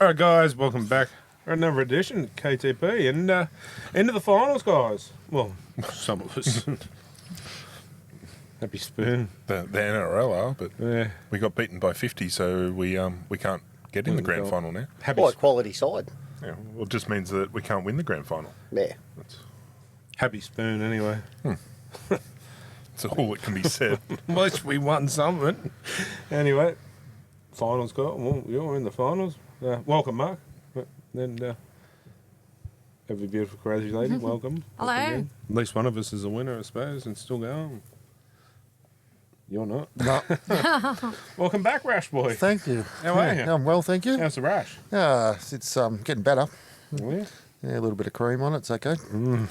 All right, guys, welcome back for another edition of KTP and into the finals, guys. Well, some of us. Happy spoon. The NRL are, but Yeah. we got beaten by 50, so we can't get in the grand final now. Quite quality side. Yeah, well, it just means that we can't win the grand final. Yeah. Happy spoon, anyway. That's all that can be said. At least we won something. Anyway, finals got. Well, you're in the finals. Welcome, Mark. And every beautiful, crazy lady, welcome. Hello. Welcome in. At least one of us is a winner, I suppose, and still going. You're not. No, Welcome back, Rash Boy. thank you. How are you? I'm well, thank you. How's the rash? It's getting better. Yeah. Yeah, a little bit of cream on it, it's okay.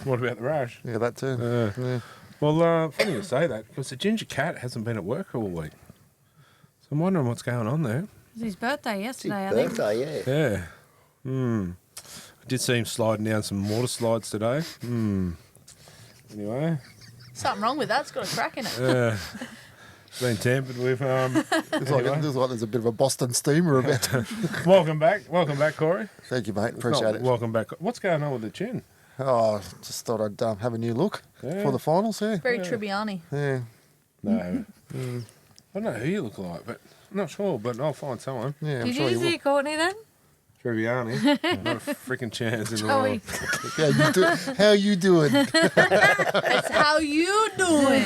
What about the rash? Yeah, that too. Yeah. Well, funny you say that, because the ginger cat hasn't been at work all week. So I'm wondering what's going on there. It was his birthday It's his yesterday, I think. birthday, yeah. Yeah. I did see him sliding down some water slides today. Anyway, Something wrong with that. It's got a crack in it. it's been tampered with. It's like, Anyway. there's a bit of a Boston steamer about. Welcome back, Corey. Thank you, mate. It's Appreciate not it. Welcome back. What's going on with the chin? Oh, just thought I'd have a new look Yeah. for the finals. Yeah. Very Tribbiani. Yeah. No. I don't know who you look like, but I'm not sure, but I'll find someone. Yeah, I'm Did sure you you see will. Courtney then? Triviani. Not a freaking chance in the Joey. world. How you doing? It's how you doing?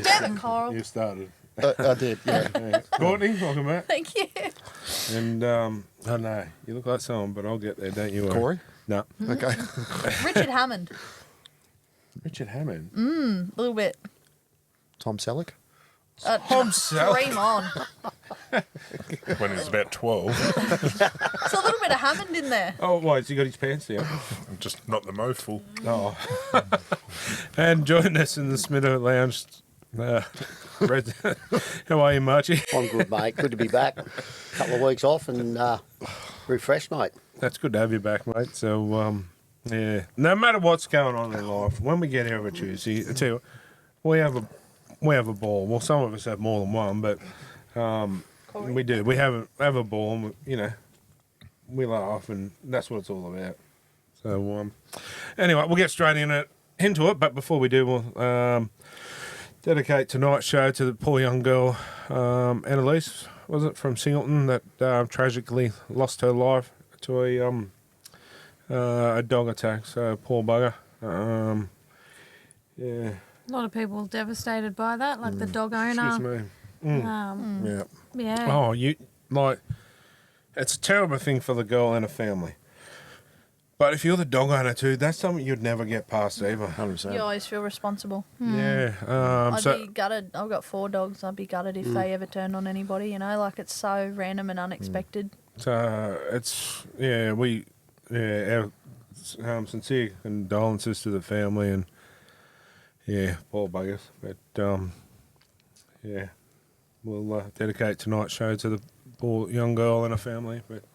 Damn it, Carl. You started. I did, yeah. Yeah. Courtney, welcome back. Thank you. And, I know, you look like someone, but I'll get there, don't you worry. Corey? No. Okay. Richard Hammond. Richard Hammond. A little bit. Tom Selleck? Tom Selleck. Dream on. When he was about 12. There's a little bit of Hammond in there. Oh, why, has he got his pants down? Just not the mo full. Oh. And joining us in the Smita Lounge, Red, how are you, Marchie? I'm good, mate. Good to be back. Couple of weeks off and refreshed, mate. That's good to have you back, mate. So, yeah, no matter what's going on in life, when we get here every Tuesday, I tell you what, we have a ball. Well, some of us have more than one, but we do. We have a ball, and we laugh, and that's what it's all about. So, anyway, we'll get straight into it. But before we do, we'll dedicate tonight's show to the poor young girl, Annalise, was it, from Singleton, that tragically lost her life to a dog attack. So, poor bugger. Yeah. A lot of people devastated by that, like the dog Excuse owner. me. Yeah. Yeah. Oh, it's a terrible thing for the girl and her family. But if you're the dog owner too, that's something you'd never get past either. 100%. You always feel responsible. Yeah. I'd be gutted. I've got 4 dogs. I'd be gutted if they ever turned on anybody, like it's so random and unexpected. It's our sincere condolences to the family and poor buggers. But yeah, we'll dedicate tonight's show to the poor young girl and her family. But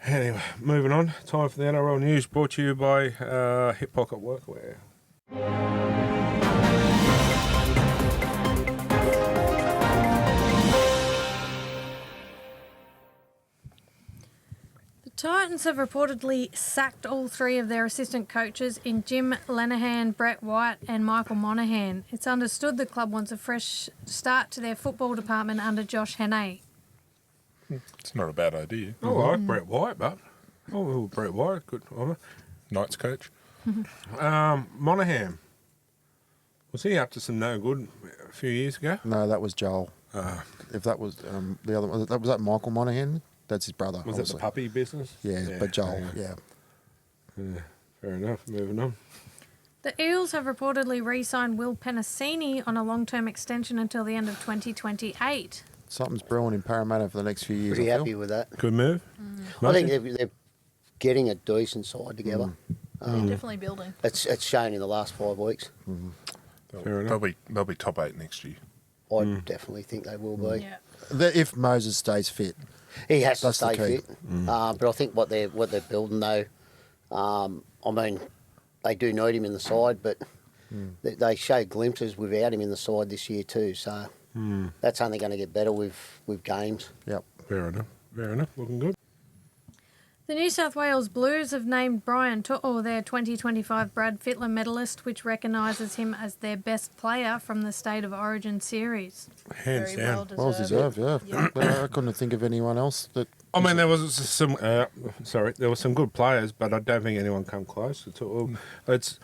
anyway, moving on. Time for the NRL news, brought to you by Hip Pocket Workwear. The Titans have reportedly sacked all 3 of their assistant coaches in Jim Lenihan, Brett White and Michael Monaghan. It's understood the club wants a fresh start to their football department under Josh Hannay. It's not a bad idea. I like Brett White, but Brett White, good. Knights coach. Monaghan, was he up to some no good a few years ago? No, that was Joel. If that was the other one, was that Michael Monaghan? That's his brother. Was it the obviously. puppy business? Yeah, but Joel, yeah. Fair enough. Moving on. The Eels have reportedly re-signed Will Penasini on a long-term extension until the end of 2028. Something's brewing in Parramatta for the next few years. Pretty I feel. happy with that. Good move. I think they're getting a decent side together. Definitely building. It's shown in the last 5 weeks. Fair enough. They'll be top 8 next year. I definitely think they will be. Yeah. If Moses stays fit. He has to That's the stay key. fit. But I think what they're building though, I mean, they do need him in the side, but they show glimpses without him in the side this year too. So that's only going to get better with games. Yep. Fair enough. Looking good. The New South Wales Blues have named Brian Tuttle their 2025 Brad Fittler medalist, which recognises him as their best player from the State of Origin series. Hands Very down. well deserved. Well deserved, yeah. I couldn't think of anyone else that. I mean, there was some. There were some good players, but I don't think anyone come close at all. It's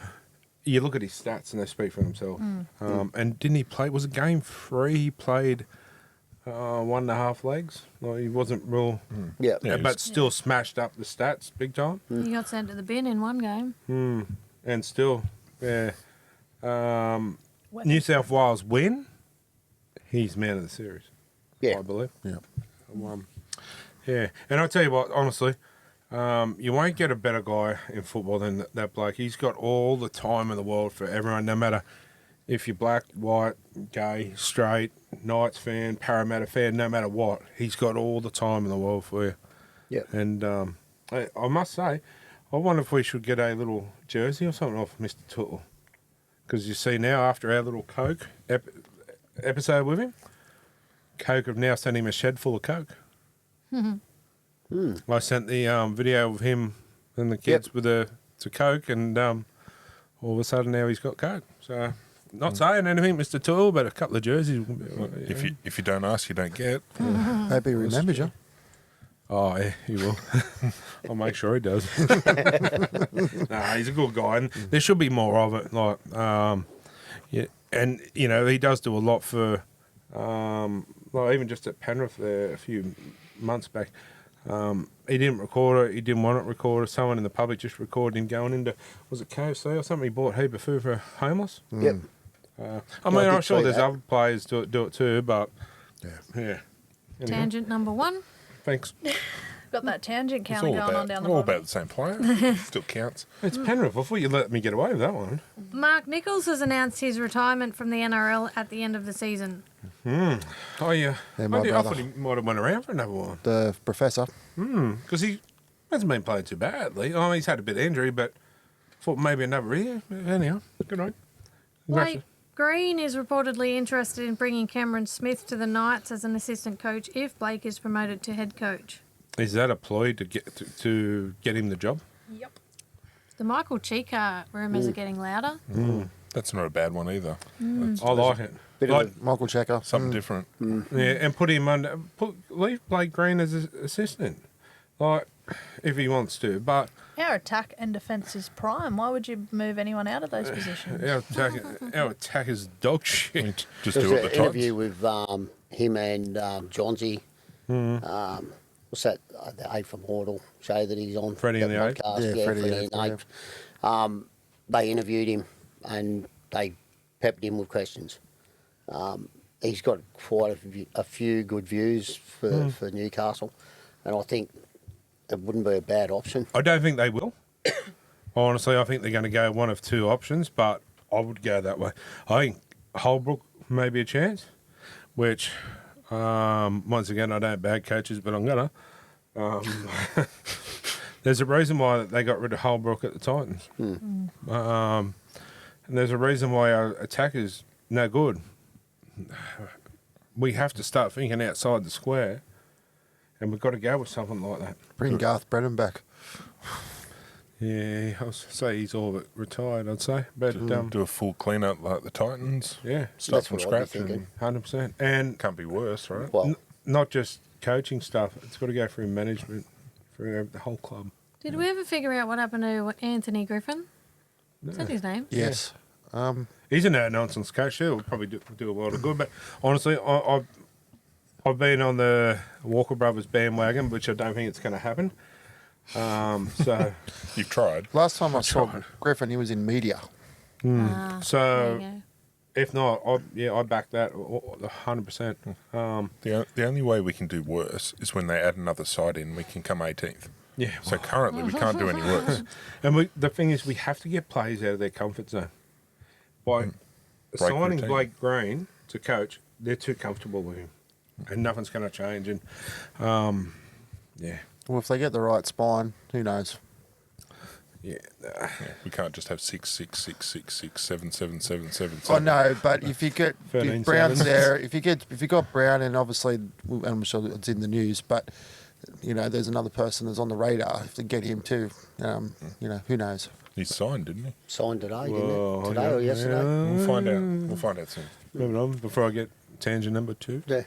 you look at his stats and they speak for themselves. And didn't he play? Was it game 3? He played 1.5 legs. Like he wasn't real, Yeah. Yeah. but still smashed up the stats big time. He got sent to the bin in one game. And still, yeah. Weapon. New South Wales win. He's man of the series. Yeah. I believe. Yeah. Yeah, and I tell you what, honestly, you won't get a better guy in football than that bloke. He's got all the time in the world for everyone, no matter if you're black, white, gay, straight, Knights fan, Parramatta fan, no matter what. He's got all the time in the world for you. Yeah. And I must say, I wonder if we should get a little jersey or something off Mr. Tuttle. Because you see now, after our little Coke episode with him, Coke have now sent him a shed full of Coke. I sent the video of him and the kids with the Coke, and all of a sudden now he's got Coke. So, not saying anything, Mr. Toole, but a couple of jerseys. If you don't ask, you don't get. Hope he remembers you. Oh, yeah, he will. I'll make sure he does. Nah, he's a good guy, and there should be more of it. Like, yeah, and you know he does do a lot for, like even just at Penrith there a few months back. He didn't record it. He didn't want it recorded. Someone in the public just recorded him going into, was it KFC or something? He bought a heap of food for homeless. Yep. I mean, I I'm did sure see there's that. other players do it too, but yeah. Anyway, Tangent number 1. thanks. Got that tangent It's counter all going on about, down the all bottom. about the same player. Still counts. It's Penrith. I thought you let me get away with that one. Mark Nichols has announced his retirement from the NRL at the end of the season. Oh yeah. Yeah, my I brother. thought he might have went around for another one. The professor. Because he hasn't been playing too badly. I mean, he's had a bit of injury, but thought maybe another year. Anyhow, good on. Blake Green is reportedly interested in bringing Cameron Smith to the Knights as an assistant coach if Blake is promoted to head coach. Is that a ploy to get him the job? Yep. The Michael Cheika rumours are getting louder. That's not a bad one either. I like it. Bit Like, of Michael Checker. Something different. yeah, and put him under. Leave Blake Green as an assistant, like if he wants to. But Our attack and defence is prime. Why would you move anyone out of those positions? our attack is dog shit. Just there do was what an the interview Titans. with him and Johnsy. What's that? The 8 from Hordle show that he's on. Freddie and that the podcast. Yeah, Freddie Freddie and and the 8. They interviewed him and they peppered him with questions. He's got quite a few good views for Newcastle, and I think it wouldn't be a bad option. I don't think they will. Honestly, I think they're going to go one of two options, but I would go that way. I think Holbrook may be a chance, which, once again, I don't bag coaches, but I'm going to. There's a reason why they got rid of Holbrook at the Titans. And there's a reason why our attack is no good. We have to start thinking outside the square, and we've got to go with something like that. Bring Garth Brennan back. Yeah, I would say he's all but retired, I'd say. But Do a full clean-up like the Titans. yeah, Start That's from what I'd be scratch. thinking. And 100%. And can't be worse, right? Well, not just coaching stuff, it's got to go through management, through the whole club. Did we ever figure out what happened to Anthony Griffin? Is that his name? Yes. He's a no-nonsense coach. He'll probably do a lot of good. But honestly, I've been on the Walker Brothers bandwagon, which I don't think it's going to happen. So You've tried. Last time I saw Griffin, he was in media. There so you go. if not, I back that 100%. The only way we can do worse is when they add another side in. We can come 18th. Yeah. So currently we can't do any worse. And the thing is, we have to get players out of their comfort zone. By signing routine. Blake Green to coach, they're too comfortable with him, and nothing's going to change. And yeah, Well, if they get the right spine, who knows? yeah. We can't just have 6, 6, 6, 6, 6, 7, 7, 7, 7, I know, but if you get 13 if Brown's sevens. there, if you got Brown, and obviously, and I'm sure it's in the news, but there's another person that's on the radar to get him too. Who knows? He's signed, didn't he? Signed today, Well, didn't it? Today or yesterday? We'll find out. We'll find out soon. Moving on before I get tangent number 2. Yeah.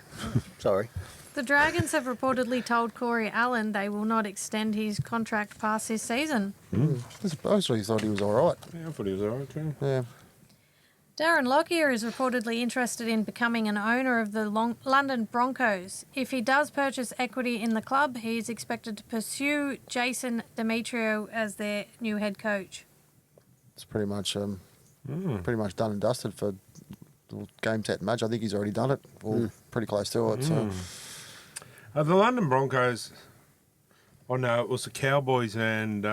Sorry. The Dragons have reportedly told Corey Allen they will not extend his contract past this season. I actually thought he was all right. Yeah, I thought he was alright too. Yeah. Darren Lockyer is reportedly interested in becoming an owner of the London Broncos. If he does purchase equity in the club, he is expected to pursue Jason Demetrio as their new head coach. It's pretty much done and dusted for the game set match. I think he's already done it, or pretty close to it. So The London Broncos. Oh no, it was the Cowboys and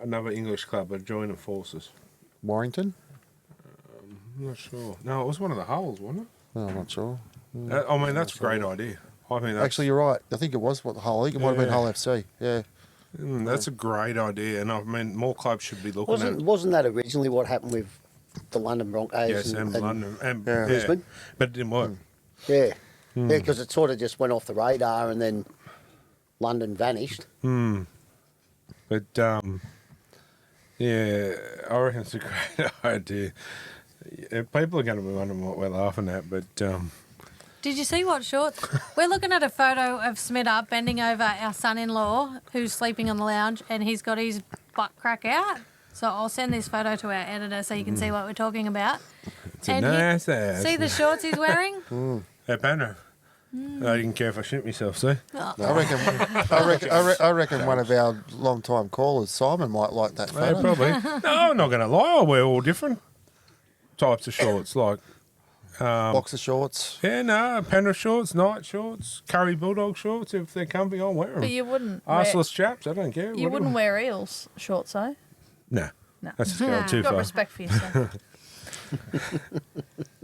another English club are joining forces. Warrington? I'm not sure. No, it was one of the Hulls, wasn't it? No, I'm not sure. I mean, that's a great idea. I think that's, Actually, you're right. I think it was Hull. I think it might have been Yeah. Hull FC. Yeah. that's a great idea, and I mean, more clubs should be looking at it. Wasn't that originally what happened with the London Broncos? Yes, and London and Yeah. Brisbane? but it didn't work. Yeah. Yeah, because it sort of just went off the radar and then London vanished. But yeah, I reckon it's a great idea. Yeah, people are going to be wondering what we're laughing at, but Did you see what shorts? We're looking at a photo of Smita bending over our son-in-law who's sleeping on the lounge, and he's got his butt crack out. So I'll send this photo to our editor so you can see what we're talking about. it's a nice ass. See the shorts he's wearing? Hey, Banner. I didn't care if I shit myself, see? I reckon one of our long-time callers, Simon, might like that Yeah, photo. probably. No, I'm not going to lie. I wear all different types of shorts, like Boxer shorts. Panda shorts, night shorts, curry bulldog shorts. If they're comfy, I'll wear them. But you wouldn't. Wear, Arseless chaps, I don't care. you wouldn't wear eels shorts, though. No, No. that's just going too Got far. respect for yourself.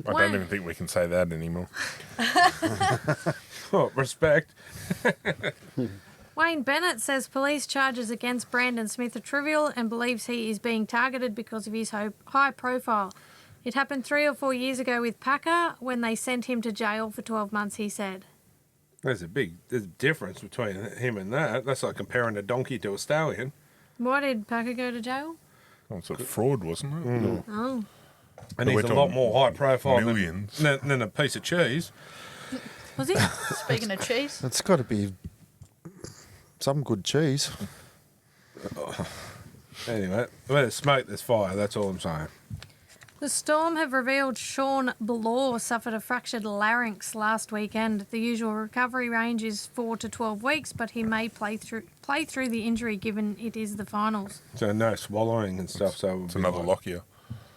I don't even think we can say that anymore. Oh, respect. Wayne Bennett says police charges against Brandon Smith are trivial and believes he is being targeted because of his high profile. It happened 3 or 4 years ago with Packer when they sent him to jail for 12 months, he said. There's a difference between him and that. That's like comparing a donkey to a stallion. Why did Packer go to jail? Oh, it's a fraud, wasn't it? Oh. And We're he's a lot talking more high profile millions. than a piece of cheese. Was he? Speaking of cheese, It's got to be some good cheese. Anyway, where there's smoke, there's fire. That's all I'm saying. The Storm have revealed Sean Ballore suffered a fractured larynx last weekend. The usual recovery range is 4 to 12 weeks, but he may play through the injury given it is the finals. So no swallowing and stuff. So it would It's be another like, Lockyer.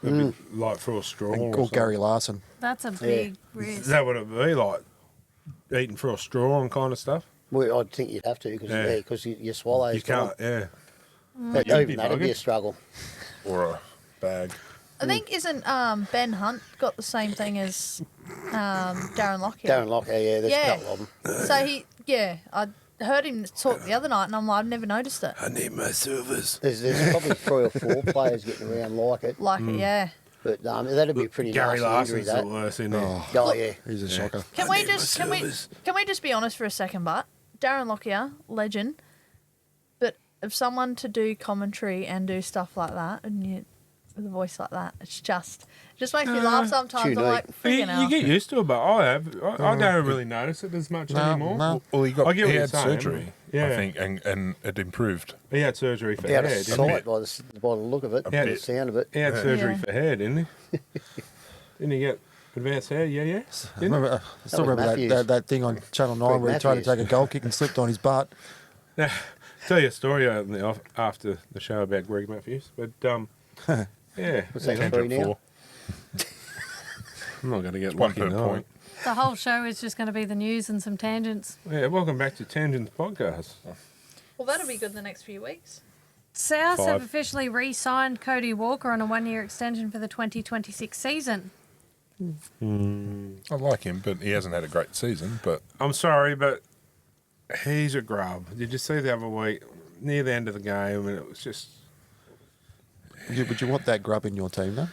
it'd be like through a straw. And or call something. Gary Larson. That's a big Is risk. that what it'd be like? Eating through a straw and kind of stuff? Well, I'd think you'd have to because you swallow. You can't, yeah. But You'd be even that'd be a buggered. struggle. Or a bag. I think isn't Ben Hunt got the same thing as Darren Lockyer? Darren Lockyer, yeah, there's a couple of them. So I heard him talk the other night, and I'm like, I've never noticed it. I need my service. There's probably 3 or 4 players getting around like it. Like it, yeah. But that'd be a pretty Gary nasty injury, Larson's the that. worst, isn't he? Oh, yeah. He's a shocker. Can we just be honest for a second, but Darren Lockyer, legend, but if someone to do commentary and do stuff like that, and you with a voice like that, it just makes me laugh sometimes. I'm unique. like, You, freaking you hell. get used to it, but I don't really notice it as much anymore. No. Well, I get what he you're had saying. surgery, Yeah. I think, and it improved. He had surgery for He had a hair, didn't he? sight by the look of it, A by the bit. sound of it. He had surgery Yeah. for hair, didn't he? Didn't he get advanced hair? Yeah. I Didn't he? remember, I still was remember Matthews. that thing on Channel 9 Greg where he tried to Matthews. take a goal kick and slipped on his butt. Now, tell you a story after the show about Greg Matthews, but yeah, What's that, anyway, 3 now? 4. I'm not going to get One lucky per now. point. The whole show is just going to be the news and some tangents. Yeah, welcome back to Tangents Podcast. Well, that'll be good the next few weeks. South have 5. officially re-signed Cody Walker on a 1-year extension for the 2026 season. I like him, but he hasn't had a great season. But I'm sorry, but he's a grub. Did you see the other week near the end of the game, and it was just Would you want that grub in your team, though?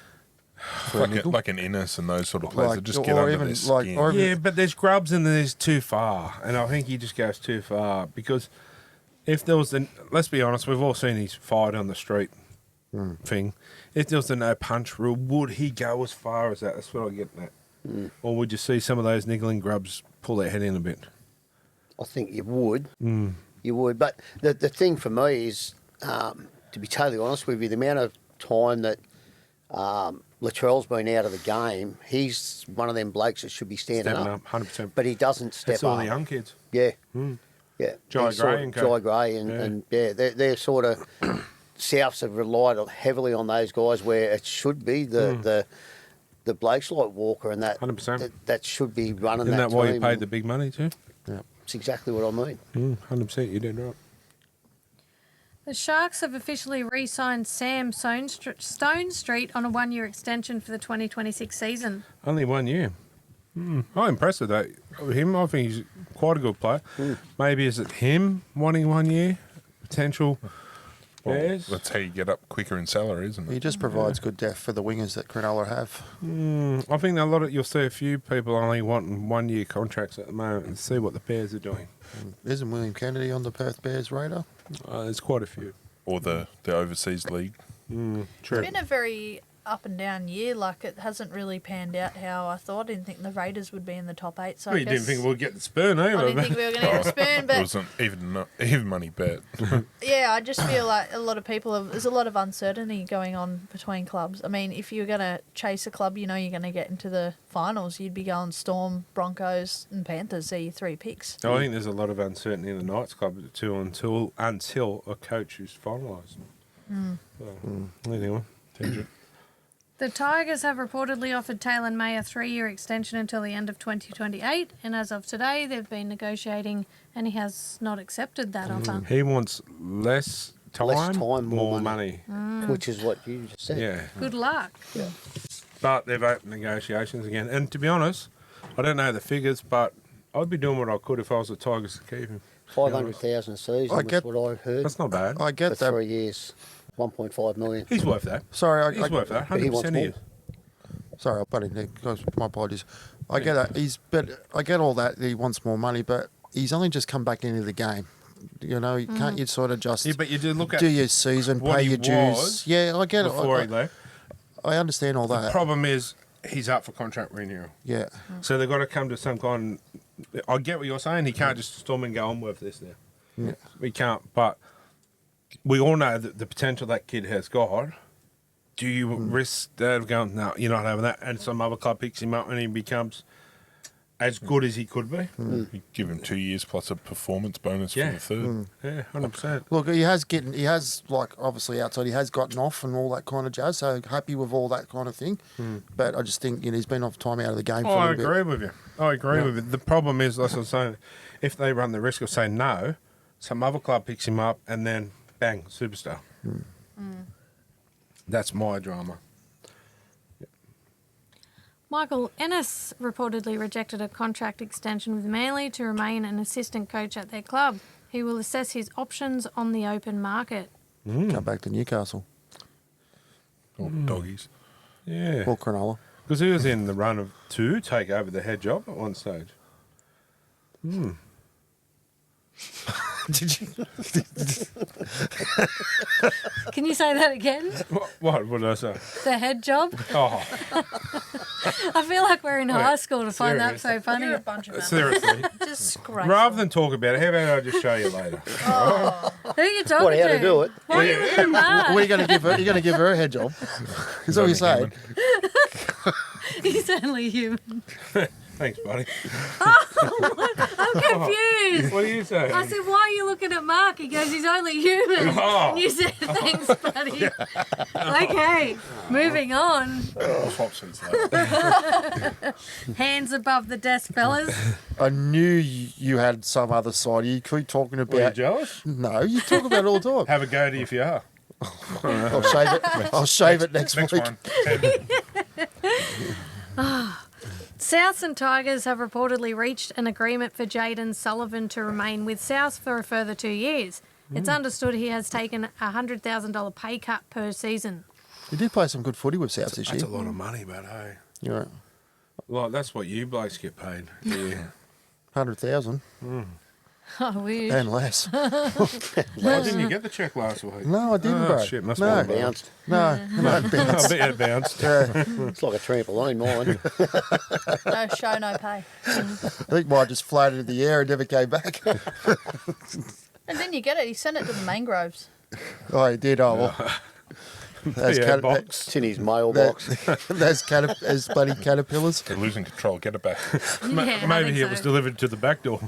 like an Innes and those sort of players that just get or under even their skin. or even- Yeah, but there's grubs and there's too far, and I think he just goes too far because if there was let's be honest, we've all seen his fight on the street thing. If there was the no punch rule, would he go as far as that? That's what I'm getting at. Or would you see some of those niggling grubs pull their head in a bit? I think you would. You would. But the thing for me is, to be totally honest with you, the amount of time that Latrell's been out of the game, he's one of them blokes that should be standing Stepping up. up, 100%. But he doesn't step That's all up. the young kids. Yeah. Yeah. Jai He's sort Gray of- and co. Jai Gray and they're sort of Souths have relied heavily on those guys where it should be the blokes like Walker and that 100%. that should be running Isn't that that why you team, paid and the big money too? It's exactly what I mean. 100%, you did right. The Sharks have officially re-signed Sam Stone Street on a 1-year extension for the 2026 season. Only 1 year. I'm impressed with that. Him, I think he's quite a good player. Maybe is it him wanting 1 year potential? Well, Bears? that's how you get up quicker in salary, isn't he it? just provides good depth for the wingers that Cronulla have. I think you'll see a few people only wanting 1 year contracts at the moment and see what the Bears are doing. Isn't William Kennedy on the Perth Bears radar? There's quite a few. Or the overseas league. True. It's been a very up and down year. Like, it hasn't really panned out how I thought. I didn't think the Raiders would be in the top 8. So Well, I you guess didn't think we'd get the spoon either. I didn't think we were going to get a spoon, It but was an even money bet. yeah, I just feel like a lot of people there's a lot of uncertainty going on between clubs. I mean, if you're going to chase a club, you know you're going to get into the finals. You'd be going Storm, Broncos, and Panthers. Are your 3 picks? I think there's a lot of uncertainty in the Knights Club too until a coach is finalised. Anyway, tangent. The Tigers have reportedly offered Taylor May a 3-year extension until the end of 2028, and as of today, they've been negotiating, and he has not accepted that offer. He wants less time, more money. Which is what you just said. Yeah. Good luck. But they've opened negotiations again. And to be honest, I don't know the figures, but I'd be doing what I could if I was the Tigers to keep him. 500,000 a season was what I heard That's not bad. I for get that. 3 years. 1.5 million. He's worth that. Sorry, He's worth that. But he wants 100% he is. Sorry, I'll butt in there. My apologies. I get that. I get all that. He wants more money, but he's only just come back into the game. You know, can't you sort of just Yeah, but you do look at do your season, what pay he your dues? was Yeah, I get it. before he left. I understand all The that. problem is he's up for contract renewal. Yeah, So they've got to come to some kind. I get what you're saying. He can't just storm and go, I'm worth this now. yeah. We can't. But we all know that the potential that kid has got. Do you risk that of going, no, you're not having that, and some other club picks him up and he becomes as good as he could be? You give him 2 years plus a performance bonus Yeah. for the third. Yeah, 100%. Look, he has like obviously outside, he has gotten off and all that kind of jazz. So happy with all that kind of thing. But I just think he's been off time out of the game. Oh, for a I little agree with you. I agree with you. The problem is, like I was saying, if they run the risk of saying no, some other club picks him up and then bang, superstar. That's my drama. Michael Ennis reportedly rejected a contract extension with Manly to remain an assistant coach at their club. He will assess his options on the open market. bit. Come back to Newcastle Or doggies. Yeah. or Cronulla. Because he was in the run to take over the head job at one stage. Did you? Can you say that again? What did I say? The head job? Oh, I feel like we're in high school to find that so funny. You're a bunch of seriously. disgraceful. Rather than talk about it, how about I just show you later? Who are you talking What, how to? to do it? Why are you looking at Mark? What are you going to give her? You're going to give her a head job? Is that what you're saying? He's only human. Thanks, buddy. I'm confused. What are you saying? I said, why are you looking at Mark? He goes, he's only human. Oh. And you said, thanks, buddy. Okay, moving on. I'll swap seats later. Hands above the desk, fellas. I knew you had some other side. You keep talking Are you about. jealous? No, you talk about it all the time. Have a go to you if you are. I'll shave it. I'll shave it next Next week. one. Souths and Tigers have reportedly reached an agreement for Jayden Sullivan to remain with Souths for a further 2 years. It's understood he has taken a $100,000 pay cut per season. He did play some good footy with South this That's a year. lot of money, but hey, Yeah, like that's what you blokes get paid. Yeah. 100,000 I wish. and less. Why didn't you get the check last week? No, I didn't, Oh, bro. shit, must no, be a Bounced. no, no, I bet it bounced. It's like a trampoline, mine. No show, no pay. I think mine just floated in the air and never came back. And then you get it. He sent it to the mangroves. Oh, he did. Oh, well. Those, Yeah, cat- box. It's in his mailbox. those bloody caterpillars. They're losing control. Get it back. Yeah, I Maybe think it so. was delivered to the back door.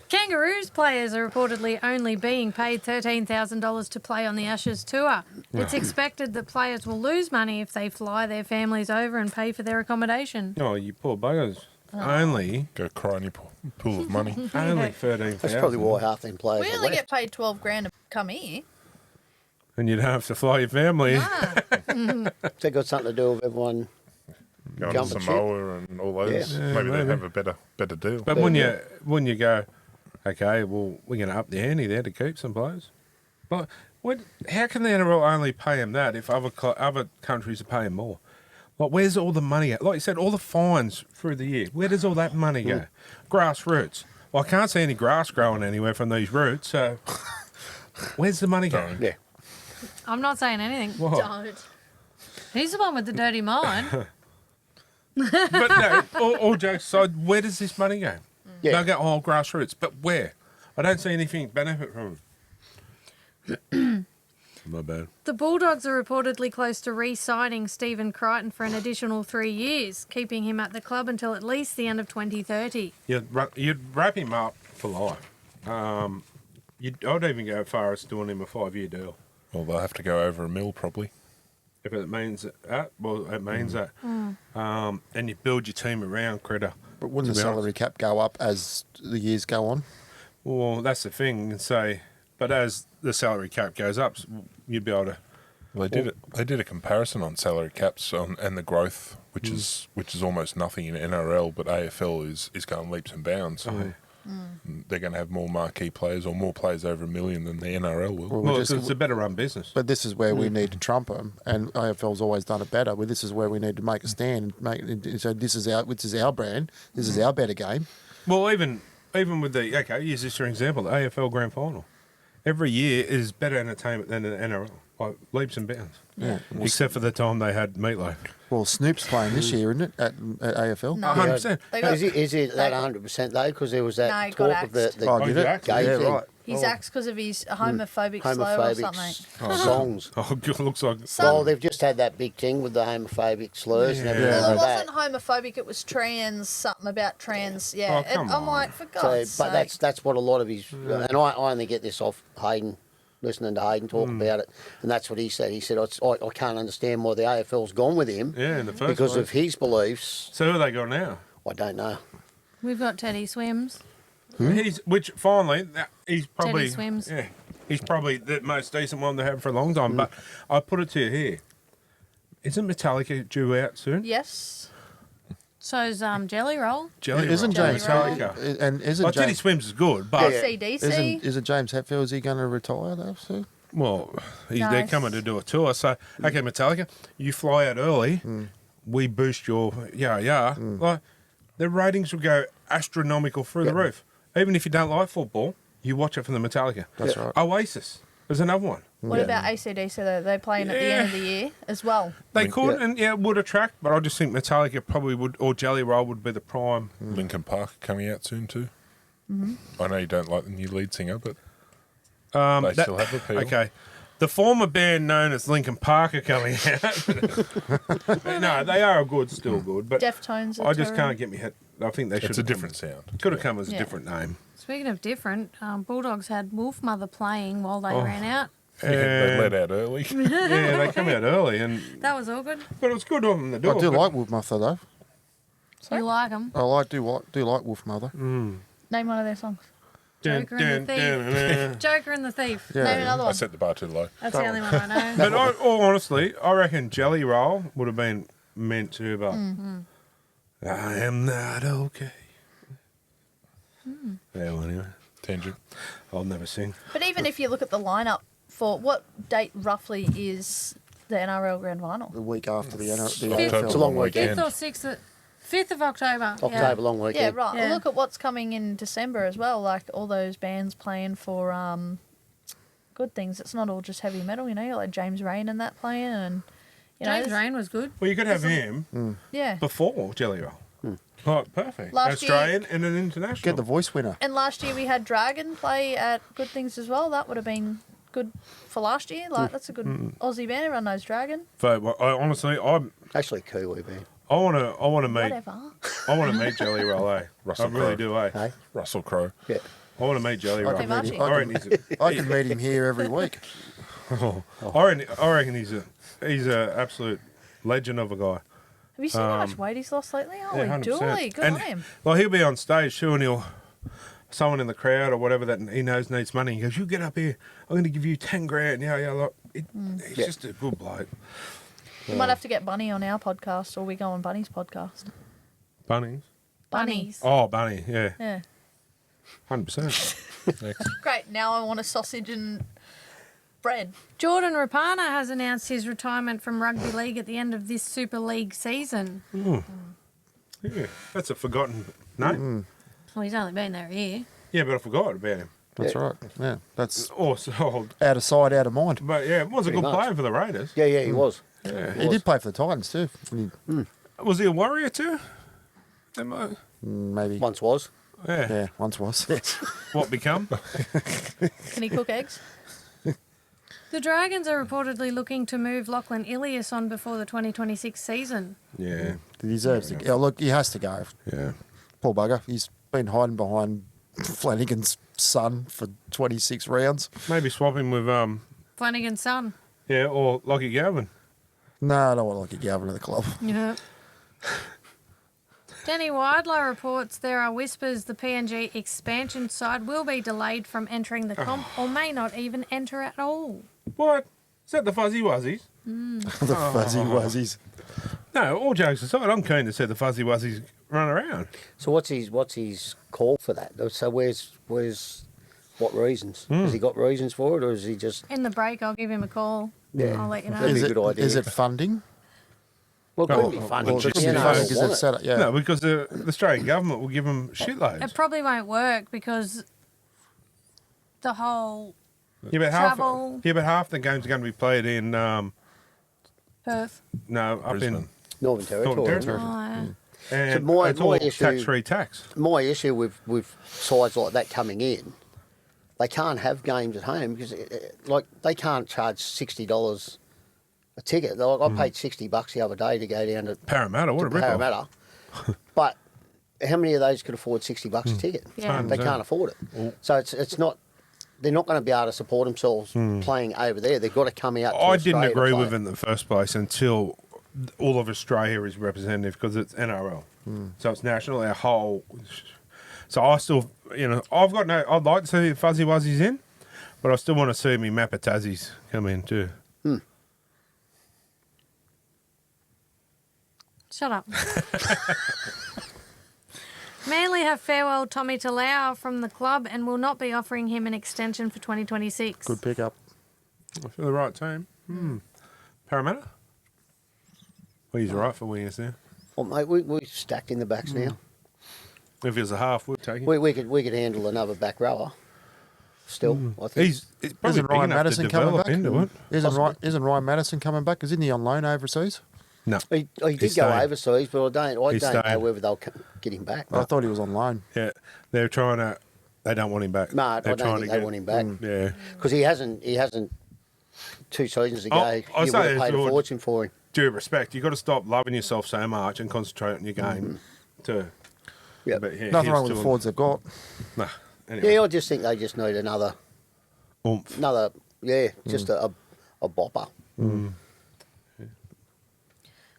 Kangaroos players are reportedly only being paid $13,000 to play on the Ashes tour. It's expected that players will lose money if they fly their families over and pay for their accommodation. Oh, you poor buggers. Only Go cry in your pool of money. 13,000. That's probably why half them players We are only left. get paid $12,000 to come here. And you'd have to fly your family. Has that got something to do with everyone? Going to Jumping ship. Samoa and all those. Yeah. Yeah, maybe they maybe. have a better deal. But when you go, okay, well, we're going to up the ante there to keep some players. But how can the NRL only pay them that if other countries are paying more? Like, where's all the money at? Like you said, all the fines through the year. Where does all that money go? Grassroots. Well, I can't see any grass growing anywhere from these roots, so where's the money going? Yeah. I'm not saying anything. What? Don't. He's the one with the dirty mind. But no, all jokes aside, where does this money go? Yeah. They'll go, oh, grassroots. But where? I don't see anything benefit from it. My bad. The Bulldogs are reportedly close to re-signing Stephen Crichton for an additional 3 years, keeping him at the club until at least the end of 2030. You'd wrap him up for life. I'd even go as far as doing him a 5-year deal. Well, they'll have to go over $1 million probably. If it means that, well, it means that. And you build your team around Critter. But wouldn't the To be honest. salary cap go up as the years go on? Well, that's the thing. And say, but as the salary cap goes up, you'd be able to. They did it. They did a comparison on salary caps and the growth, which is almost nothing in NRL, but AFL is going leaps and bounds. So they're going to have more marquee players or more players over $1 million than the NRL will. Well, it's a better run business. But this is where we need to trump them, and AFL's always done it better. Well, this is where we need to make a stand. So this is our brand. This is our better game. Well, even with the use this for example, the AFL Grand Final. Every year is better entertainment than the NRL, like leaps and bounds. Yeah. Except for the time they had Meatloaf. Well, Snoop's playing this year, isn't it, at AFL? No. 100%. They got, Is it that 100% though? Because there was No, that he got talk of the axed. Oh, did it? Jackson, gay yeah, thing. right. he's axed because of his homophobic slur or something. homophobic songs. Oh, it looks like. Well, they've just had that big thing with the homophobic slurs and Yeah. everything Well, it like that. wasn't homophobic. It was trans. Something about trans. Oh, Yeah. come I'm on. like, for So, God's but sake. that's what a lot of his, and I only get this off Hayden, listening to Hayden talk about it, and that's what he said. He said, I can't understand why the AFL's gone with him Yeah, in the first because place. of his beliefs. So who are they got now? I don't know. We've got Teddy Swims. Which finally, he's probably Teddy Swims. Yeah, he's probably the most decent one to have for a long time. But I put it to you here: isn't Metallica due out soon? Yes. So's Jelly Roll. Jelly Isn't Roll, James Metallica? and isn't Like Teddy James, Swims is good, but Yeah. CDC. isn't James Hetfield? Is he going to retire though? Sue? well, they're Nice. coming to do a tour. So okay, Metallica, you fly out early, we boost your like the ratings will go astronomical through the roof. Even if you don't like football, you watch it from the Metallica. That's right. Oasis, there's another one. What about ACDC? They're playing at the end of the year as well. They could, and it would attract, but I just think Metallica probably would, or Jelly Roll would be the prime. Linkin Park coming out soon too. I know you don't like the new lead singer, but they That- still have appeal. Okay. The former band known as Linkin Park are coming out. No, they are still good, but Deftones. Are I just touring. can't get my head. I think they should. It's a different sound. Could have come as a Yeah. different name. Speaking of different, Bulldogs had Wolf Mother playing while they ran out. Yeah, they let out early. Yeah, they come out early, and That was all good. but it was good of them to do I it. do but- like Wolf Mother though. You like them? Do like Wolf Mother. Name one of their songs. Joker and the Thief. Joker and the Thief. Yeah. Name another I one. set the bar too low. That's the only one I know. But all honestly, I reckon Jelly Roll would have been meant to, but I am not okay. Yeah, well, anyway, Tangent. I'll never sing. But even if you look at the lineup for what date roughly is the NRL Grand Final? The week after the October. AFL. It's a long weekend. 5th or 6th, 5th of October. October, long Yeah, weekend. right. Yeah. Well, look at what's coming in December as well. Like all those bands playing for good things. It's not all just heavy metal, you know. Like James Rain and that playing, and you know, James there's- Rain was good. Well, you could have him Yeah. before Jelly Roll. Oh, perfect. Last year- Australian and an international. Get the voice winner. And last year we had Dragon play at Good Things as well. That would have been good for last year. Like that's a good Aussie band. Everyone knows Dragon. So, well, honestly, Actually, Kiwi band. I want to meet, Whatever. I want to meet Jelly Roll. I Russell really Crowe. do. Hey? Russell Crowe. Yeah. I want to meet Jelly Roll. can meet him. I reckon he's a, I can meet him here every week. I reckon he's a absolute legend of a guy. Have you seen how much weight he's lost lately? Holy 100%. dooly, good And, on him. Like he'll be on stage too, and someone in the crowd or whatever that he knows needs money. He goes, "You get up here. I'm going to give you 10 grand." Yeah. Like he's just a good bloke. We might have to get Bunny on our podcast, or we go on Bunny's podcast. Bunnies. Bunnies. Oh, Bunny. Yeah, Yeah. 100%. Next. Great. Now I want a sausage and bread. Jordan Rapana has announced his retirement from rugby league at the end of this Super League season. Yeah, that's a forgotten name. Well, he's only been there a year. Yeah, but I forgot about him. That's right. Yeah, that's Also, out of sight, out of mind. but yeah, was a Pretty good much. player for the Raiders. Yeah, he was. Yeah. He did play for the Titans too. Was he a Warrior too? Maybe. Once was. Yeah. Yeah, once was. What become? Can he cook eggs? The Dragons are reportedly looking to move Lachlan Ilias on before the 2026 season. Yeah. He deserves to go. Yeah, look, he has to go. Yeah. Poor bugger. He's been hiding behind Flanagan's son for 26 rounds. Maybe swap him with Flanagan's son. yeah, or Lockie Galvin. No, I don't want Lockie Galvin at the club. Yeah. Danny Widlow reports there are whispers the PNG expansion side will be delayed from entering the comp or may not even enter at all. What? Is that the Fuzzy Wuzzies? The fuzzy wuzzies. No, all jokes aside, I'm keen to see the Fuzzy Wuzzies run around. So what's his call for that? So where's what reasons? Has he got reasons for it, or is he just? In the break, I'll give him a call. Yeah. I'll let you know. That'd be a good idea. Is it funding? Well, it could be funny. Or but just the be NRL funding because want it's it. set up? Yeah. No, because the Australian government will give them shitloads. It probably won't work because the whole Yeah, but travel. half the games are going to be played in Perth. up Brisbane. in Northern Territory. Northern Territory. Oh, and So my it's all issue- tax-free tax. My issue with sides like that coming in, they can't have games at home because, like, they can't charge $60 a ticket. Like, I paid $60 the other day to go down to Parramatta, what a rip-off. Parramatta, but how many of those could afford $60 a ticket? Yeah. They can't afford it. So it's not. They're not going to be able to support themselves playing over there. They've got to come out. To I didn't Australia to agree play. with it in the first place until all of Australia is representative because it's NRL. So it's national, our whole. So I still, I've got no. I'd like to see Fuzzy Wuzzies in, but I still want to see me Mappa Tassies come in too. shut up. Manly have farewelled Tommy Talau from the club and will not be offering him an extension for 2026. Good pickup. For the right team. Parramatta? Well, he's right for wingers now. Well, mate, we're stacked in the backs now. If he was a half, we'd take him. We could handle another back rower. Still, I think. He's probably Isn't big Ryan enough Madison to coming develop back? into it. Isn't Ryan Madison coming back? Isn't he on loan overseas? No. He did He's go staying. overseas, but I don't He's know staying. whether they'll get him back. I thought he was on loan. Yeah, they're trying to. They don't want him back. No, I They're don't trying think to they want him back Yeah. because he hasn't. 2 seasons ago, I you say would have this, paid a Lord. fortune for him. Due respect, you've got to stop loving yourself so much and concentrate on your game. Too. Yeah, But yeah, Nothing he's wrong with the still- forwards they've got. Nah. Anyway. yeah. I just think they just need another, Oomph. just a bopper.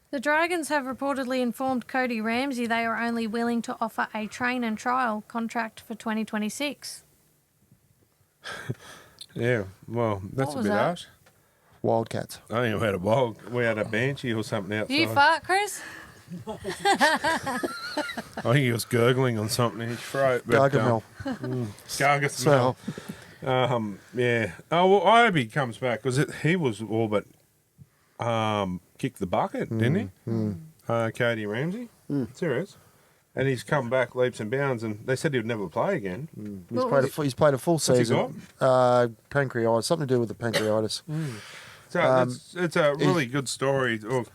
The Dragons have reportedly informed Cody Ramsey they are only willing to offer a train and trial contract for 2026. Yeah. Well, that's What a was bit that? harsh. Wildcats. I think we had a bog. We had a banshee or something outside. Did you fart, Chris? I think he was gurgling on something in his throat. but, Gargamel. Gargamel. So, Yeah. Oh, well, I hope he comes back because he was all but kicked the bucket, didn't he? Cody Ramsey. Serious. And he's come back leaps and bounds, and they said he would never play again. He's played a full he season. Pancreatitis, something to do with the pancreatitis. So it's a really good story of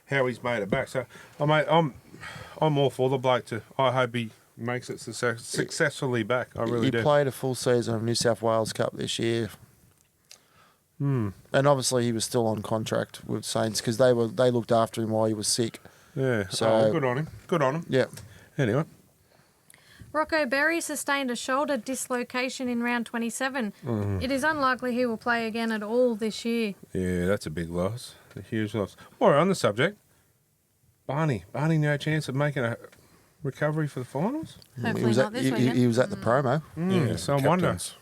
how he's made it back. So, I'm all for the bloke to. I hope he makes it successfully back. I really do. He played a full season of New South Wales Cup this year. And obviously he was still on contract with Saints because they looked after him while he was sick. Yeah. So good on him. Good on him. Yeah. Anyway. Rocco Berry sustained a shoulder dislocation in round 27. It is unlikely he will play again at all this year. Yeah, that's a big loss. A huge loss. While we're on the subject, Barney no chance of making a recovery for the finals? Hopefully not this weekend. He was at the promo. Yeah, So I wonder. captains.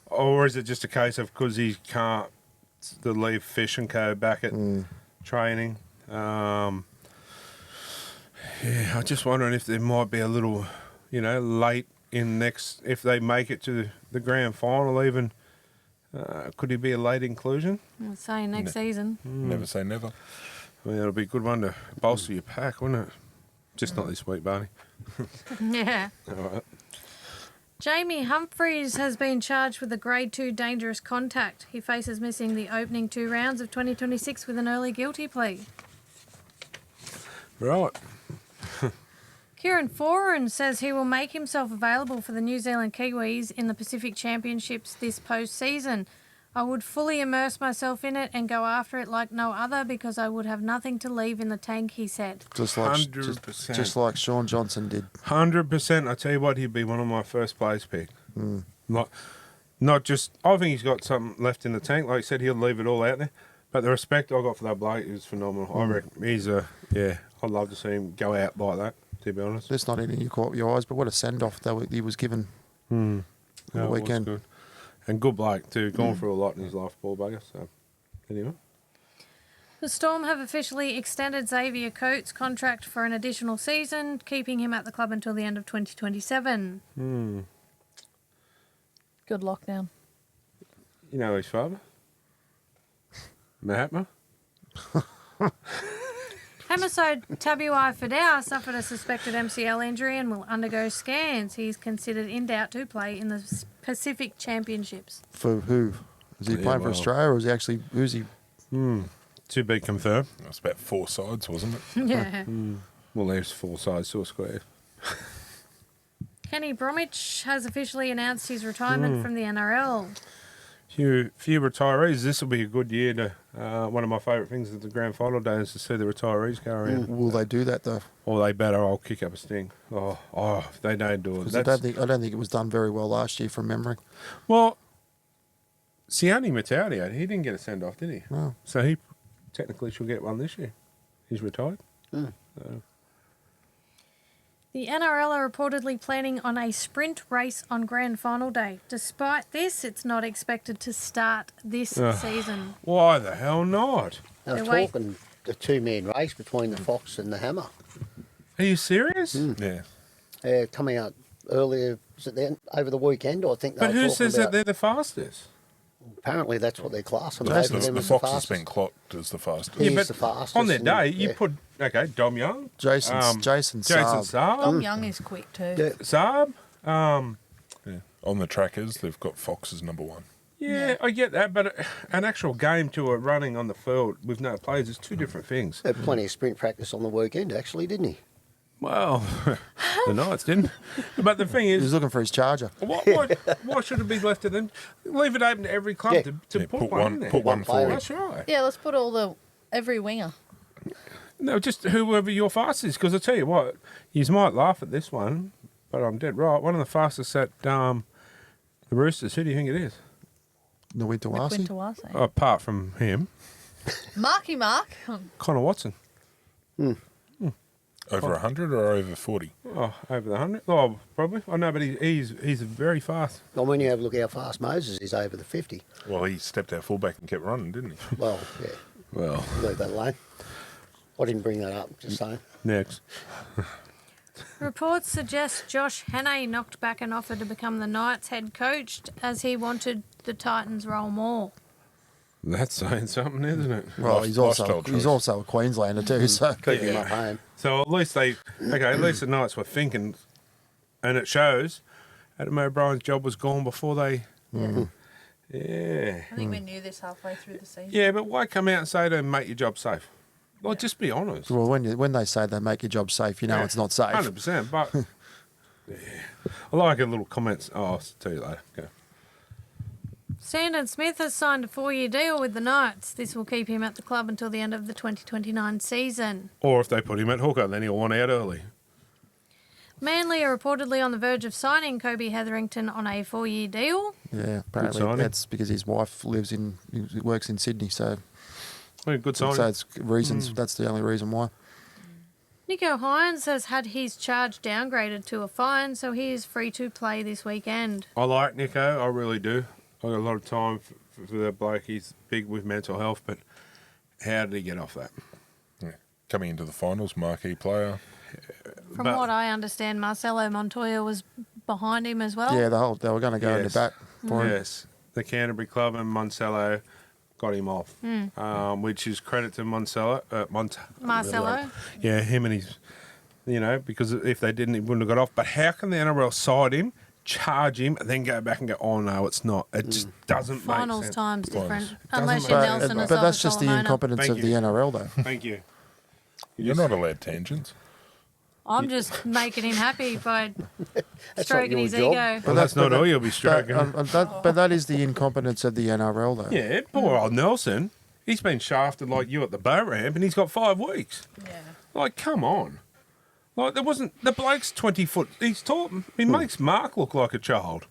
Or is it just a case of because he can't leave Fish and Co back at training? Yeah, I'm just wondering if there might be a little, late in next, if they make it to the grand final even, could he be a late inclusion? I'll say next season. Never say never. I mean, it'll be a good one to bolster your pack, wouldn't it? Just not this week, Barney. Yeah. All right. Jamie Humphries has been charged with a Grade 2 dangerous contact. He faces missing the opening 2 rounds of 2026 with an early guilty plea. Right. Kieran Foran says he will make himself available for the New Zealand Kiwis in the Pacific Championships this postseason. I would fully immerse myself in it and go after it like no other because I would have nothing to leave in the tank, he said. Just like 100%. just like Sean Johnson did. 100%. I tell you what, he'd be one of my first place pick. Not just. I think he's got something left in the tank. Like I said, he'll leave it all out there. But the respect I got for that bloke is phenomenal. I reckon he's I'd love to see him go out like that. To be honest. That's not anything you caught your eyes, but what a send off that he was given on the No, it was weekend. good. And good bloke too. Gone through a lot in his life, ball bugger. So anyway. The Storm have officially extended Xavier Coates' contract for an additional season, keeping him at the club until the end of 2027. Good lockdown. You know his father? Mahatma? Hamaso Tabuai Fidau suffered a suspected MCL injury and will undergo scans. He's considered in doubt to play in the Pacific Championships. For who? Is he playing for Australia or is he actually, who's he? To be confirmed. It was about 4 sides, wasn't it? Yeah. Well, there's 4 sides to a square. Kenny Bromwich has officially announced his retirement from the NRL. Few retirees. This will be a good year to. One of my favourite things at the grand final day is to see the retirees go around. Will they do that though? Or they better. I'll kick up a sting. Oh, if they don't do it. 'Cause I don't think it was done very well last year from memory. Well, Sione Mataudio, he didn't get a send off, did he? No. So he technically should get one this year. He's retired. The NRL are reportedly planning on a sprint race on grand final day. Despite this, it's not expected to start this season. Why the hell not? They were Wait. talking the 2-man race between the Fox and the Hammer. Are you serious? Yeah. Coming out earlier, was it then, over the weekend? I think they But were who talking says that about. they're the fastest? Apparently, that's what they're classing. The, Both of them the as Fox the has fastest. been clocked as the fastest. Yeah, He's but the fastest on their and- day, you yeah. put Dom Young, Jason Jason Saab. Saab, Dom Young is quick too. Yeah. Saab. Yeah. On the trackers, they've got Fox as number 1. Yeah, I get that, but an actual game to a running on the field with no players is 2 different things. Had plenty of sprint practice on the weekend, actually, didn't he? Well, the Knights didn't. But the thing He was is, looking for his charger. why should it be left to them? Leave it open to every club Yeah. to put one in there. Put one One player. forward. That's right. Yeah, let's put every winger. No, just whoever your fastest is. Because I tell you what, you might laugh at this one, but I'm dead right. One of the fastest at the Roosters. Who do you think it is? Nawitawasi. Quintawase. Apart from him, Marky Mark. Connor Watson. Over 100 or over 40? Oh, over the 100. Oh, probably. I know, but he's very fast. Well, when you have a look how fast Moses is over the 50. Well, he stepped out fullback and kept running, didn't he? Well, yeah, Well, leave that alone. I didn't bring that up, just saying. next. Reports suggest Josh Hannay knocked back an offer to become the Knights head coach as he wanted the Titans role more. That's saying something, isn't it? Well, Lifestyle he's choice. also a Queenslander too, so Keep him at home. So at least at least the Knights were thinking, and it shows. Adam O'Brien's job was gone before they. Yeah. I think we knew this halfway through the season. Yeah, but why come out and say to him, make your job safe? Well, just be honest. well, when they say they make your job safe, you know it's not safe. 100%. But yeah, I like a little comments. Oh, I'll tell you later. Go. Sandon Smith has signed a 4-year deal with the Knights. This will keep him at the club until the end of the 2029 season. Or if they put him at hooker, then he'll want out early. Manly are reportedly on the verge of signing Kobe Hetherington on a 4-year deal. Yeah, apparently signing. that's because his wife works in Sydney, so Well, good sign. so it's reasons. That's the only reason why. Nico Hines has had his charge downgraded to a fine, so he is free to play this weekend. I like Nico. I really do. I got a lot of time for that bloke. He's big with mental health, but how did he get off that? Yeah. Coming into the finals, marquee player. From But- what I understand, Marcelo Montoya was behind him as well. Yeah, they were going to go into Yes. bat for him. Yes, the Canterbury club and Moncello got him off, which is credit to Marcelo. Yeah, him and his, because if they didn't, he wouldn't have got off. But how can the NRL side him, charge him, and then go back and go, oh no, it's not. It just doesn't Finals make sense. time's different. Doesn't Unless make you're sense. Nelson or But that's just the Solomona. incompetence Thank of the you. NRL, though. Thank you. You're not allowed tangents. I'm just making him happy by That's stroking not your his job. ego. Well, that's not all you'll be stroking. But that is the incompetence of the NRL, though. Yeah, poor old Nelson. He's been shafted like you at the boat ramp, and he's got 5 weeks. Yeah. Like, come on. Like, there wasn't. The bloke's 20 foot. He's tall. He makes Mark look like a child.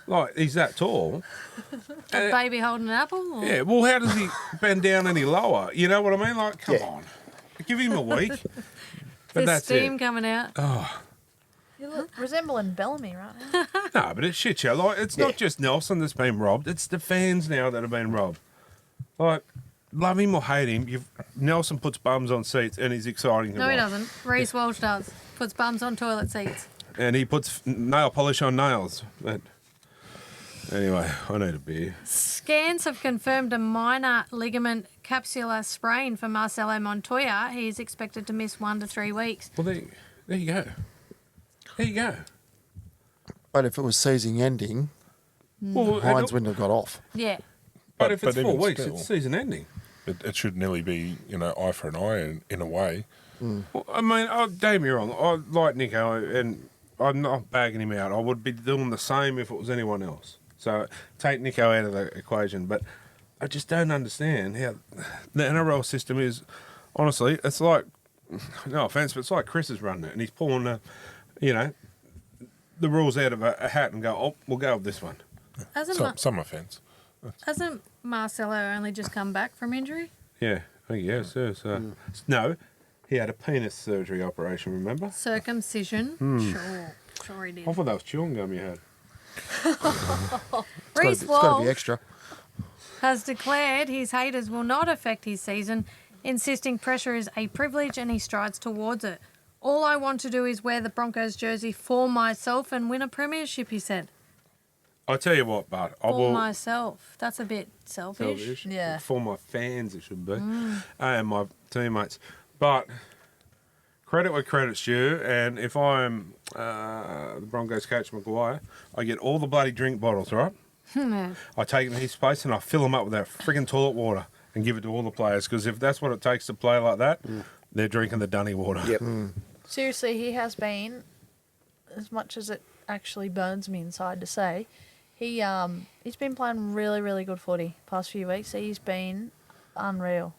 Like, he's that tall. A baby holding an apple? Or? Yeah, well, how does he bend down any lower? You know what I mean? Like, come Yeah. on. Give him a week. But There's that's steam it. coming out. You look resembling Bellamy right now. No, but it's shit show. Like, it's not just Nelson that's been robbed. It's the fans now that have been robbed. Like, love him or hate him, Nelson puts bums on seats and he's exciting to No, watch. he doesn't. Reece Walsh does. Puts bums on toilet seats. And he puts nail polish on nails. But anyway, I need a beer. Scans have confirmed a minor ligament capsular sprain for Marcelo Montoya. He is expected to miss 1 to 3 weeks. Well, there you go. There you go. But if it was season ending, Well, Hines wouldn't have got off. Yeah. but if it's but 4 even weeks, still. it's season ending. It should nearly be, eye for an eye in a way. Well, I mean, don't get me wrong. I like Nico, and I'm not bagging him out. I would be doing the same if it was anyone else. So take Nico out of the equation. But I just don't understand how the NRL system is. Honestly, it's like, no offence, but it's like Chris is running it, and he's pulling the rules out of a hat and go, oh, we'll go with this one. Some offence. Hasn't Marcelo only just come back from injury? Yeah, I guess. Yes. No, he had a penis surgery operation. Remember? Circumcision? Sure he did. I thought that was chewing gum you had. Reece It's got to Walsh be extra. has declared his haters will not affect his season, insisting pressure is a privilege and he strides towards it. All I want to do is wear the Broncos jersey for myself and win a premiership, he said. I tell you what, but I For will. myself. That's a bit selfish. Selfish. Yeah. For my fans, it should be, and my teammates. But credit where credit's due, and if I'm the Broncos coach Maguire, I get all the bloody drink bottles, right? I take them to his place and I fill them up with that friggin' toilet water and give it to all the players, because if that's what it takes to play like that, they're drinking the dunny water. Yep. Seriously, he has been, as much as it actually burns me inside to say, he's been playing really, really good footy past few weeks. He's been unreal.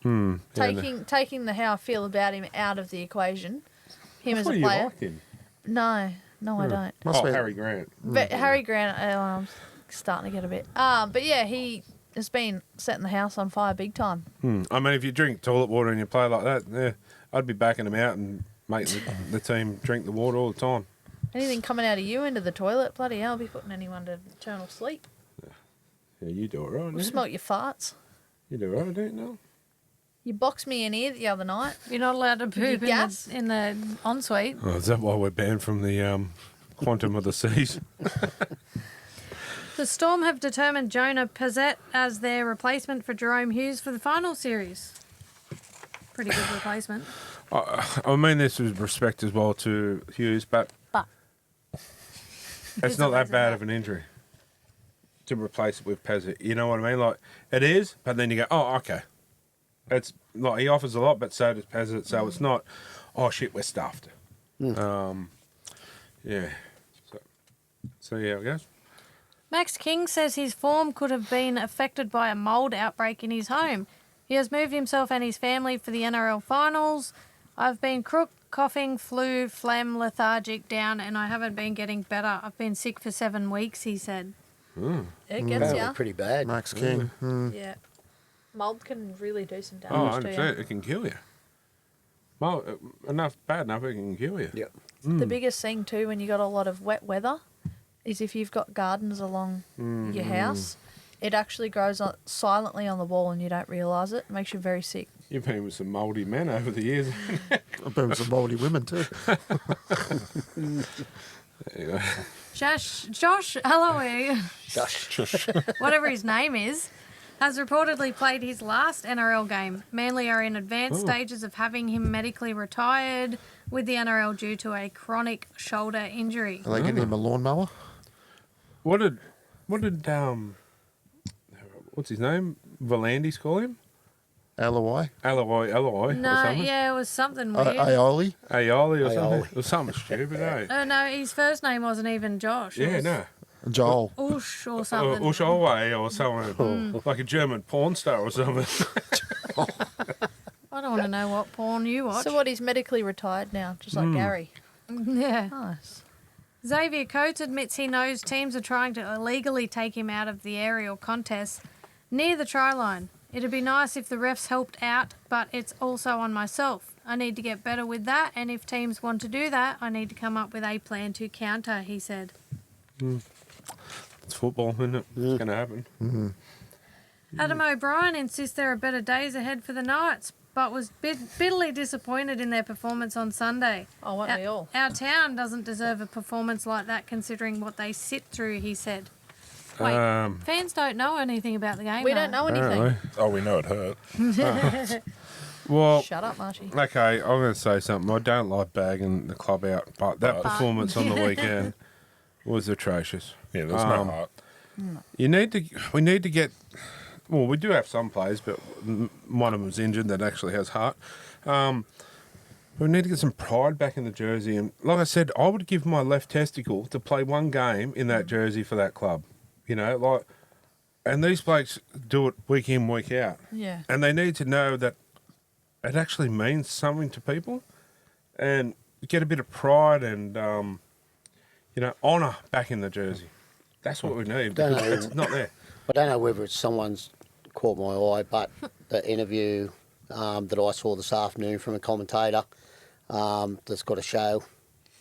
Taking the how I feel about him out of the equation. Him I as thought a you player. liked him. No, I don't. Must be. Harry Grant. But Harry Grant, I'm starting to get a bit. But yeah, he has been setting the house on fire big time. I mean, if you drink toilet water and you play like that, yeah, I'd be backing him out and making the team drink the water all the time. Anything coming out of you into the toilet, bloody hell, be putting anyone to eternal sleep. Yeah, you do it right. We'll don't you? smelt your farts. You do it right, don't you? You boxed me in here the other night. You're not allowed to poop gas? in the ensuite. Oh, is that why we're banned from the quantum of the seas? The Storm have determined Jonah Pezzett as their replacement for Jerome Hughes for the final series. Pretty good replacement. I mean this with respect as well to Hughes, but it's not that bad of an injury to replace it with Pezzett. You know what I mean? Like, it is, but then you go, oh, okay. It's like he offers a lot, but so does Pezzett, so it's not, oh, shit, we're stuffed. Yeah. So yeah, I guess. Max King says his form could have been affected by a mould outbreak in his home. He has moved himself and his family for the NRL finals. I've been crook, coughing, flu, phlegm, lethargic, down, and I haven't been getting better. I've been sick for 7 weeks, he said. It gets That ya. was pretty bad. Max King. Yeah. Mold can really do some Oh, damage to 100%. you. It can kill you. Well, bad enough, it can kill you. Yep. The biggest thing too when you got a lot of wet weather is if you've got gardens along your house, it actually grows silently on the wall and you don't realise it. It makes you very sick. You've been with some mouldy men over the years. I've been with some mouldy women too. Anyway. Josh Alloway, Shush. whatever his name is, has reportedly played his last NRL game. Manly are in advanced stages of having him medically retired with the NRL due to a chronic shoulder injury. Are they getting him a lawnmower? What did what's his name? Volandis call him? Alawai? Alloy or No, something? yeah, it was something weird. Aioli? Aioli or something? Aioli. It was something stupid, eh? No, his first name wasn't even Josh. It Yeah, was no. Joel. Ush or something. Usholway or someone like a German porn star or something. I don't want to know what porn you watch. So what? He's medically retired now, just like Gary. Yeah. Nice. Xavier Coates admits he knows teams are trying to illegally take him out of the aerial contests near the try line. It'd be nice if the refs helped out, but it's also on myself. I need to get better with that, and if teams want to do that, I need to come up with a plan to counter, he said. It's football, isn't it? It's going to happen. Adam O'Brien insists there are better days ahead for the Knights, but was bitterly disappointed in their performance on Sunday. Oh, weren't we all? Our town doesn't deserve a performance like that considering what they sit through, he said. Wait, fans don't know anything about the game. We though. don't know anything. Apparently. Oh, we know it hurt. Well, Shut up, Marty. okay, I'm going to say something. I don't like bagging the club out, but that performance on the weekend was atrocious. Yeah, there's no heart. We need to get. Well, we do have some players, but one of them's injured that actually has heart. We need to get some pride back in the jersey. And like I said, I would give my left testicle to play one game in that jersey for that club. You know, like, and these blokes do it week in, week out. Yeah. And they need to know that it actually means something to people and get a bit of pride and, honour back in the jersey. That's what we need Don't because know. it's not there. I don't know whether it's someone's caught my eye, but the interview that I saw this afternoon from a commentator that's got a show,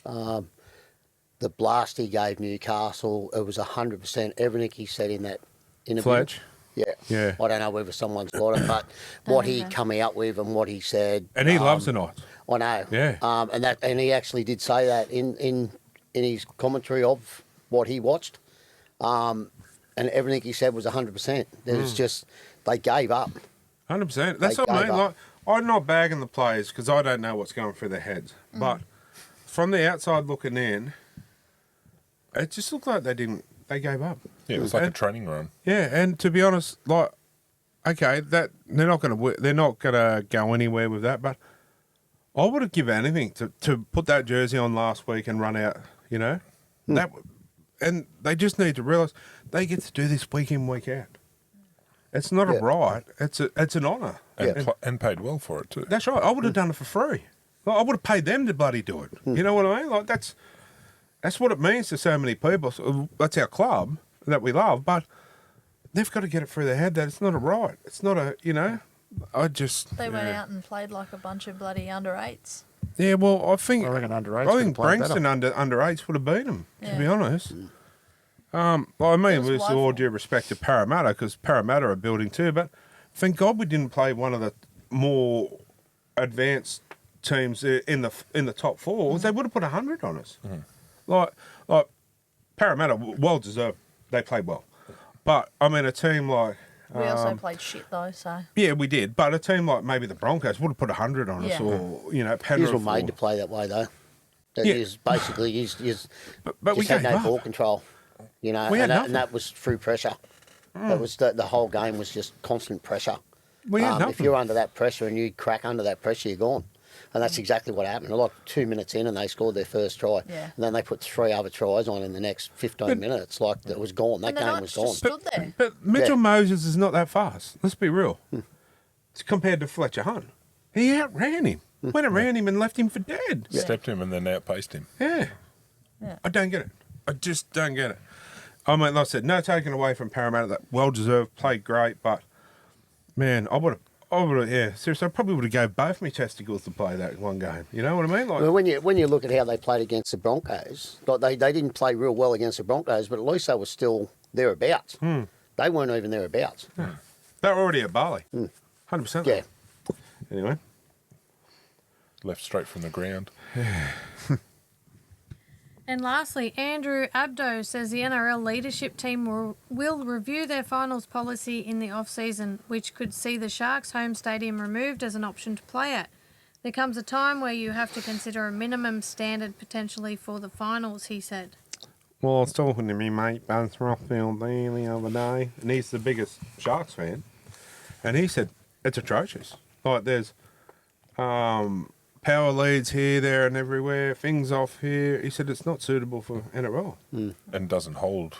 the blast he gave Newcastle, it was 100% everything he said in that interview. Fletch. Yeah. Yeah. I don't know whether someone's got it, but what he come out with and what he said. And he loves the Knights. I know. Yeah. And he actually did say that in his commentary of what he watched. And everything he said was 100%. There's just, they gave up. 100%. That's They what I gave mean. up. Like, I'm not bagging the players because I don't know what's going through their heads. But from the outside looking in, it just looked like they gave up. Yeah, it was like a And- training run. Yeah, and to be honest, like, okay, that they're not going to go anywhere with that. But I would have given anything to put that jersey on last week and run out. You know, that, and they just need to realise they get to do this week in, week out. It's not a Yeah. right. It's an honour. And, Yeah. and paid well for it too. That's right. I would have done it for free. Like, I would have paid them to bloody do it. You know what I mean? Like that's what it means to so many people. So that's our club that we love, but they've got to get it through their head that it's not a right. It's not a, I just... They went out and played like a bunch of bloody under eights. Yeah, well, I think... I reckon under I eights think could have played Brankston better. under eights would have beat them, to Yeah. be honest. Well, I mean, It was with all woeful. due respect to Parramatta, because Parramatta are building too, but thank God we didn't play one of the more advanced teams in the top four, they would have put 100 on us. Like Parramatta, well deserved. They played well, but I mean a team like We also played shit though, so yeah, we did. But a team like maybe the Broncos would have put 100 on us, Yeah. or He Penrith. was made to play that way, though. That Yeah. is basically, he's but we just had gave no up. ball control, We had and nothing. that was through pressure. That was the whole game was just constant pressure. We had If nothing. you're under that pressure and you crack under that pressure, you're gone. And that's exactly what happened. Like 2 minutes in, and they scored their first try. Yeah. And then they put 3 other tries on in the next 15 minutes. Like, it was gone. That and the game Knights was gone. just stood there. But Mitchell Yeah. Moses is not that fast. Let's be real. It's compared to Fletcher Hunt. He outran him. Went around him and left him for dead. Stepped him and then outpaced him. Yeah. Yeah. I don't get it. I just don't get it. I mean, like I said, no taken away from Parramatta. That well deserved, played great, but man, I would have, yeah, seriously, I probably would have gave both my testicles to play that one game. You know what I mean? Like, Well, when you look at how they played against the Broncos, like they didn't play real well against the Broncos, but at least they were still thereabouts. They weren't even thereabouts. they were already at Bali. 100%. Yeah. Anyway. Left straight from the ground. And lastly, Andrew Abdo says the NRL leadership team will review their finals policy in the off-season, which could see the Sharks' home stadium removed as an option to play at. There comes a time where you have to consider a minimum standard potentially for the finals, he said. Well, I was talking to me mate, Buzz Rothfield, there the other day, and he's the biggest Sharks fan. And he said, it's atrocious. Like, there's power leads here, there, and everywhere, things off here. He said it's not suitable for NRL. And doesn't hold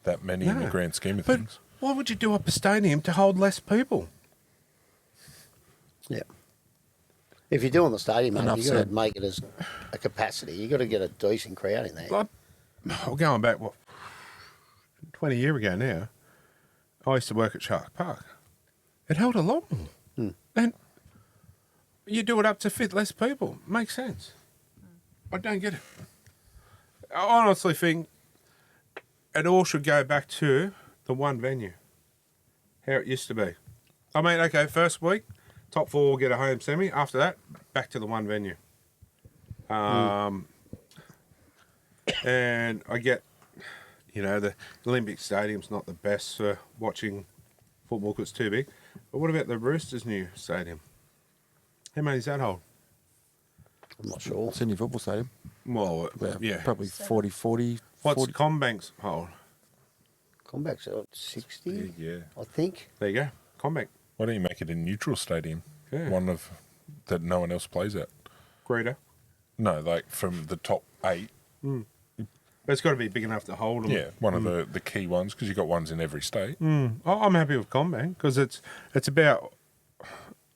that many in the No. grand scheme of But things. why would you do up a stadium to hold less people? Yeah. If you're doing the stadium, mate, Enough you've got to said. make it as a capacity. You've got to get a decent crowd in there. Like, going back, 20 years ago now, I used to work at Shark Park. It held a lot more. And you do it up to fit less people. Makes sense. I don't get it. I honestly think it all should go back to the one venue, how it used to be. I mean, okay, first week, top 4 will get a home semi. After that, back to the one venue. And I get, the Olympic Stadium's not the best for watching football because it's too big. But what about the Roosters' new stadium? How many does that hold? I'm not sure. Sydney Football Stadium. Well, yeah. Probably 40. What's 40. Combank's hold? Comebacks at 60, Yeah. I think. There you go. Combank. Why don't you make it a neutral stadium? Yeah. One of that no one else plays at. Greater. No, like from the top 8. But it's got to be big enough to hold them. Yeah, one of the key ones because you've got ones in every state. I'm happy with Combank because it's about,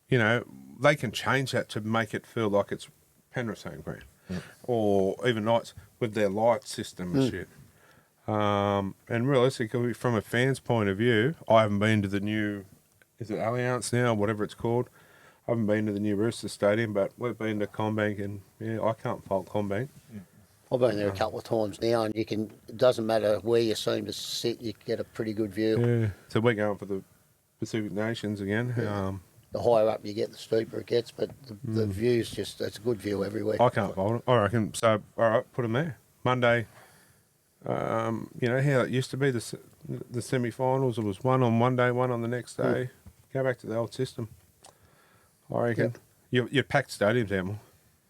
they can change that to make it feel like it's Penrith's home ground. Or even Knights with their light system and shit. And realistically, from a fan's point of view, I haven't been to the new, is it Allianz now, whatever it's called. I haven't been to the new Rooster Stadium, but we've been to Combank, and yeah, I can't fault Combank. I've been there a couple of times now, and it doesn't matter where you seem to sit, you get a pretty good view. Yeah. So we're going for the Pacific Nations again. The higher up you get, the steeper it gets, but the view's it's a good view everywhere. I can't fault it. I reckon. So, all right, put them there. Monday, how it used to be, the semi-finals, it was one on one day, one on the next day. Go back to the old system. I reckon. You packed stadiums out more,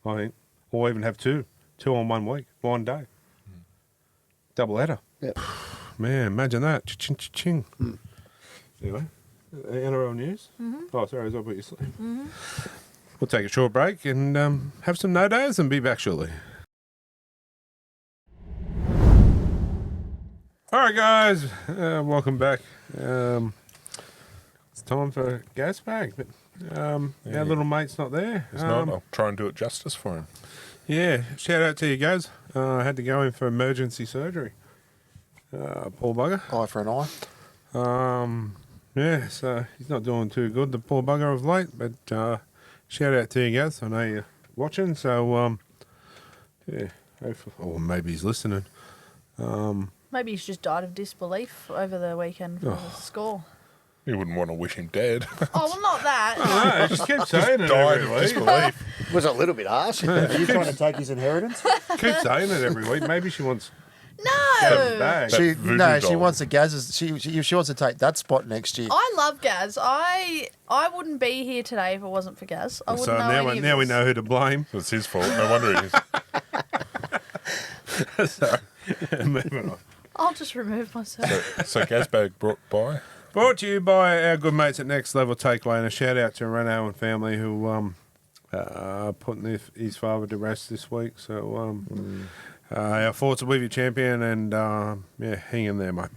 I think. Or even have two on 1 week, 1 day. Double header. Yep. Man, imagine that. Cha-ching, cha-ching. Anyway, NRL news. Oh, sorry, I was up at your sleep. We'll take a short break and have some no-days and be back shortly. All right, guys, welcome back. It's time for gas bag, but our little mate's not there. It's not. I'll try and do it justice for him. Yeah, shout out to you guys. I had to go in for emergency surgery. Poor bugger. Eye for an eye. Yeah, so he's not doing too good, the poor bugger of late, but shout out to you guys. I know you're watching, so yeah, or maybe he's listening. Maybe he's just died of disbelief over the weekend for the score. You wouldn't want to wish him dead. Oh, well, not that. No, just keep saying it Died every of week. disbelief. Was a little bit harsh. Are you trying to take his inheritance? Keep saying it every week. Maybe she wants No. back. That voodoo She doll. wants the Gaz's. She wants to take that spot next year. I love Gaz. I wouldn't be here today if it wasn't for Gaz. I wouldn't So know now, any of now we this. know who to blame. It's his fault. No wonder it is. So, moving on. I'll just remove myself. So Gazbag brought by. Brought to you by our good mates at Next Level Takeaway, and a shout out to Renault and family who putting his father to rest this week. So our thoughts are with you, champion, and yeah, hang in there, mate.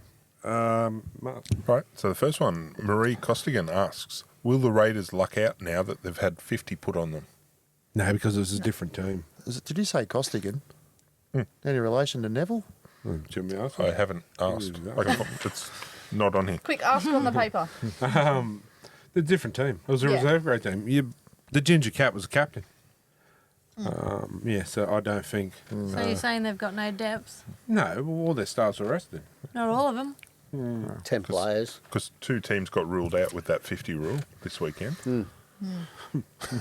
Mark. Right. So the first one, Marie Costigan asks, will the Raiders luck out now that they've had 50 put on them? No, because it was a different team. Did you say Costigan? Any relation to Neville? Jimmy asked. I haven't asked. It's not on here. Quick, ask on the paper. The different team. It was a Yeah. reserve grade team. The Ginger Cat was the captain. Yeah, so I don't think. So you're saying they've got no depth? No, all their stars were rested. Not all of them. 10 players. Because 2 teams got ruled out with that 50 rule this weekend.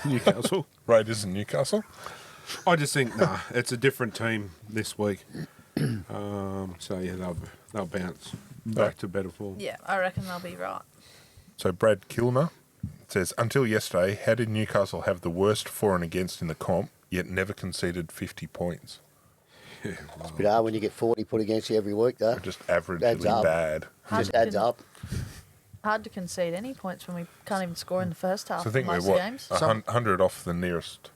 Newcastle. Raiders and Newcastle. I just think, it's a different team this week. So, yeah, they'll bounce back to better form. Yeah, I reckon they'll be right. So Brad Kilner says, until yesterday, how did Newcastle have the worst for and against in the comp, yet never conceded 50 points? Yeah, It's a bit hard when you get 40 put against you every week, though. Just averagely Adds up. bad. Just adds up. Hard to concede any points when we can't even score in the first half So I of think we're, most of what, the games. 100 off the nearest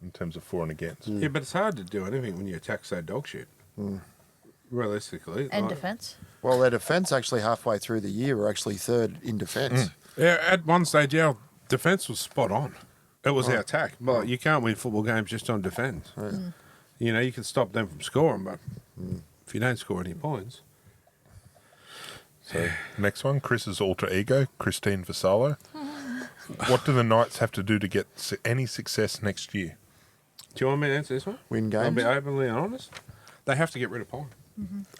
in terms of for and against. Yeah, but it's hard to do anything when you attack so dog shit. Realistically. And like- defence. Well, their defence actually halfway through the year were actually third in defence. Yeah, at one stage, our defence was spot on. It was our attack. But you can't win football games just on defence. You know, you can stop them from scoring, but if you don't score any points. So next one, Chris's alter ego, Christine Vassallo. What do the Knights have to do to get any success next year? Do you want me to answer this one? Win I'll games. be openly honest. They have to get rid of Pong.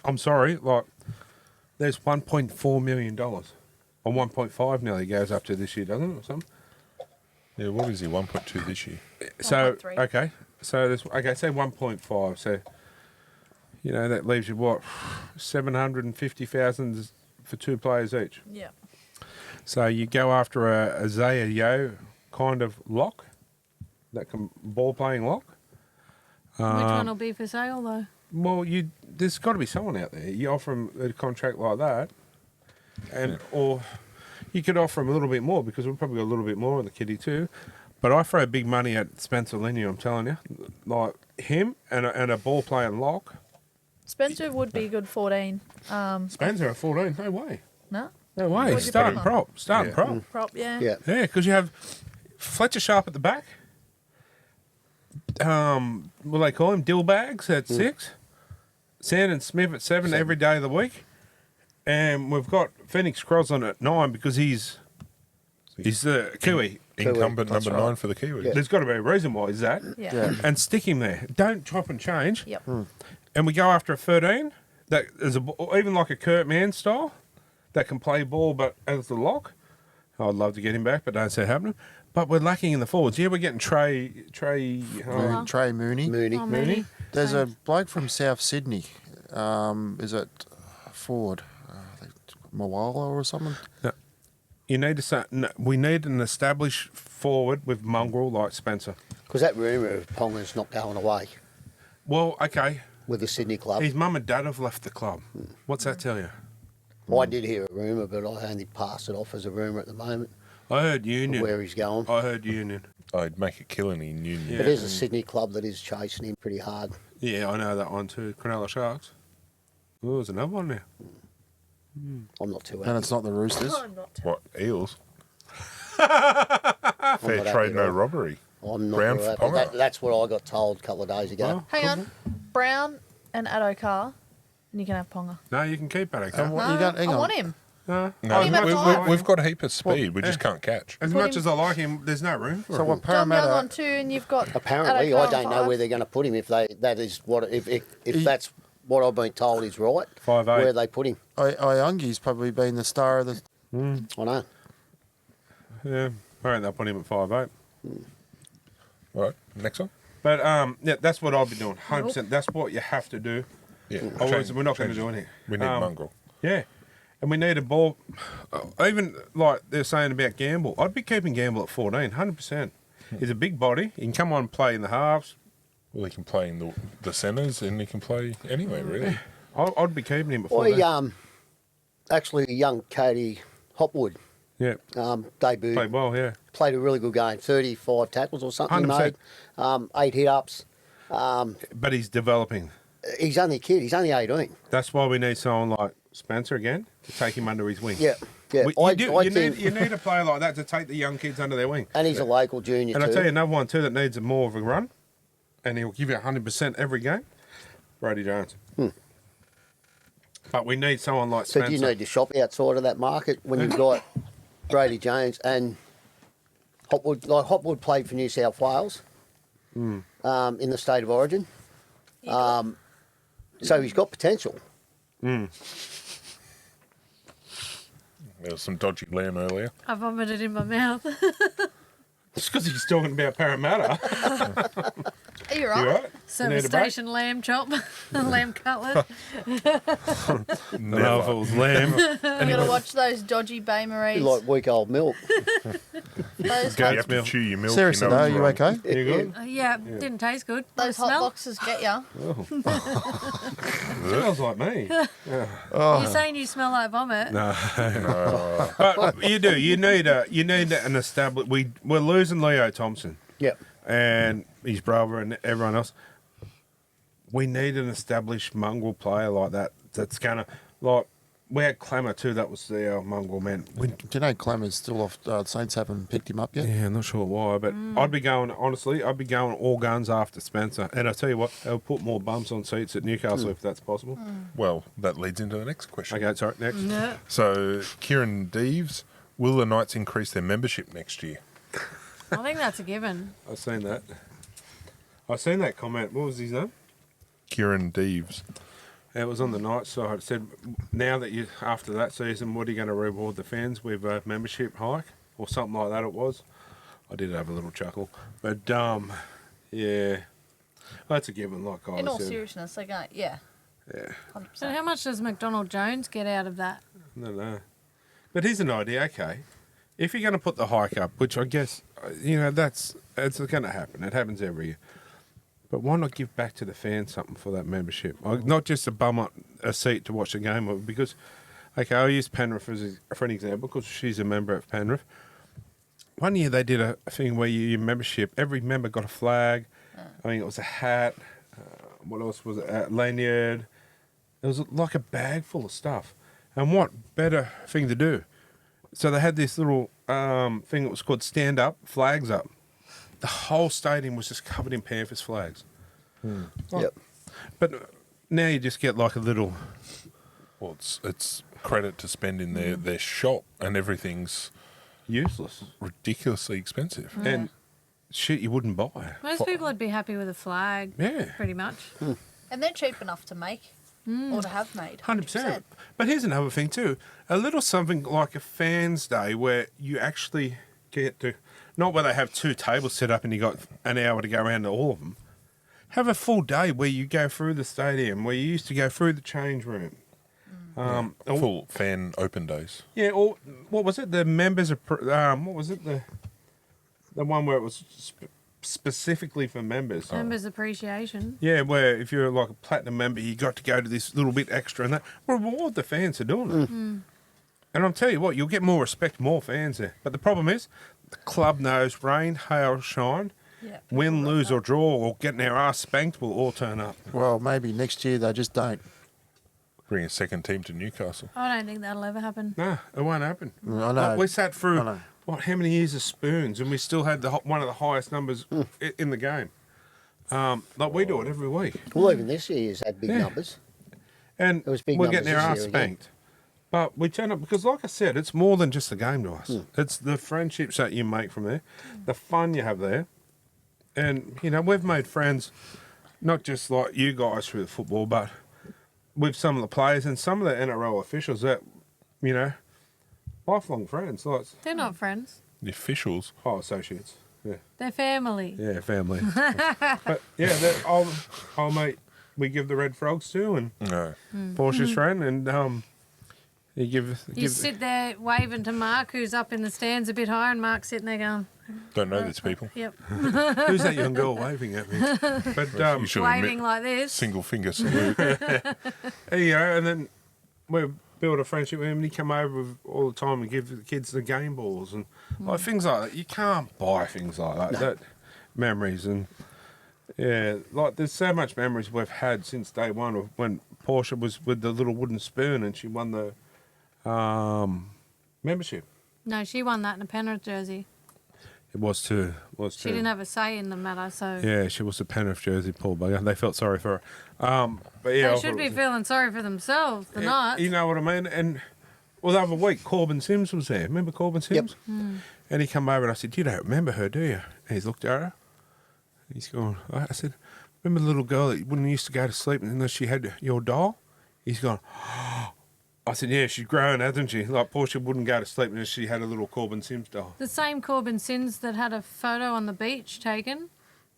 I'm sorry, like, there's $1.4 million. Or 1.5 nearly goes up to this year, doesn't it, or something? Yeah, what is he, 1.2 this year? So, 1.3. okay. So, there's, okay, say 1.5. So, you know, that leaves you, what, 750,000 for 2 players each. Yeah. So, you go after a Zaya Yo kind of lock, that can ball-playing lock. Which one will be for sale, though? Well, there's got to be someone out there. You offer him a contract like that, and or you could offer him a little bit more because we've probably got a little bit more on the kitty too. But I throw big money at Spencer Linney, I'm telling you, like him and a ball playing lock. Spencer would be good 14. Spencer at 14, no way, No? no way. What'd you Starting put him on? prop, starting Yeah. prop. Prop, yeah. Yeah. Yeah, because you have Fletcher Sharp at the back. What do they call him? Dill Bags at 6. Sandon Smith at 7 every day of the week. And we've got Phoenix Crosland at 9 because he's the Kiwi. Incumbent That's number right. 9 for the Kiwis. Yeah. There's got to be a reason why he's that. Yeah. Yeah. And stick him there. Don't chop and change. Yep. And we go after a 13 that is even like a Kurt Mann style that can play ball but as the lock. I'd love to get him back, but don't see it happening. But we're lacking in the forwards. Yeah, we're getting Trey Well, Trey Mooney. Mooney. Oh, Mooney? Mooney. There's a bloke from South Sydney. Is it Ford? Mawala or something? You need to say, no, we need an established forward with mongrel like Spencer. Because that rumour of Ponga's not going away Well, okay. with the Sydney club. His mum and dad have left the club. What's that tell you? I did hear a rumour, but I only pass it off as a rumour at the moment I heard of Union. where he's going. I heard Union. I'd make a killing in Union. Yeah. But there's a Sydney club that is chasing him pretty hard. Yeah, I know that one too. Cronulla Sharks. Oh, there's another one there. I'm not too And happy. it's not the Roosters. I'm not What, Eels? I'm Fair not trade, happy no at all. robbery. I'm not Brown too for happy. Ponga. That's what I got told a couple of days ago. Well, Hang on. Brown and Addo Carr, and you can have Ponga. no, you can keep that. And Okay. what- No, you don't, hang I on. want him. No. No, him at five. we've got a heap of speed. We just can't catch. As Put much him- as I like him, there's no room for So him. what John Young on Parramatta? 2, and you've got. Apparently, Addo Carr I on don't know 5. where they're going to put him if He- that's what I've been told is right. 5'8". Where they put him, Iungi's probably been the star of the. I know. Yeah. I reckon they'll put him at 5'8". All right, next one. But yeah, that's what I'll be doing. 100%. That's what you have to do. Yeah, Otherwise, we're not going to do anything. We need mongrel. Yeah. And we need a ball. Even like they're saying about Gamble, I'd be keeping Gamble at 14, 100%. He's a big body. He can come on and play in the halves. Well, he can play in the centres and he can play anyway, really. I'd be keeping him at 14. Actually, young Katie Hopwood Yeah. debuted. Played well, yeah. Played a really good game. 35 tackles or something he 100%. made. 8 hit-ups. But he's developing. He's only a kid. He's only 18. That's why we need someone like Spencer again to take him under his wing. Yeah. Yeah. You think, need a player like that to take the young kids under their wing. and he's a local junior And too. I tell you another one too that needs more of a run, and he'll give you 100% every game. Brady Jones. But we need someone like So Spencer. do you need to shop outside of that market when you've got Brady Jones and Hopwood? Like Hopwood played for New South Wales in the state of origin. So he's got potential. There was some dodgy lamb earlier. I vomited in my mouth. It's because he's talking about Parramatta. Are you You right? right? Service need a break? station lamb chop, lamb cutlet. No, if it was lamb. You gotta watch those dodgy Bay Maries. Be like week-old milk. Those Goat's You have to milk. chew your milk. Seriously, you know though, it's you wrong. okay? You good? Yeah, didn't taste good. those hot smell. boxes get ya. Smells like me. You're saying you smell like vomit? No. But you do. You need an established. We're losing Leo Thompson Yep. and his brother and everyone else. We need an established mongrel player like that. That's gonna like. We had Clammer too. That was the mongrel man. Do you know Clemmer's still off? The Saints haven't picked him up yet. Yeah, I'm not sure why, but I'd be going, honestly, I'd be going all guns after Spencer. And I tell you what, they'll put more bumps on seats at Newcastle if that's possible. Well, that leads into the next question. Okay, sorry, next. No. So, Kieran Deves, will the Knights increase their membership next year? I think that's a given. I've seen that. I've seen that comment. What was his name? Kieran Deves. It was on the night side. It said, now that you, after that season, what are you going to reward the fans with a membership hike? Or something like that it was. I did have a little chuckle. But, yeah. That's a given, like I In all said. seriousness, they go, yeah, Yeah. 100%. So how much does McDonald Jones get out of that? No. But here's an idea, okay. If you're going to put the hike up, which I guess, it's going to happen. It happens every year. But why not give back to the fans something for that membership? Not just a bum up a seat to watch the game of, because, okay, I'll use Penrith for an example because she's a member of Penrith. One year they did a thing where your membership, every member got a flag. I mean, it was a hat. What else was it? A lanyard. It was like a bag full of stuff. And what better thing to do? So they had this little thing that was called Stand Up, Flags Up. The whole stadium was just covered in Panthers flags. Yep. But now you just get like a little... Well, it's credit to spend in their shop, and everything's useless. ridiculously expensive. And shit you wouldn't buy. Most people would be happy with a flag, Yeah. pretty much. And they're cheap enough to make or to have made. 100%. But here's another thing too. A little something like a fans day where you actually get to, not where they have 2 tables set up and you got an hour to go around to all of them. Have a full day where you go through the stadium, where you used to go through the change room. Full fan open days. Yeah, or what was it? The members of, what was it? The one where it was specifically for members. Members' appreciation. Yeah, where if you're like a platinum member, you got to go to this little bit extra and that. Reward the fans for doing it. And I'll tell you what, you'll get more respect, more fans there. But the problem is, the club knows rain, hail, shine, Yeah. win, lose or draw, or getting our ass spanked will all turn up. Well, maybe next year they just don't. Bring a second team to Newcastle. I don't think that'll ever happen. No, it won't happen. I know. Like, we sat I through, know. how many years of spoons, and we still had one of the highest numbers in the game. Like we do it every week. Well, even this year's had big Yeah. numbers. And It was big we're numbers getting our this ass year again. spanked. But we turn up because, like I said, it's more than just a game to us. It's the friendships that you make from there, the fun you have there. And, we've made friends, not just like you guys through the football, but with some of the players and some of the NRL officials that, lifelong friends. Like, They're not friends. The officials. Oh, associates. Yeah. They're family. Yeah, family. But yeah, old mate, we give the red frogs to, and No. Portia's friend, and you You sit there waving to Mark, who's up in the stands a bit higher, and Mark's sitting there going, Don't know these people. yep, who's that young girl waving at me? But You should waving admit, like this. single finger salute. and then we built a friendship with him, and he come over all the time and give the kids the game balls and like things like that. You can't buy things like that. That memories and yeah, like there's so much memories we've had since day one of when Portia was with the little wooden spoon and she won the membership. No, she won that in a Penrith jersey. It was too. She didn't have a say in the matter, so Yeah, she was a Penrith jersey, poor bugger. They felt sorry for her. But yeah, I they thought should it be was- feeling sorry for themselves. The Knights. You know what I mean? And well, the other week, Corbin Sims was there. Remember Corbin Sims? And he come over and I said, "You don't remember her, do you?" And he's looked at her. He's gone. I said, "Remember the little girl that wouldn't used to go to sleep unless she had your doll?" He's gone. I said, "Yeah, she's grown, hasn't she? Like Portia wouldn't go to sleep unless she had a little Corbin Sims doll." The same Corbin Sims that had a photo on the beach taken.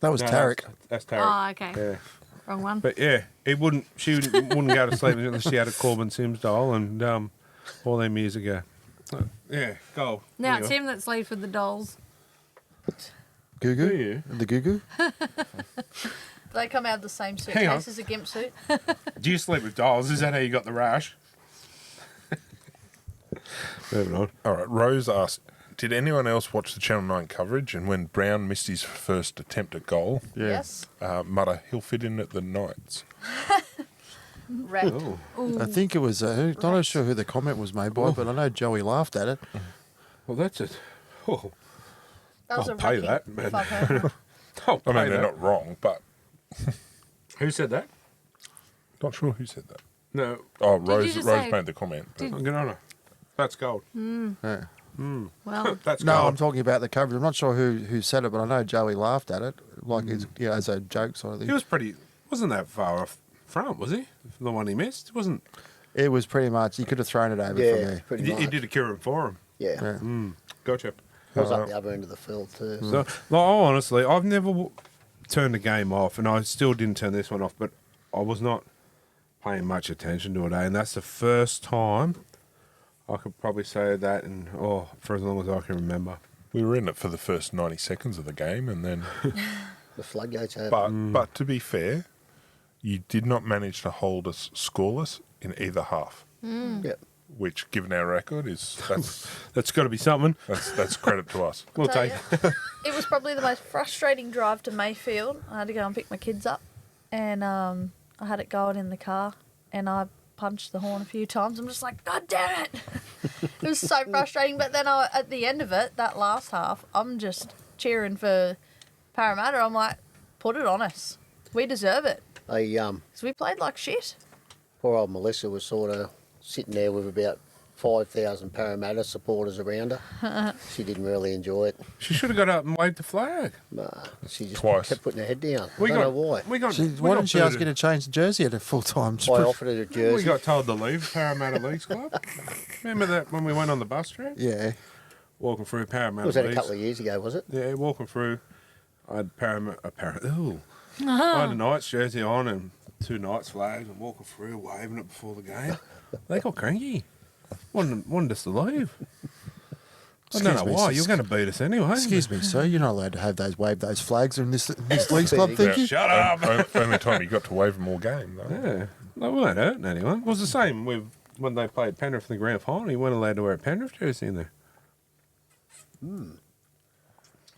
That was No, Tarek. That's Tarek. Oh, okay. Yeah. Wrong one. But yeah, it wouldn't. She wouldn't go to sleep unless she had a Corbin Sims doll, and all them years ago. Yeah, gold. Now There it's you him that sleeps with the dolls. Goo Do Goo? you? The Goo Goo? They come out of the same Hang on. suitcase as a gimp suit. are. Do you sleep with dolls? Is that how you got the rash? Moving on. All right, Rose asked, did anyone else watch the Channel 9 coverage? And when Brown missed his first attempt at goal, Yes. mutter, he'll fit in at the Knights. Wrecked. Oh, I think it was, I'm not sure who the comment was made by, but I know Joey laughed at it. well, that's it. Oh, That was I'll a pay wrecking, that, man. if I've heard. oh I mean, they're not wrong, but Who said that? not sure who said that. No, Oh, you Rose just Rose say- made the comment. but- good on her. That's gold. Yeah. Well, That's No, gold. I'm talking about the coverage. I'm not sure who said it, but I know Joey laughed at it, like it's, as a joke sort of thing. He was pretty. Wasn't that far off front, was he? The one he missed. It wasn't. It was pretty much, you could have thrown it over from Yeah, there. pretty He, much. he did a cure for him. Yeah. Yeah. Gotcha. I was up the other end of the field too. So, like, honestly, I've never turned the game off, and I still didn't turn this one off, but I was not paying much attention to it, and that's the first time I could probably say that, and for as long as I can remember. We were in it for the first 90 seconds of the game, and then. The floodgates open. But to be fair, you did not manage to hold us scoreless in either half, Yep. which, given our record, is That's got to be something. that's credit to us. We'll Tell take. you, it was probably the most frustrating drive to Mayfield. I had to go and pick my kids up, and I had it going in the car, and I punched the horn a few times. I'm just like, God damn it! It was so frustrating. But then at the end of it, that last half, I'm just cheering for Parramatta. I'm like, put it on us. We deserve it. Because we played like shit. Poor old Melissa was sort of sitting there with about 5,000 Parramatta supporters around her. She didn't really enjoy it. She should have got up and waved the flag. Nah, she just Twice. kept putting her head down. We I got. don't know why. We got. Why didn't she ask you to change the jersey at a full time? I offered her a We jersey. got told to leave Parramatta Leagues Club. Remember that when we went on the bus trip? Yeah. Walking through Parramatta Was that a Leagues. couple of years ago, was it? Yeah, walking through. I had I had a Knights jersey on and 2 Knights flags and walking through, waving it before the game. They got cranky. Wanted us to leave. I don't know Excuse me, why. sis- You're going to beat us anyway. Excuse me, sir. You're not allowed to have wave those flags in this league's club, thank you. Shut up. Only time you got to wave them all game, though. Yeah, they weren't hurting anyone. It was the same with when they played Penrith in the grand final. You weren't allowed to wear a Penrith jersey in there.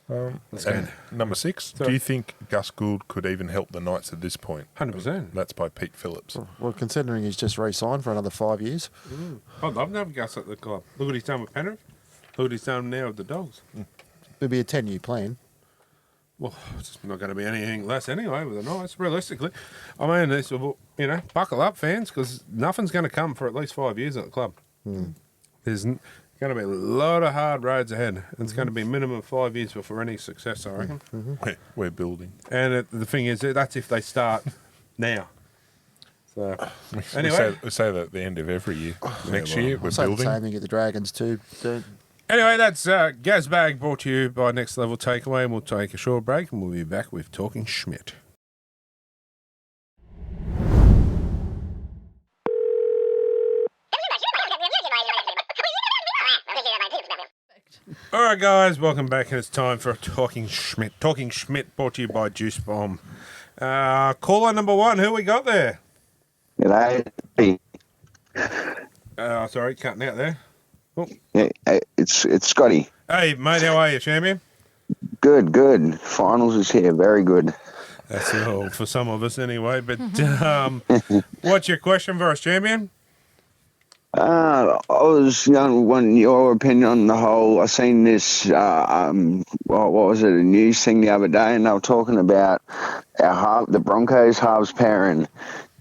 And number 6, do you think Gus Gould could even help the Knights at this point? 100%. That's by Pete Phillips. Well, considering he's just re-signed for another 5 years. I'd love to have Gus at the club. Look what he's done with Penrith. Look what he's done now with the Dogs. It'd be a 10-year plan. Well, it's not going to be anything less anyway with the Knights, realistically. I mean, this will, buckle up, fans, because nothing's going to come for at least 5 years at the club. There's going to be a lot of hard roads ahead. It's going to be minimum 5 years before any success, I reckon. We're building. And the thing is, that's if they start now. So, We anyway. say that at the end of every year. Next year, we're Say the building. same thing at the Dragons too. Anyway, that's Gazbag brought to you by Next Level Takeaway, and we'll take a short break and we'll be back with Talking Schmidt. All right, guys, welcome back, and it's time for Talking Schmidt. Talking Schmidt brought to you by Juice Bomb. Caller number 1, who we got there? G'day. Sorry, cutting out there. Oh. Yeah, it's Scotty. Hey, mate, how are you, champion? Good. Finals is here. Very good. That's all for some of us anyway, but what's your question for us, champion? I was wanting your opinion on the whole. I seen this. What was it? A news thing the other day, and they were talking about the Broncos halves pairing.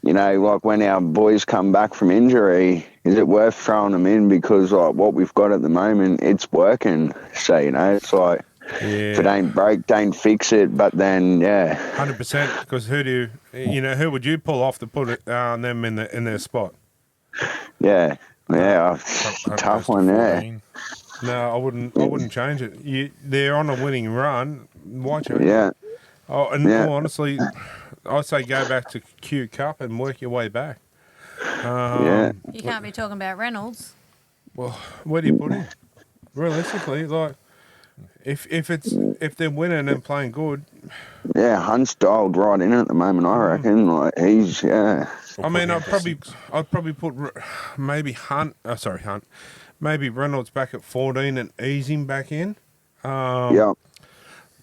You know, like when our boys come back from injury, is it worth throwing them in because like what we've got at the moment, it's working. So it's like if it ain't broke, don't fix it. But then 100%. Because who would you pull off to put them in their spot? Yeah, tough one, yeah. No, I wouldn't change it. They're on a winning run. Why change it? Yeah. Oh, and honestly, I'd say go back to Q Cup and work your way back. You can't be talking about Reynolds. Well, where do you put him? Realistically, like if they're winning and playing good. Yeah, Hunt's dialed right in at the moment, I reckon. Like he's I mean, I'd probably put maybe Hunt. Maybe Reynolds back at 14 and ease him back in.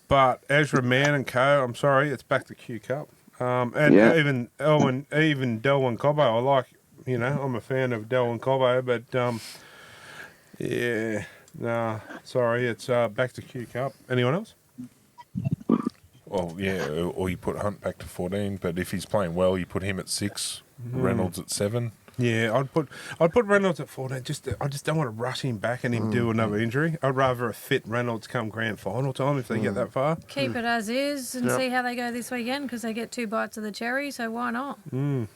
But Ezra Mann and Co. I'm sorry, it's back to Q Cup. Even Delwyn Cobbo. I like, I'm a fan of Delwyn Cobbo, but sorry, it's back to Q Cup. Anyone else? Well, yeah, or you put Hunt back to 14, but if he's playing well, you put him at 6, Reynolds at 7. Yeah, I'd put Reynolds at 14. I just don't want to rush him back and him do another injury. I'd rather a fit Reynolds come grand final time if they get that far. Keep it as is and see how they go this weekend because they get 2 bites of the cherry, so why not? Yeah,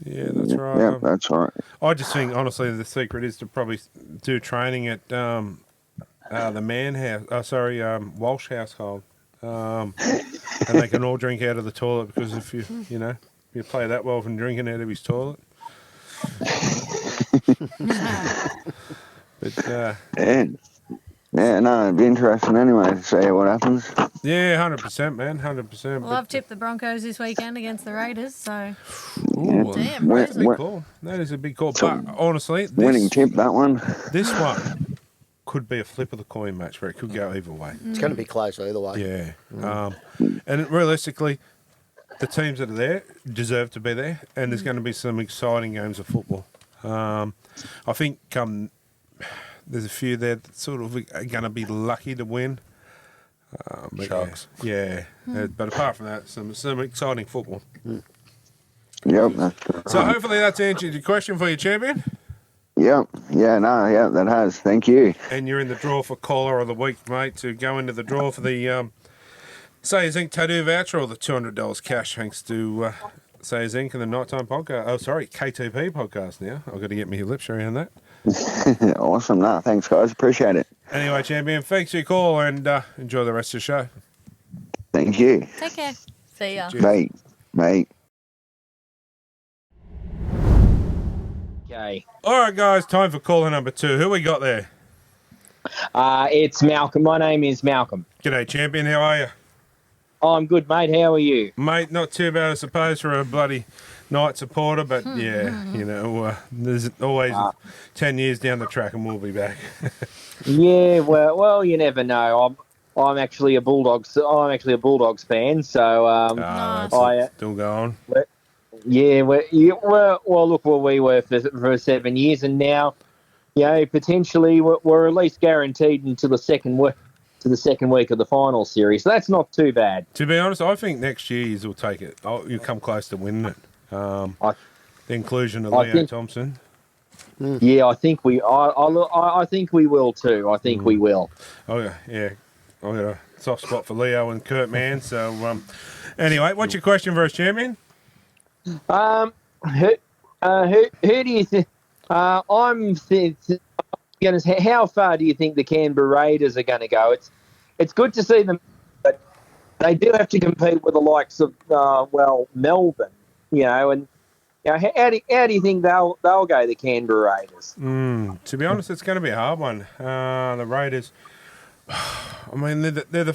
that's right. Yeah, that's right. I just think, honestly, the secret is to probably do training at the Walsh household. And they can all drink out of the toilet because if you play that well from drinking out of his toilet. But it'd be interesting anyway to see what happens. Yeah, 100%, man, 100%. Well, I've tipped the Broncos this weekend against the Raiders, so Damn, that's a big call. That is a big call. But honestly, Winning tip, that one. This one could be a flip of the coin match where it could go either way. It's going to be close either way. Yeah. And realistically, the teams that are there deserve to be there, and there's going to be some exciting games of football. I think there's a few there that sort of are going to be lucky to win. Sharks. Yeah. But apart from that, some exciting football. Yep. So hopefully that's answered your question for your champion. Yep. That has. Thank you. And you're in the draw for Caller of the Week, mate, to go into the draw for the Sayers Inc. tattoo voucher or the $200 cash thanks to Sayers Inc. and the Nighttime podcast. Oh, sorry, KTP podcast now. I've got to get my lips around that. Awesome. Thanks, guys. Appreciate it. Anyway, champion, thanks for your call and enjoy the rest of the show. Thank you. take care. See ya. Bye. Okay. All right, guys, time for caller number 2. Who we got there? It's Malcolm. My name is Malcolm. G'day, champion. How are you? I'm good, mate. How are you? Mate, not too bad, I suppose, for a bloody Knight supporter, but there's always 10 years down the track and we'll be back. Yeah, well, you never know. I'm actually a Bulldogs. I'm actually a Bulldogs fan, so Still going. Yeah, well, look where we were for 7 years, and now, potentially we're at least guaranteed until the second week of the final series. So that's not too bad. To be honest, I think next year you'll take it. You'll come close to winning it. The inclusion of Leo Thompson. Yeah, I think I think we will too. I think we will. Oh yeah. I got a soft spot for Leo and Kurt Mann. So anyway, what's your question for us, champion? Who do you think? how far do you think the Canberra Raiders are going to go? It's good to see them, but they do have to compete with the likes of Melbourne, and how do you think they'll go, the Canberra Raiders? To be honest, it's going to be a hard one. The Raiders, I mean, they're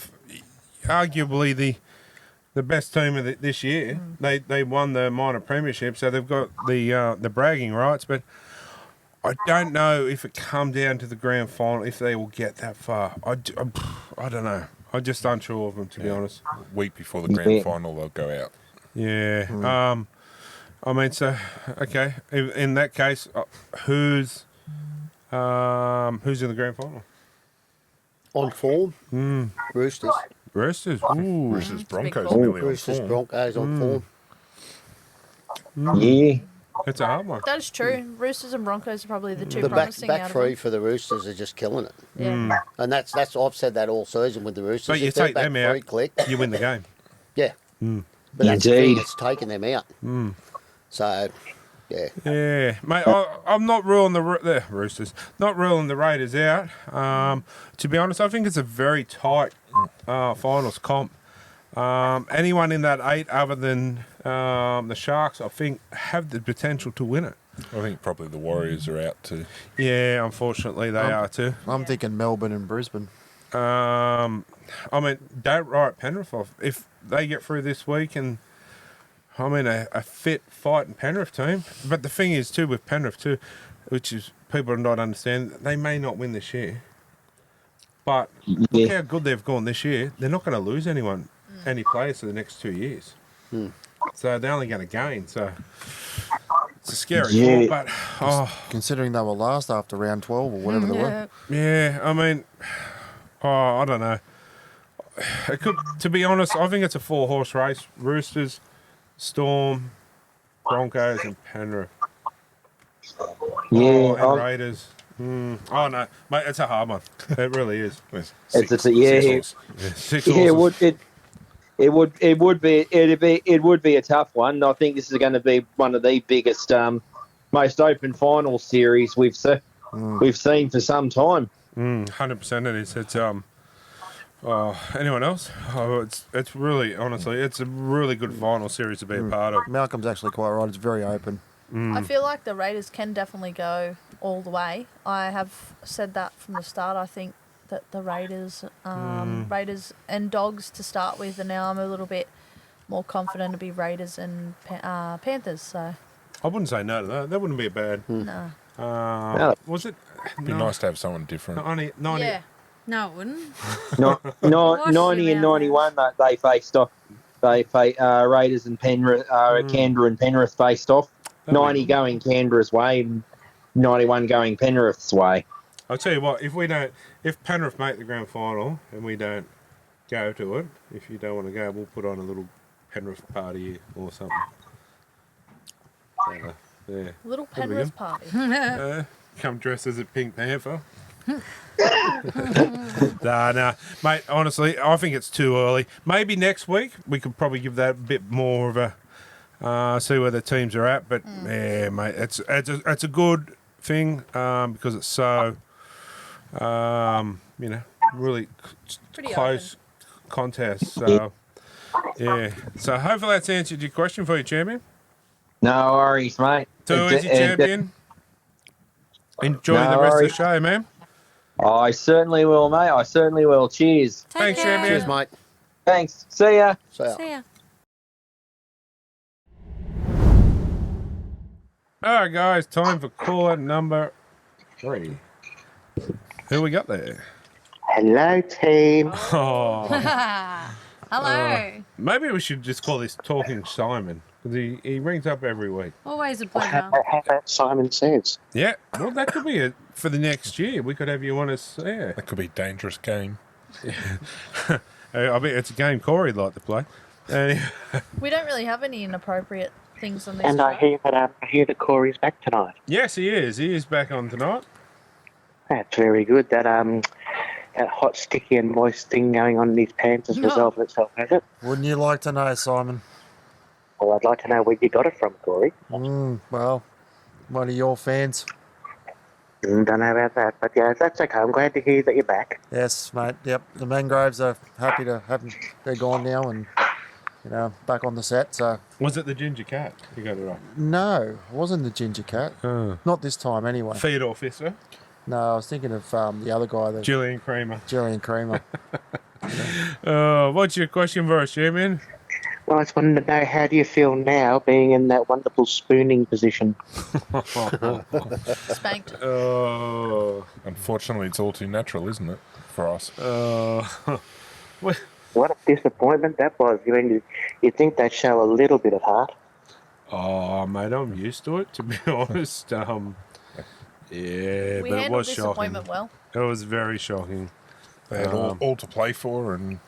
arguably the best team of this year. They won the minor premiership, so they've got the bragging rights. But I don't know if it come down to the grand final, if they will get that far. I don't know. I'm just unsure of them, to be honest. Week before the grand final, they'll go out. Yeah. I mean, so okay. In that case, who's in the grand final? On form, Roosters. Roosters. Ooh. Roosters Broncos call. nearly on Roosters form. Broncos on form. Yeah. It's a hard one. That is true. Roosters and Broncos are probably the two The promising back out three of for the Roosters are just killing it. them. Yeah. And that's I've said that all season with the Roosters. But you If their take back them three out, click, you win the game. yeah. But that's the thing, Indeed. it's taking them out. So, yeah. Yeah, mate. I'm not ruling the Roosters, not ruling the Raiders out. To be honest, I think it's a very tight finals comp. Anyone in that 8 other than the Sharks, I think, have the potential to win it. I think probably the Warriors are out too. Yeah, unfortunately they are too. I'm thinking Melbourne and Brisbane. I mean, don't write Penrith off. If they get through this week and, I mean, a fit fighting Penrith team. But the thing is, too, with Penrith, too, which is people are not understanding, they may not win this year. But look how good they've gone this year. They're not going to lose any players for the next 2 years. So they're only going to gain. So it's a scary thought. But, Considering they were last after round 12 or whatever they were. yeah, I mean, I don't know. It could, to be honest, I think it's a 4-horse race. Roosters, Storm, Broncos, and Penrith. Yeah. And Raiders. Oh no, mate, it's a hard one. It really is. It's a, Six yeah, horses. it would be a tough one. I think this is going to be one of the biggest, most open final series we've seen for some time. 100% it is. It's anyone else? Oh, it's really, honestly, it's a really good final series to be a part of. Malcolm's actually quite right. It's very open. I feel like the Raiders can definitely go all the way. I have said that from the start. I think that the Raiders and Dogs to start with, and now I'm a little bit more confident to be Raiders and Panthers. So I wouldn't say no to that. That wouldn't be a bad. no. Was it? It'd be nice to have someone different. 90. Yeah. No, it wouldn't. No, Wash 90 and them out. 91, they faced off. Raiders and Penrith, Canberra and Penrith faced off. 90 going Canberra's way and 91 going Penrith's way. I'll tell you what, if Penrith make the grand final and we don't go to it, if you don't want to go, we'll put on a little Penrith party or something. Yeah. Little That'll be Penrith party. Come dressed as a Pink Panther. Nah, mate, honestly, I think it's too early. Maybe next week we could probably give that a bit more of a see where the teams are at. But yeah, mate, it's a good thing because it's so really Pretty close contest. So yeah, so hopefully that's answered your question for you, champion. No worries, mate. Too easy, champion. Enjoy the rest of the show, man. I certainly will, mate. I certainly will. Cheers. Thanks, care. champion. Cheers, mate. Thanks. See ya. So, See ya. All right, guys, time for caller number 3. Who we got there? Hello, team. Oh, Hello. maybe we should just call this Talking Simon because he rings up every week. Always a pleasure. How about Simon Says? Yeah, well, that could be it for the next year. We could have you on us. Yeah, That could be a dangerous game. I bet it's a game Corey'd like to play. Anyway, We don't really have any inappropriate things on this And show. I hear that Corey's back tonight. yes, he is. He is back on tonight. That's very good. That hot, sticky, and moist thing going on in these pants has No. resolved itself, has it? Wouldn't you like to know, Simon? Well, I'd like to know where you got it from, Corey. Well, one of your fans. Don't know about that, but yeah, that's okay. I'm glad to hear that you're back. Yes, mate. Yep. The Mangroves are happy to have them. They're gone now and, back on the set. So Was it the ginger cat? You got it right. no, it wasn't the ginger cat. Not this time, anyway. Theodore Fisher, No, I was thinking of the other guy, the Julian Creamer. Julian Creamer. What's your question for us, Chairman? Well, I just wanted to know, how do you feel now being in that wonderful spooning position? Spanked. Unfortunately, it's all too natural, isn't it, for us? What a disappointment that was. I mean, you'd think they'd show a little bit of heart. Oh, mate, I'm used to it, to be honest. We But it handled was shocking. disappointment well. It was very shocking. They had all to play for, and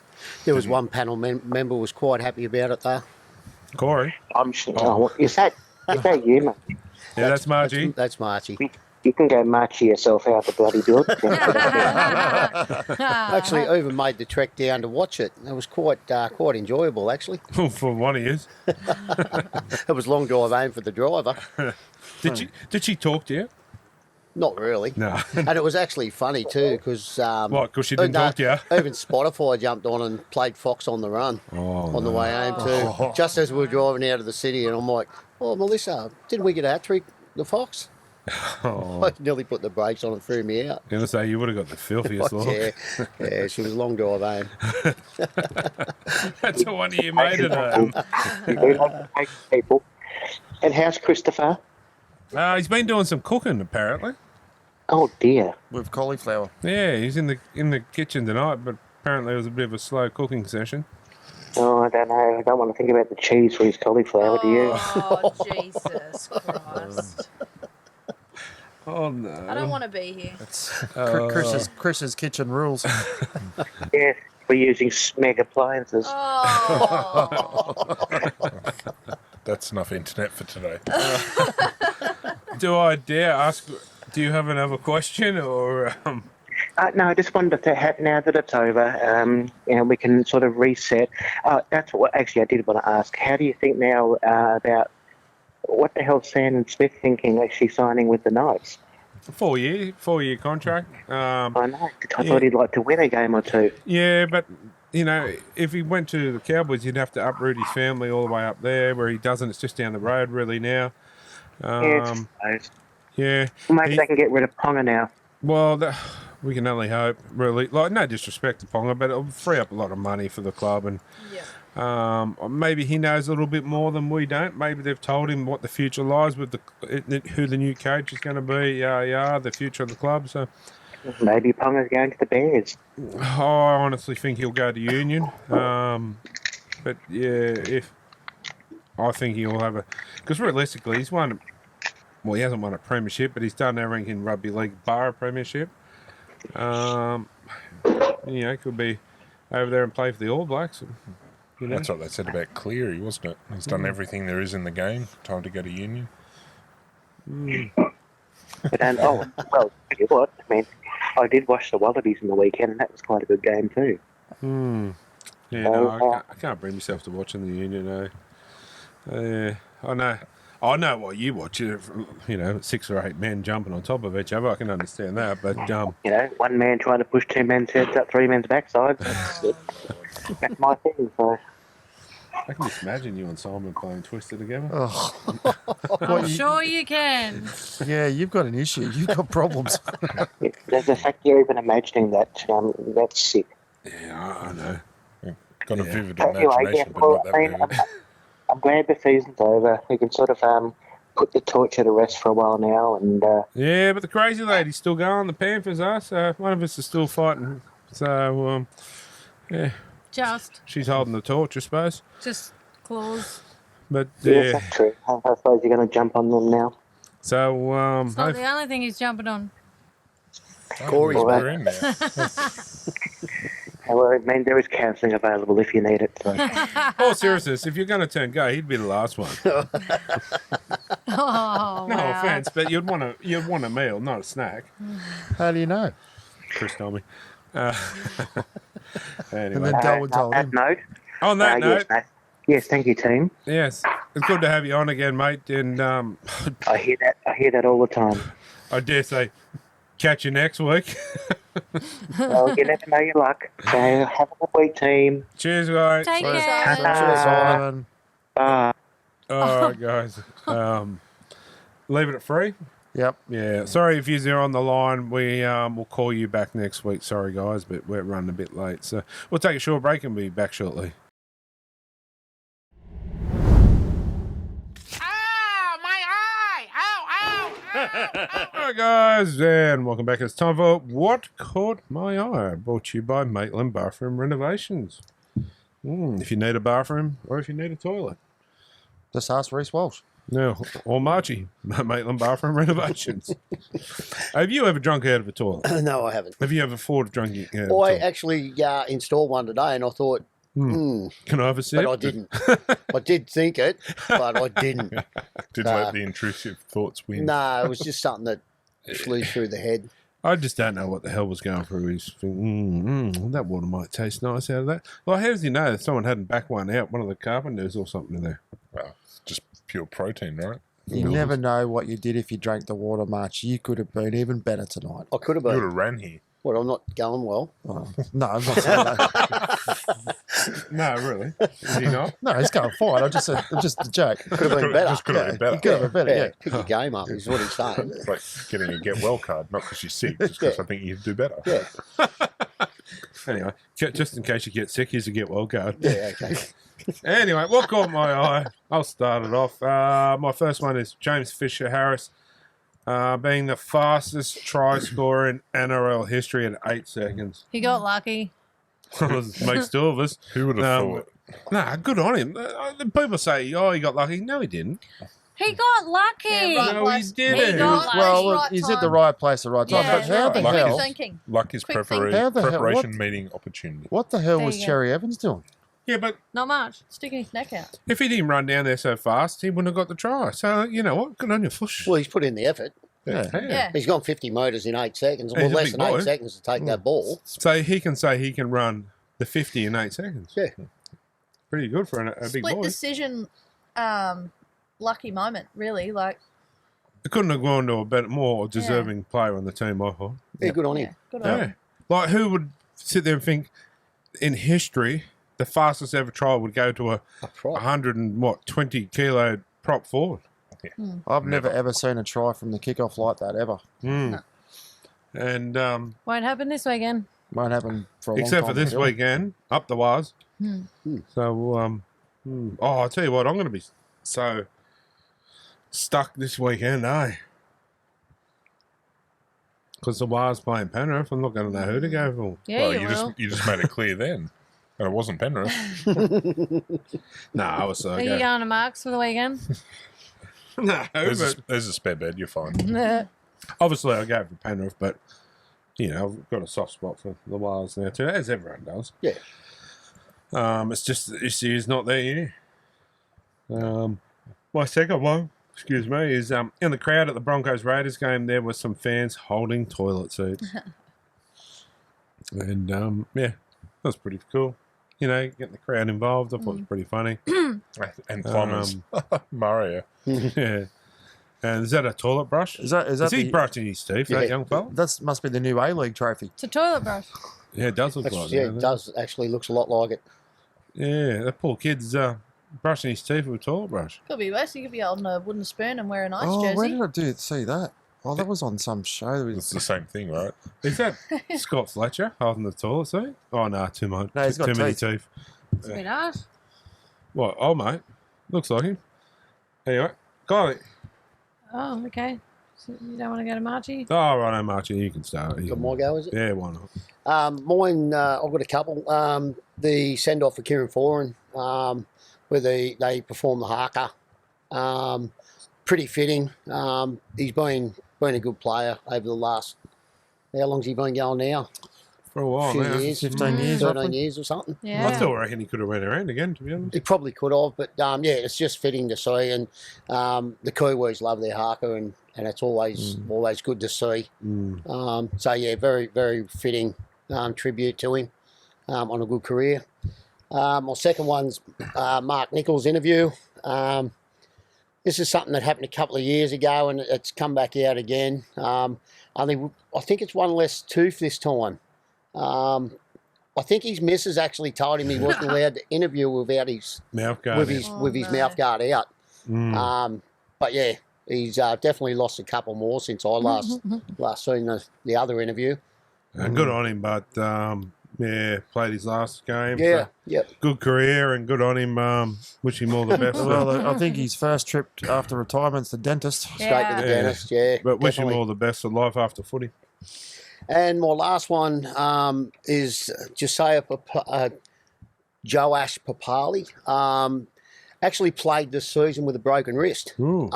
There was one panel member was quite happy about it though. Corey? I'm sure. Oh, is that you, mate? Yeah, that's Margie. That's Marchie. You can go march yourself out the bloody building. Actually, I even made the trek down to watch it. It was quite enjoyable, actually. For one of you. It was long drive home for the driver. Did she talk to you? Not really. No. And it was actually funny too, because What, 'cause she didn't talk to you? Even Spotify jumped on and played Fox on the Run on the way home too. Just as we were driving out of the city, and I'm like, "Oh, Melissa, didn't we get a hat trick, the Fox?" I nearly put the brakes on and threw me out. You know, say you would have got the filthiest look. Yeah, she was a long drive home. That's the one you made it home. People. And how's Christopher? He's been doing some cooking apparently. Oh dear. With cauliflower. Yeah, he's in the kitchen tonight, but apparently it was a bit of a slow cooking session. Oh, I don't know. I don't want to think about the cheese for his cauliflower, do you? Oh, Jesus Christ. Oh no! I don't want to be here. Chris's kitchen rules. Yes, we're using Smeg appliances. Oh. that's enough internet for today. Do I dare ask? Do you have another question, or? No, I just wondered that now that it's over, we can sort of reset. That's what actually I did want to ask. How do you think now about what the hell's Sam and Smith thinking actually signing with the Knights? 4 year contract. I know. I thought he'd like to win a game or two. Yeah, but if he went to the Cowboys, he'd have to uproot his family all the way up there. Where he doesn't, it's just down the road really now. Yeah. Maybe they can get rid of Ponga now. Well, we can only hope, really. Like, no disrespect to Ponga, but it'll free up a lot of money for the club, and maybe he knows a little bit more than we don't. Maybe they've told him what the future lies with who the new coach is going to be. The future of the club. So maybe Ponga's going to the Bears. I honestly think he'll go to Union. But yeah, I think he'll have because realistically he's won. Well, he hasn't won a premiership, but he's done everything in rugby league bar a premiership. Could be over there and play for the All Blacks. That's what they said about Cleary, wasn't it? He's done everything there is in the game. Time to go to Union. But well, tell you what, I mean, I did watch the Wallabies in the weekend, and that was quite a good game too. Yeah, I can't bring myself to watching the Union. I know what you watch. 6 or 8 men jumping on top of each other. I can understand that, but one man trying to push 2 men's heads up 3 men's backsides. That's my thing. So I can just imagine you and Simon playing Twister together. I'm sure you can. Yeah, you've got an issue. You've got problems. there's the fact you're even imagining that. That's sick. Yeah, I know. Got a vivid Anyway, imagination, but not that vivid. I'm glad the season's over. We can sort of put the torch to rest for a while now. And yeah, but the crazy lady's still going. The Panthers are. So one of us is still fighting. So yeah. She's holding the torch, I suppose. Just claws. But yes, that's true. I suppose you're going to jump on them now. So it's not the only thing he's jumping on. Corey's back. back. In there. Well, I mean, there is counselling available if you need it. So. All seriousness, if you're going to turn gay, he'd be the last one. Oh, No wow. offence, but you'd want a meal, not a snack. How do you know? Chris told me. And Anyway, then Darwin told that him. note. on that note, Yes, mate. Yes, thank you, team. yes, it's good to have you on again, mate. And I hear that all the time. I dare say, Catch you next week. Well, you never know your luck. So have a good week, team. Cheers, guys. Take Cheers. care. Cheers, Simon. Bye. All right, guys. Leave it at 3. Yep. Yeah. Sorry if you're on the line. We will call you back next week. Sorry, guys, but we're running a bit late. So we'll take a short break and be back shortly. All right, guys, and welcome back. It's time for What Caught My Eye, brought to you by Maitland Bathroom Renovations. If you need a bathroom or if you need a toilet. Just ask Reece Walsh. No, or Margie, Maitland Bathroom Renovations. Have you ever drunk out of a toilet? No, I haven't. Have you ever thought of drinking out of a I toilet? actually installed one today, and I thought, Can I have a sip? but I didn't. I did think it, but I didn't. Didn't let the intrusive thoughts win. No, it was just something that flew through the head. I just don't know what the hell was going through his thing. That water might taste nice out of that. Well, how does he know that someone hadn't backed one out, one of the carpenters or something in there? Well, it's just pure protein, right? You never know what you did if you drank the water, March. You could have been even better tonight. I could have You would been. have ran here. Well, I'm not going well. Oh, no, I'm not saying that. No, really. Is he not? No, he's going fine. I just said, just a joke. Could have been better. Just could have been better. You could have been better, yeah. Pick your game up is what he's saying. It's like getting a get well card, not because you're sick, just because I think you do better. Yeah, Anyway, just in case you get sick, here's a get well card. yeah, okay. Anyway, what caught my eye? I'll start it off. My first one is James Fisher Harris, being the fastest try scorer in NRL history at 8 seconds. He got lucky. Makes two of us. Who would have thought? Nah, good on him. People say, "Oh, he got lucky." No, he didn't. He got lucky. Yeah, right No, place. he didn't. He got lucky. Well, Right he's time. at the right place at the right time. Yeah, But how the quick hell? thinking. Luck is Quick preparation, How the hell- preparation what- meeting opportunity. What the hell There was you go. Cherry Evans doing? Yeah, but Not much. Sticking his neck out. if he didn't run down there so fast, he wouldn't have got the try. So you know what? Good on your Fush. Well, he's put in the effort. Yeah. Yeah. He's gone 50 metres in 8 seconds. He's Well, a less big than 8 boy. seconds to take that ball. So he can say he can run the 50 in 8 seconds. Yeah. Pretty good for a big Split boy. decision, lucky moment, really. Like, It couldn't have gone to a better, more deserving player on the team, I thought. Yeah, good on yeah, him. good on Yeah. him. Like, who would sit there and think in history the fastest ever try would go to a That's right. 120 kilo prop forward? I've never ever seen a try from the kickoff like that ever. And Won't happen this weekend. Won't happen for a long except time. for this really. weekend, up the wires. So, I'll tell you what, I'm going to be so stuck this weekend, because the wires playing Penrith. I'm not going to know who to go for. Yeah, well, you will. you just made it clear then. And it wasn't Penrith. No, I was so Are you going to Marks for the weekend? No, There's but a spare bed, you're fine. obviously I go for Penrith, but you know, I've got a soft spot for the Wales now too, as everyone does. Yeah. It's just the issue is not there yet. My second one, excuse me, is in the crowd at the Broncos Raiders game. There were some fans holding toilet seats, and yeah, that was pretty cool. You know, getting the crowd involved. I thought it was pretty funny. And plumbers. Mario. Yeah. And is that a toilet brush? Is that Is he the, brushing his teeth, that Yeah. young fella? that must be the new A-League trophy. It's a toilet brush. Yeah, it does look like Yeah, that. it does. Actually looks a lot like it. Yeah, that poor kid's brushing his teeth with a toilet brush. Could be worse. You could be holding a wooden spoon and wear a nice Oh, where jersey. did I see that? Oh, that was on some show. It's the same thing, right? Is that Scott Fletcher holding the toilet seat? Oh, no, too much. No, he's got too many teeth. teeth. It's a bit harsh. What? Oh, mate. Looks like him. Anyway, got it. Oh, okay. So you don't want to go to Marchie? Oh, right, Marchie, you can start. You Got can- my go, is it? Yeah, why not? Mine, I've got a couple. The send-off for Kieran Foran, where they perform the haka. Pretty fitting. He's been a good player over the last, how long's he been going now? For a while Few now. years, 15 years, 13 roughly. years or something. I Yeah. still reckon he could have ran around again, to be honest. He probably could have, but yeah, it's just fitting to see. And the Kiwis love their haka, and it's always good to see. So yeah, very very fitting tribute to him on a good career. My second one's Mark Nichols' interview. this is something that happened a couple of years ago, and it's come back out again. I think it's one less tooth this time. I think his missus actually told him he wasn't allowed to interview without his Mouth guard. with his mouth guard out. But yeah, he's definitely lost a couple more since I last seen the other interview. Good on him, but yeah, played his last game. Yeah, so yep. Good career and good on him. Wish him all the best. Well, I think his first trip after retirement's the dentist. Straight to the Yeah. dentist. Yeah, But wish him definitely. all the best of life after footy. And my last one is Josiah Joash Papali. Actually played this season with a broken wrist. Ooh.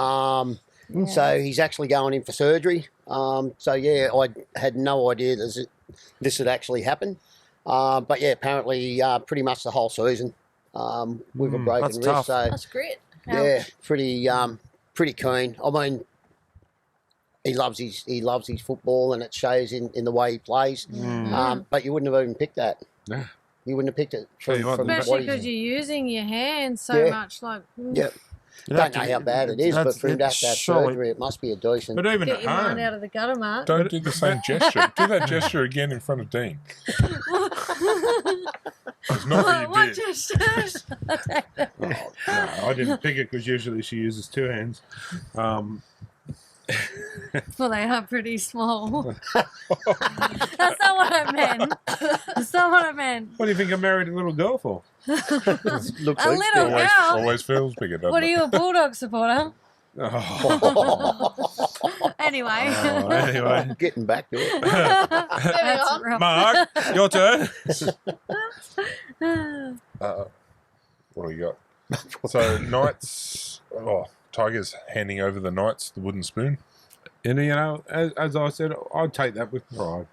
So he's actually going in for surgery. So yeah, I had no idea this had actually happened. But yeah, apparently pretty much the whole season with a broken That's wrist. tough. So That's great. yeah, pretty keen. I mean, he loves his football, and it shows in the way he plays. But you wouldn't have even picked that. Nah. You wouldn't have picked it Tell you what, from Especially what because he's. you're using your hands so Yeah. much. Like, Yep. Don't know how bad it is, but for him to have surgery, it must be a decent. But even get at your mind home, out of the gutter, Mark. Don't do the same gesture. Do that gesture again in front of Dean. It's not that you What did. just no, I didn't pick it because usually she uses two hands. Well, they are pretty small. That's not what I meant. That's not what I meant. What do you think I married a little girl for? Looks A like little still. Always, girl. always feels bigger, doesn't What are it? you, a Bulldog supporter? Oh, Anyway. anyway. Getting back to it. Moving That's on. rough. Mark, your turn. What do we got? So Knights, Tigers handing over the Knights the wooden spoon. And, you know, as I said, I'd take that with pride.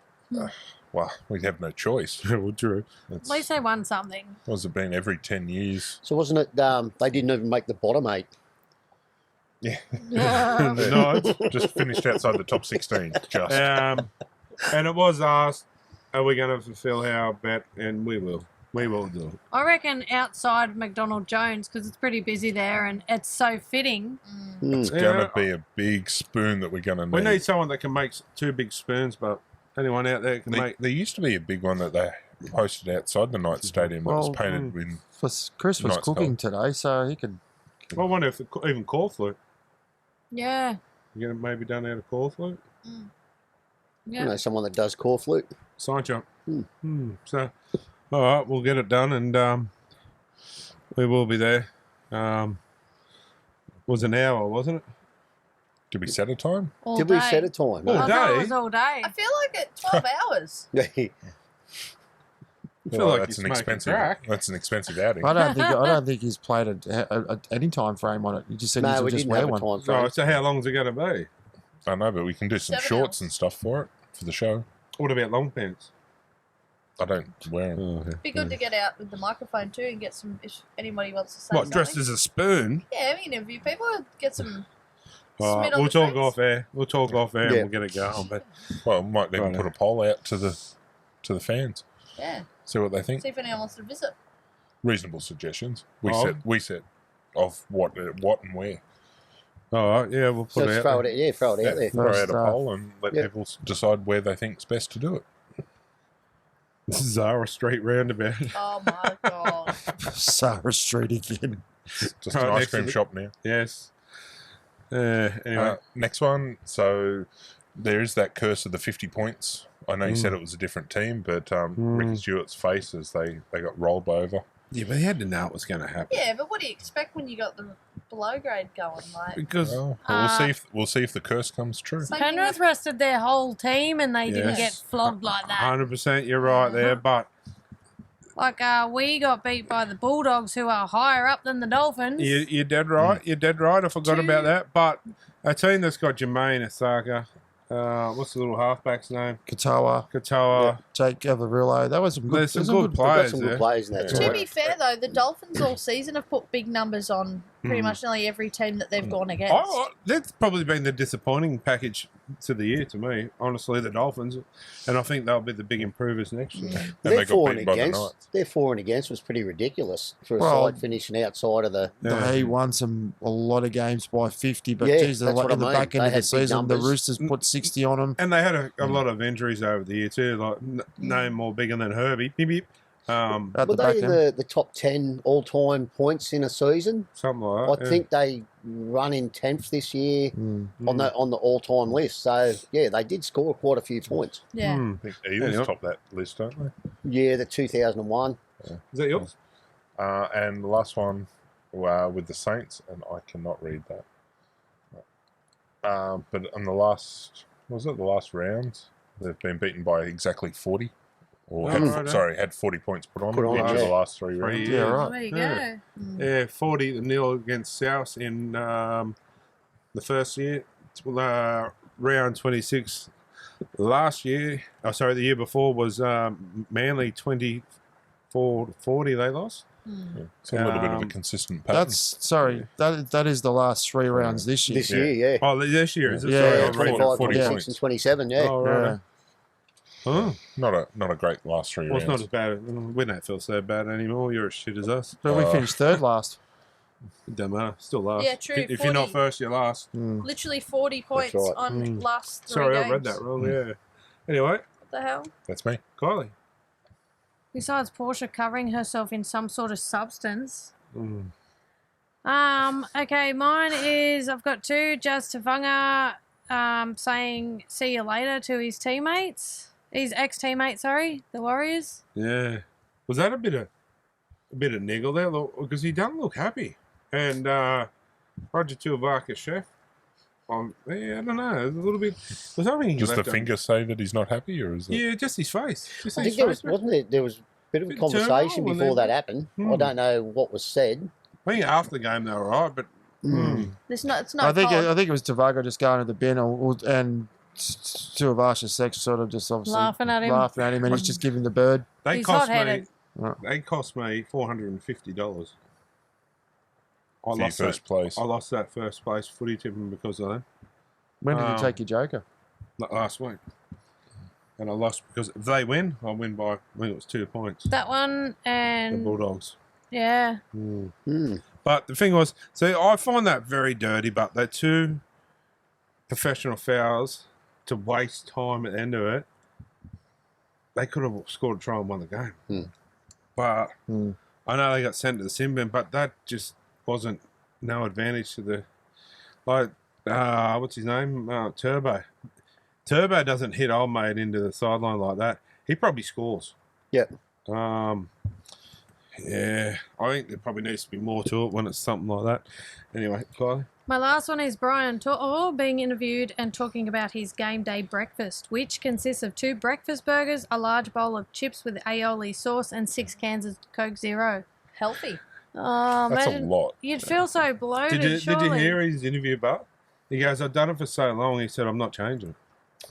Well, we have no choice. Well, true. At least they won something. What's it been every 10 years? So wasn't it? They didn't even make the bottom 8. Yeah. The Knights. Just finished outside the top 16. Just. And it was asked, are we going to fulfill our bet? And we will. We will do it. I reckon outside McDonald Jones, because it's pretty busy there and it's so fitting. It's Yeah, going to be a big spoon that we're going to need. We need someone that can make two big spoons, but anyone out there can make... There used to be a big one that they posted outside the Knights Stadium that was painted with... Chris was Knights cooking today, so he could. I wonder if even call flute. Yeah. You're going to maybe done out of call flute? Yeah. You know, someone that does core flute. Sign jump. So, all right, we'll get it done, and we will be there. Was an hour, wasn't it? Did we set a time? All Did day. we set a time? All I thought day? it was all day. I feel like it's 12 hours. I feel Well, like that's you're an smoking expensive. crack. That's an expensive outing. I don't think he's played any time frame on it. He just said No, he we would just didn't wear have a one. time frame. Oh, so how long is it going to be? I know, but we can do some 7 shorts hours. and stuff for it for the show. What about long pants? I don't wear them. Oh, okay. Be good to get out with the microphone too and get some. If anybody wants to say What, something. dressed as a spoon? Yeah, we interview people. Get some. All right, Smit on we'll the talk streets. off air. We'll talk off air Yeah. and we'll get it going. But Well, we might even Righto. put a poll out to the fans. Yeah. See what they think. See if anyone wants to visit. Reasonable suggestions. We Oh. set of what and where. all right, yeah, we'll So put let's it throw out. it. Yeah, throw it out there. Throw out a First, poll and let yeah. people decide where they think's best to do it. Zara Street roundabout. Oh my god. Sarah Street again. Just Right an ice next to cream the- shop now. Yes. Anyway, Next one. So there is that curse of the 50 points. I know you said it was a different team, but Ricky Stewart's face as they got rolled over. yeah, but he had to know it was going to happen. Yeah, but what do you expect when you got the below grade going, like? Because Well, Uh, we'll see if the curse comes true. Same thing Penrith rested their whole team and they didn't get Yes. flogged like that. 100% you're right there, but Like we got beat by the Bulldogs, who are higher up than the Dolphins. you're dead right. You're dead right. I forgot about that. But a team that's got Jermaine Asaka, what's the little halfback's name? Katoa, Katoa. Jake Avarillo. That was some good. There's some there's good We've got players some there. good players in that To team. be fair though, the Dolphins all season have put big numbers on pretty much nearly every team that they've gone against. That's probably been the disappointing package to the year to me, honestly, the Dolphins. And I think they'll be the big improvers next year. And Their they got for and beaten by the against, Knights. their for and against was pretty ridiculous for a Well, side finishing outside of the. He won a lot of games by 50, but Yeah, geez, that's what I in the mean. back end They of the had big season, the numbers. Roosters put 60 on them. And they had a lot of injuries over the year too, like no more bigger than Herbie. Beep, beep. At Were the back they end. the top 10 all-time points in a season? Something like that. I think they run in 10th this year Mm. on the all-time list. So, yeah, they did score quite a few points. Yeah. I think Eagles Anyway. top that list, don't they? Yeah, the 2001. Is that yours? And the last one with the Saints, and I cannot read that. But on the last round, they've been beaten by exactly 40. Or had 40 points put on Put them on, over yeah. the last 3 rounds. years. Yeah, Oh, right. there you Yeah. go. Yeah, 40-0 against South in the first year. Round 26 last year. Oh, sorry, the year before was Manly 24-40 they lost. So a little bit of a consistent pattern. That is the last 3 rounds this year. This year, yeah. Oh, this year, is it? Yeah, Sorry, yeah, I was reading 25, 40 26 points. and 27, yeah. Oh, right. Yeah. Oh, Not a great last 3 well, it's rounds. not as bad. We don't feel so bad anymore. You're as shit as us. But we finished third last. It doesn't matter. Still last. Yeah, true. If you're not 40. first, you're last. Literally 40 points right. on last 3 Sorry, games. I read that wrong. Yeah. Anyway, What the hell? That's me. Kylie. Besides Portia covering herself in some sort of substance. Okay, mine is I've got 2. Jazz Tavanga saying see you later to his teammates. His ex-teammates, sorry, the Warriors. Yeah. Was that a bit of niggle there? Because he doesn't look happy. And Roger Tuivasa, chef. Yeah, I don't know. There's a little bit. There's something. Does the finger say that he's not happy, or is it? Yeah, just his face. Just I his think there face. was, wasn't there was a bit of a Bit conversation turmoil and before then- that happened. I don't know what was said. I think after the game they were right, but It's not I think cold. it was Tavago just going to the bin and Tuivasa Sex sort of just obviously Laughing at him. and he's just giving the bird. they He's cost me. hot-headed. They cost me $450. I For your first place. I lost that first place footy tipping because of them When did you take your joker? last week, and I lost because if they win, I win by I think it was 2 points. That one The and Bulldogs. yeah. But the thing was, so I find that very dirty. But they're 2 professional fouls to waste time at the end of it. They could have scored a try and won the game. But I know they got sent to the sin bin, but that just wasn't no advantage to the what's his name? Turbo. Turbo doesn't hit old mate into the sideline like that. He probably scores. Yeah. Yeah, I think there probably needs to be more to it when it's something like that. Anyway, Kylie. My last one is Brian being interviewed and talking about his game day breakfast, which consists of 2 breakfast burgers, a large bowl of chips with aioli sauce, and 6 cans of Coke Zero. Healthy. Oh, That's imagine, a lot. You'd feel so bloated. Did you surely. hear his interview, Bart? He goes, I've done it for so long. He said, I'm not changing.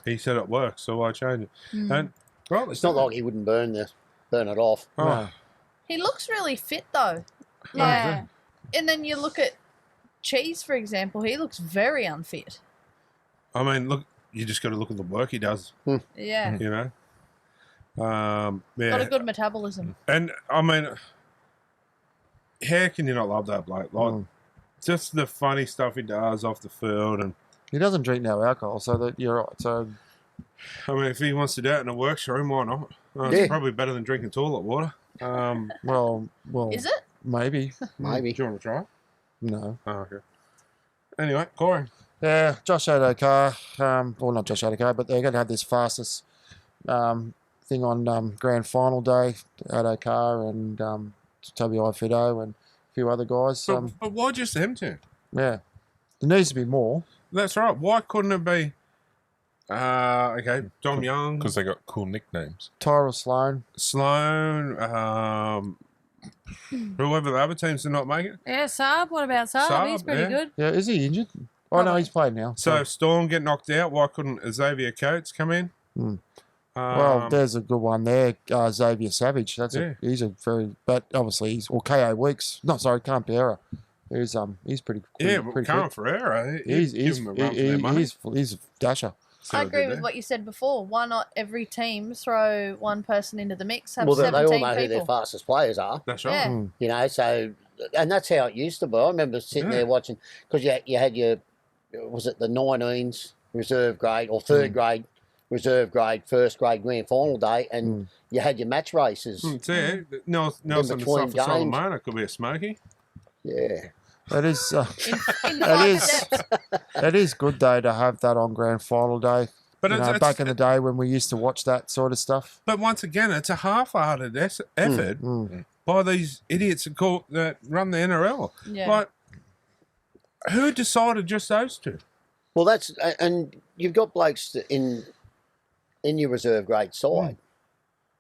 He said it works, so I change it. And well, It's not like he wouldn't burn it off. oh, He looks really fit though. Yeah. And then you look at Cheese, for example. He looks very unfit. I mean, look, you just got to look at the work he does. Yeah. You know. Got a Yeah, good metabolism. and I mean, how can you not love that bloke? Like, just the funny stuff he does off the field, and He doesn't drink no alcohol, so that you're right. So I mean, if he wants to do it in a workshop, why not? It's Yeah. probably better than drinking toilet water. well, Is it? maybe Maybe. Do you want to try? no. Oh, okay. Anyway, Corey. Yeah, Josh Adokar, well not Josh Adokar, but they're going to have this fastest thing on grand final day. Adokar and Toby Ifido and a few other guys. But why just them two? Yeah, there needs to be more. That's right. Why couldn't it be? Okay, Dom Young, Because they got cool nicknames. Tyrell Sloan. Sloan, whoever the other teams are not making it. Yeah, Saab. What about Saab? Saab, He's pretty yeah. good. Yeah, is he injured? Oh no, Probably. he's played now. So if Storm get knocked out, why couldn't Xavier Coates come in? Well, there's a good one there, Xavier Savage. Yeah. He's a very, but obviously KO Weeks. No, sorry, Campera. He's pretty Yeah, but pretty coming quick. for Aero, He's give him a run for their money. he's a dasher. I agree did with they? what you said before. Why not every team throw one person into the mix? Have Well, they 17 all know who their people. fastest players are. That's right. Yeah. Mm. You know, so and that's how it used to be. I remember sitting Yeah. there watching because you had your was it the 19s reserve grade or third grade reserve grade, first grade grand final day, and you had your match races. That's it. Nelson and stuff between for games. Solomona could be a smoky. Yeah. That is In that five is steps. that is good though to have that on grand final day. But You know, it's back in the day when we used to watch that sort of stuff. But once again, it's a half-hearted effort by these idiots that run the NRL. Yeah. Like, who decided just those two? Well, that's and you've got blokes in your reserve grade side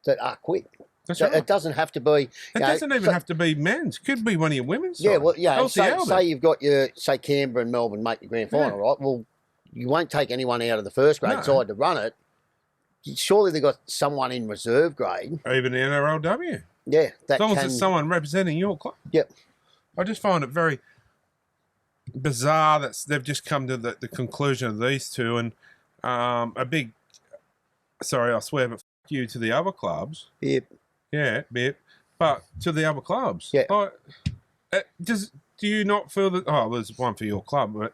that are quick. That's So right. it doesn't have to be. It you know, doesn't even so- have to be men's. Could be one of your women's. Yeah, side. well, yeah. LCL Say you've got your Canberra and Melbourne make the grand final, right? Well, you won't take anyone out of the first grade No. side to run it. Surely they've got someone in reserve grade. Even the NRLW. Yeah, that As long can. as it's someone representing your club. Yep. I just find it very bizarre that they've just come to the conclusion of these two, and a big, sorry, I swear, but f- you to the other clubs. Yep. Yeah, bit, but to the other clubs. Yeah. Like, do you not feel that? Oh, there's one for your club, but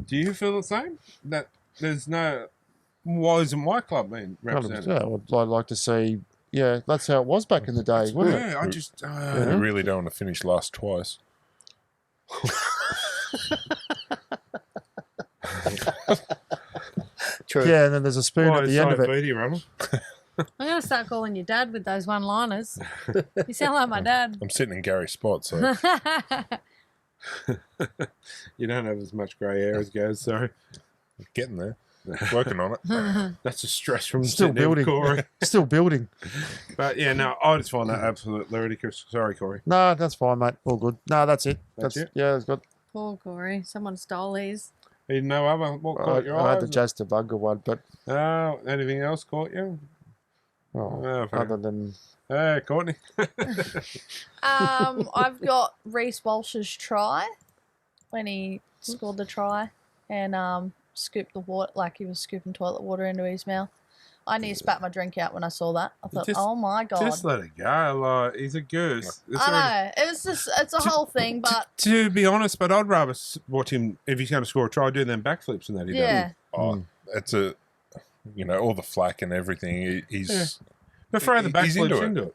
do you feel the same? That there's no. Why isn't my club being represented? Yeah, I'd like to see. Yeah, that's how it was back in the day, wasn't it? Yeah, I just. We really don't want to finish last twice. True. Yeah, and then there's a spoon Why at is the end of it. Beatty running? I'm going to start calling you Dad with those one-liners. You sound like my dad. I'm sitting in Gary's spot, so You don't have as much grey hair as Gaz, sorry. getting there. Working on it. That's a stress from Still sitting there with building. Corey. Still building. But yeah, no, I just find that absolutely ludicrous. Sorry, Corey. No, that's fine, mate. All good. No, that's it. That's it? Yeah, it's good. Poor Corey. Someone stole his. You no other what caught your I had eyes? the Jazz to Bugger one, but Oh, anything else caught you? oh, fair. other than Hey, Courtney. I've got Reece Walsh's try when he scored the try and scooped the water, like he was scooping toilet water into his mouth. I nearly spat my drink out when I saw that. I thought, Just- oh my God. Just let it go. Like, he's a goose. It's already- I know. It was just, it's a whole thing, but To be honest, but I'd rather watch him, if he's going to score a try, do them backflips and that he yeah. Oh, it's a, all the flack and everything. He's Yeah. But throw the He's backflips into into it. it.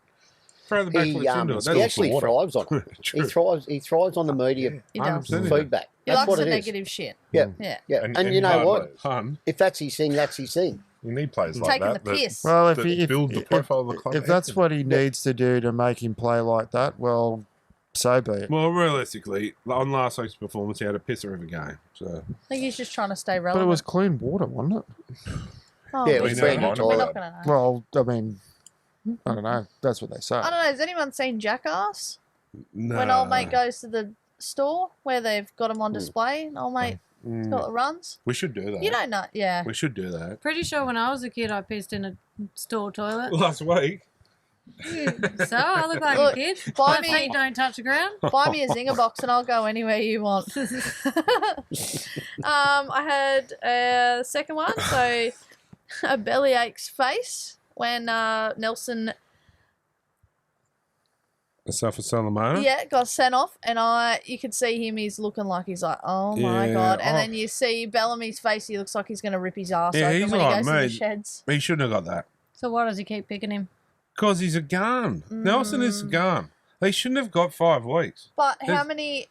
Throw the He, backflips into it. he That's actually water. thrives on it. True. He thrives on the media He does. 100%. feedback. He That's likes what the it is. negative shit. Yeah, Yeah. yeah. And- And, and you know hard what? work. Fun. If that's his thing, that's his thing. You need players like Taking that. the piss. well, if that he build the profile of the club. if that's what he needs to do to make him play like that, well, so be it. Well, realistically, on last week's performance, he had a pisser of a game. So I think he's just trying to stay But relevant. it was clean water, wasn't it? Oh, Yeah, it we was don't brand know. new We're toilet. not going to know. Well, I mean, I don't know. That's what they say. I don't know. Has anyone seen Jackass? no. When old mate goes to the store where they've got him on display, and old mate's got the runs. We should do that. You don't know. Yeah. We should do that. Pretty sure when I was a kid, I pissed in a store toilet. Last week. So I look like Look, a kid. buy My me- feet don't touch the ground. Buy me a zinger box and I'll go anywhere you want. I had a second one, so a bellyache's face when Nelson Stuff for Solomona. got sent off, and you could see him. He's looking like he's like, oh my Yeah, God, and oh. then you see Bellamy's face. He looks like he's going to rip his ass Yeah, open he's when he like goes to me. the sheds. He shouldn't have got that. So why does he keep picking him? Because he's a gun. Nelson is a gun. They shouldn't have got 5 weeks. But how There's-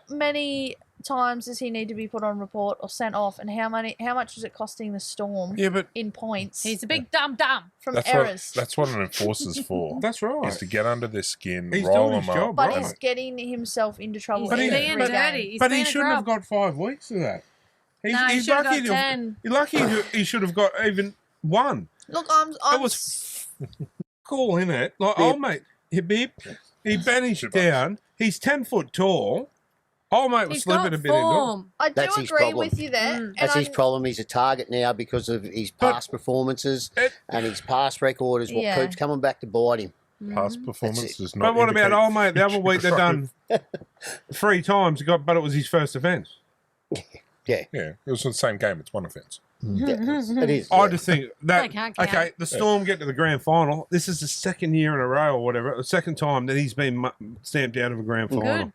many times does he need to be put on report or sent off, and how much is it costing the Storm Yeah, but in points He's a big dumb. from That's errors? what an enforcer's for. that's right. Is to get under their skin, He's roll doing them his up. job, But right. he's getting himself into trouble. But He's he- being every dirty. game. He's But being he a shouldn't have grub. got 5 weeks of that. No, he should have got 10. He's lucky he should have got even 1. Look, I'm It was cool, innit? Like, oh, mate, he banished down. He's 10 foot tall. Oh, mate was He's slipping got a bit into it. form. I do That's his agree problem. with you there. And That's his I'm- problem. He's a target now because of his past performances, It- and his past record is what Yeah. keeps coming back to bite him. Past performance does not. But what about indicate old mate? The other week they future done 3 times, but it was his first offence. Yeah, Yeah, it was the same game. It's one offence. it is. I yeah. just think that They can't count. okay, the Storm get to the grand final. This is the second year in a row or whatever, the second time that he's been stamped out of a grand final. Good.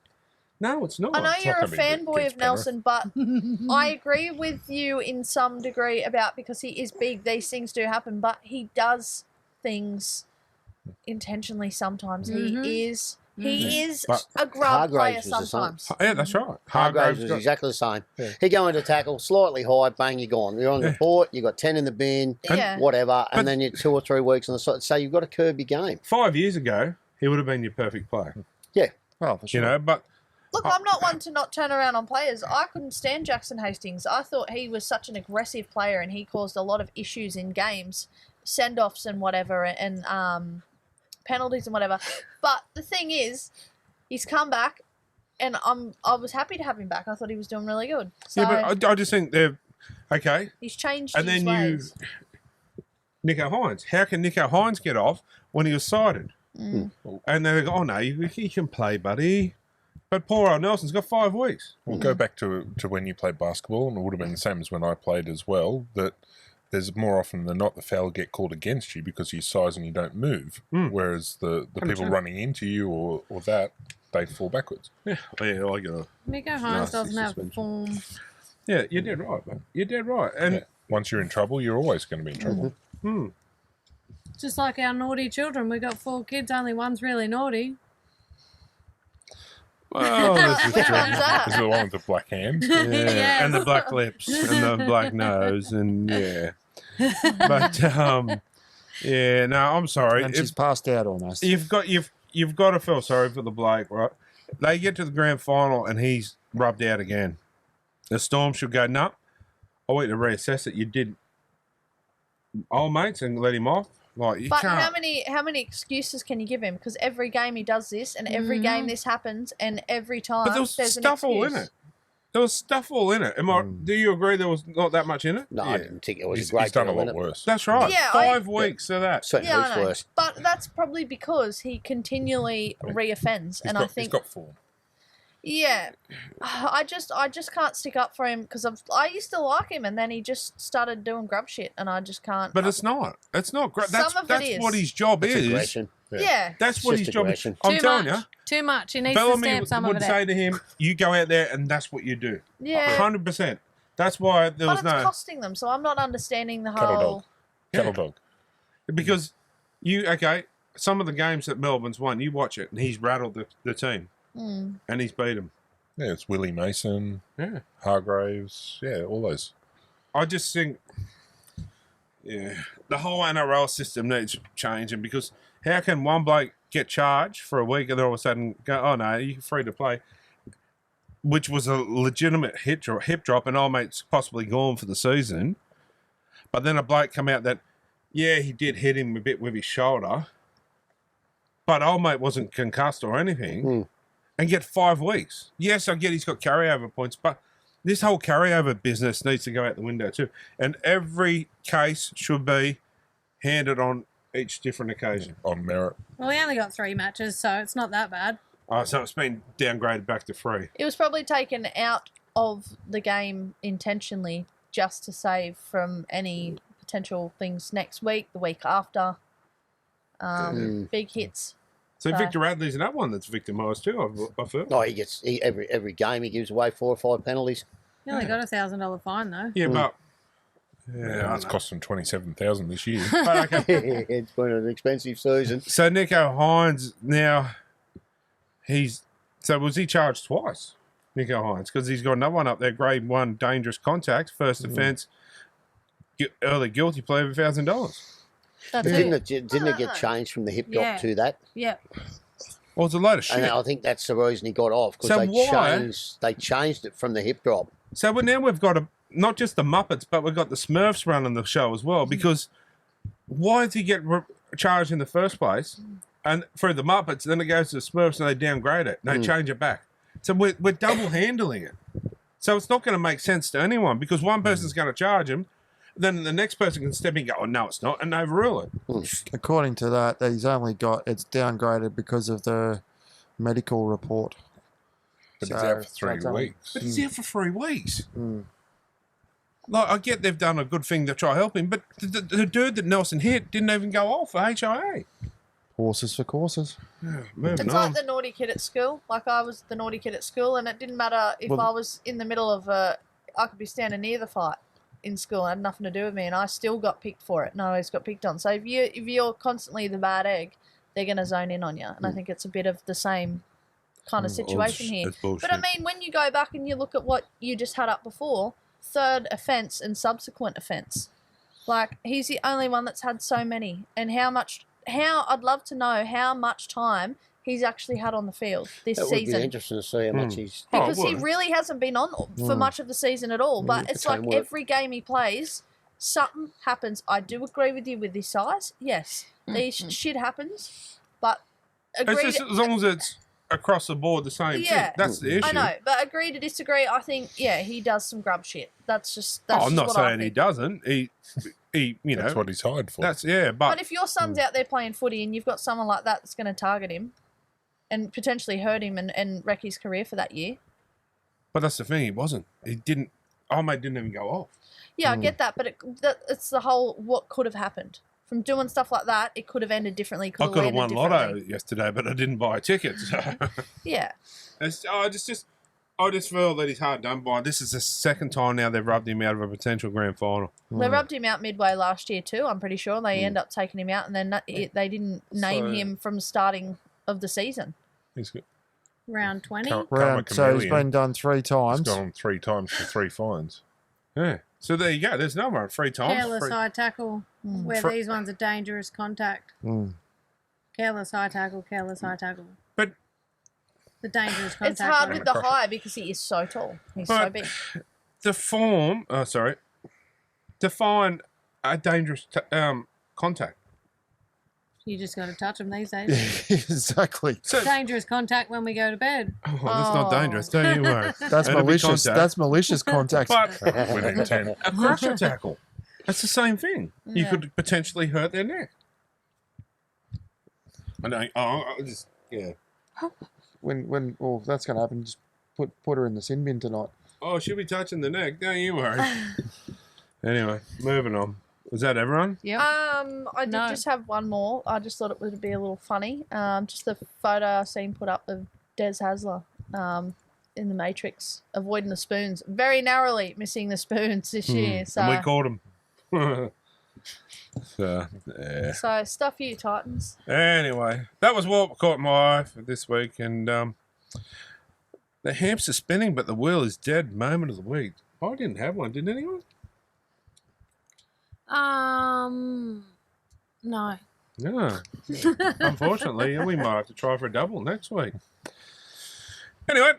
No, it's not. I know it's you're not a gonna be fanboy against of Nelson, but I agree with you in some degree about because he is big, these things do happen, but he does things intentionally sometimes. He is But a grub player Hargraves was the same. sometimes. Yeah, that's right. Hargraves was got- exactly the same. Yeah. He go into tackle, slightly high, bang, you're gone. You're on the port, you got 10 in the bin, Yeah. whatever, But- and then you're 2 or 3 weeks on the side. So you've got to curb your game. 5 years ago, he would have been your perfect player. Yeah. Oh, for sure. You know, but Look, I'm not one to not turn around on players. I couldn't stand Jackson Hastings. I thought he was such an aggressive player and he caused a lot of issues in games, send-offs and whatever, and penalties and whatever. But the thing is, he's come back, and I was happy to have him back. I thought he was doing really good. So yeah, but I just think they're okay. he's changed And his then ways. Nico Hines. How can Nico Hines get off when he was cited? And they go, oh no, he can play, buddy. But poor old Nelson's got 5 weeks. We'll go back to when you played basketball, and it would have been the same as when I played as well, that there's more often than not the foul get called against you because of your size and you don't move, whereas the people 100%. running into you or that, they fall backwards. Yeah, yeah, I get it. Nico Hines Nasty doesn't have suspension. form. Yeah, you're dead right, man. You're dead right. And Yeah. Once you're in trouble, you're always going to be in trouble. Just like our naughty children. We got 4 kids, only one's really naughty. well, this is Which true. one's that? Is it the one with the black hand? Yeah, Yes. and the black lips and the black nose and yeah. But yeah, no, I'm sorry. And she's If passed out almost. you've got to feel sorry for the bloke, right? They get to the grand final and he's rubbed out again. The Storm should go, no, I want you to reassess it. You did old mates and let him off. Like you But can't. how many excuses can you give him? Because every game he does this, and every game this happens, and every time But there was there's stuff an all in excuse. it. There was stuff all in it. Do you agree there was not that much in it? No, I didn't think it was He's, a great he's done a deal, lot innit? worse. That's right. Yeah, 5 weeks of that. Certain Yeah, weeks I know. worse. But that's probably because he continually reoffends, and I He's think got form. yeah, I just can't stick up for him because I used to like him, and then he just started doing grub shit, and I just can't. But it's not. It's not great. That's Some of it that's is. what his job It's is. aggression. yeah. That's what It's his just job is. aggression. I'm Too telling much. you. Too much. He needs to Bellamy stamp some of would it say out. to him, "You go out there and that's what you do." Yeah. 100%. That's why there But was it's no costing them, so I'm not understanding the Cattle whole. dog. Cattle dog. because some of the games that Melbourne's won, you watch it and he's rattled the team and he's beat them. Yeah, it's Willie Mason, Yeah, Hargraves, all those. I just think, the whole NRL system needs changing because how can one bloke get charged for a week and then all of a sudden go, oh no, you're free to play, which was a legitimate hip drop and old mate's possibly gone for the season, but then a bloke come out that, yeah, he did hit him a bit with his shoulder, but old mate wasn't concussed or anything, and get 5 weeks. Yes, I get he's got carryover points, but this whole carryover business needs to go out the window too. And every case should be handed on each different occasion. On merit. Well, he only got 3 matches, so it's not that bad. So it's been downgraded back to 3. It was probably taken out of the game intentionally just to save from any potential things next week, the week after. Big hits. So So- Victor Radley's another one that's victimised too, I've heard. No, every game he gives away 4 or 5 penalties. He only got a $1,000 fine, though. Yeah, but... Yeah, it's cost him 27,000 this year. But okay. It's been an expensive season. So Nico Hines now, was he charged twice, Nico Hines? Because he's got another one up there, grade 1 dangerous contact, first offence, early guilty plea of $1,000. That's Didn't it. it get changed from the hip drop Yeah. to that? Yeah. Well, it's a load of shit. And I think that's the reason he got off, because So why- they changed it from the hip drop. So now we've got not just the Muppets, but we've got the Smurfs running the show as well. Because why did he get charged in the first place? And through the Muppets, then it goes to the Smurfs and they downgrade it. They change it back. So we're double handling it. So it's not going to make sense to anyone because one person's going to charge him, then the next person can step in and go, oh, no, it's not, and overrule it. According to that, it's downgraded because of the medical report. But he's out for 3 it's only- weeks. But he's here for 3 weeks. Like, I get they've done a good thing to try to help him, but the dude that Nelson hit didn't even go off for HIA. Horses for courses. Moving It's on. like the naughty kid at school. Like I was the naughty kid at school, and it didn't matter if I was in the middle of I could be standing near the fight in school. It had nothing to do with me, and I still got picked for it. And I always got picked on. So if you're constantly the bad egg, they're going to zone in on you. And I think it's a bit of the same kind of situation here. It's bullshit. But I mean, when you go back and you look at what you just had up before, third offence and subsequent offence, like he's the only one that's had so many. And I'd love to know how much time he's actually had on the field this It would season. be interesting to see how much he's. Because Oh, it he would. really hasn't been on for much of the season at all. But it's like teamwork. every game he plays, something happens. I do agree with you with his size. Yes, these shit happens. But agree. It's just as long as it's across the board the same Yeah. thing. That's the issue. I know, but agree to disagree. I think he does some grub shit. That's just. Oh, I'm just not what I saying he think. doesn't. He you know. That's what he's hired for. But But if your son's out there playing footy and you've got someone like that that's going to target him and potentially hurt him and wreck his career for that year. But that's the thing. He wasn't. He didn't. Our mate didn't even go off. Yeah, I get that, but it's the whole what could have happened. From doing stuff like that, it could have ended differently. I could have won lotto differently. yesterday, but I didn't buy a ticket. So Yeah. I just feel that he's hard done by. This is the second time now they've rubbed him out of a potential grand final. They rubbed him out midway last year too, I'm pretty sure. They end up taking him out, and then they didn't name him from starting of the season. He's got, Round 20. Round, so he's been done 3 he's times. gone 3 times for 3 fines. Yeah. So there you go. There's another one. 3 times. Careless high tackle, where Fr- these ones are dangerous contact. Careless high tackle, careless high tackle. But The dangerous contact. It's hard one. with the high because he is so tall. He's so But- big. define a dangerous contact. You just got to touch them these days. Exactly. So, Dangerous contact when we go to bed. that's not dangerous. Don't you worry. That's That'd be malicious. contact. That's malicious contact. But With intent. a crusher tackle. That's the same thing. You Yeah. could potentially hurt their neck. I know. Yeah. when that's going to happen, just put her in the sin bin tonight. Oh, she'll be touching the neck. Don't you worry. Anyway, moving on. Was that everyone? Yep. I did just have one more. I just thought it would be a little funny. Just the photo I seen put up of Des Hasler in the Matrix, avoiding the spoons, very narrowly missing the spoons this year. So, And we caught him. So, yeah. so stuff you Titans. Anyway, that was what caught my eye for this week. And the hamster's spinning, but the wheel is dead. Moment of the week. I didn't have one. Did anyone? No. No. Unfortunately, we might have to try for a double next week. Anyway,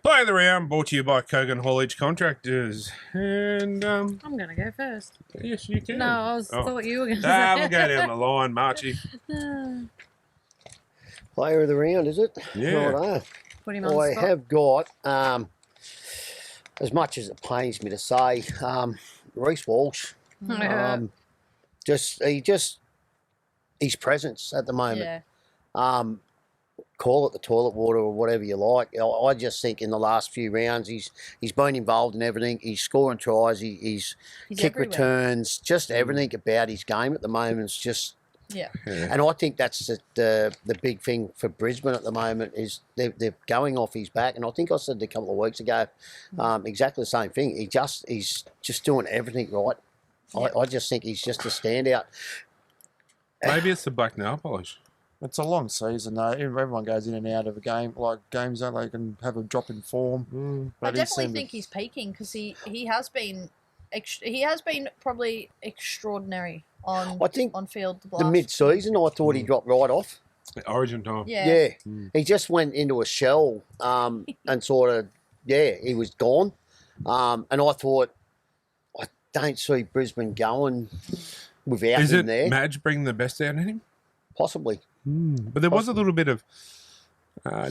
play of the round brought to you by Kogan Haulage Contractors. And, I'm going to go first. yes, you can. No, I thought you were going to say We'll go down the line, Marchie. Player of the round, is it? Yeah. Righto. Put him on the I spot. have got, as much as it pains me to say, Reece Walsh. His presence at the moment. Yeah. Call it the toilet water or whatever you like. I just think in the last few rounds he's been involved in everything. He's scoring tries. He's kick everywhere. returns. Just everything about his game at the moment is just. Yeah. And I think that's the big thing for Brisbane at the moment is they're going off his back. And I think I said a couple of weeks ago exactly the same thing. He's just doing everything right. I just think he's just a standout. Maybe it's the black nail polish. It's a long season though. Everyone goes in and out of a game. Like games don't they can have a drop in form. I But he definitely seemed to- think he's peaking because he has been probably extraordinary on I think on field. The mid-season, I thought he dropped right off. Origin time. Yeah. He just went into a shell and sort of, he was gone. And I thought, I don't see Brisbane going without Is him it there. Madge bringing the best out of him? Possibly. But there was a little bit of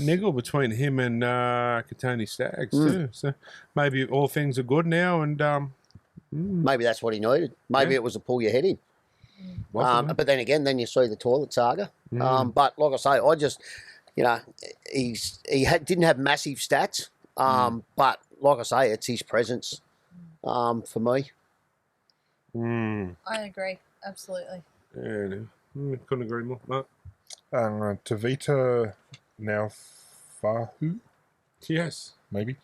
niggle between him and Katoni Staggs too. So maybe all things are good now, and Maybe that's what he needed. Maybe it was to pull your head in. But then again, then you see the toilet saga. But like I say, I just, you know, he didn't have massive stats. But like I say, it's his presence for me. I agree. Absolutely. Yeah, couldn't agree more. No. Tavita now Fahu, Yes. maybe.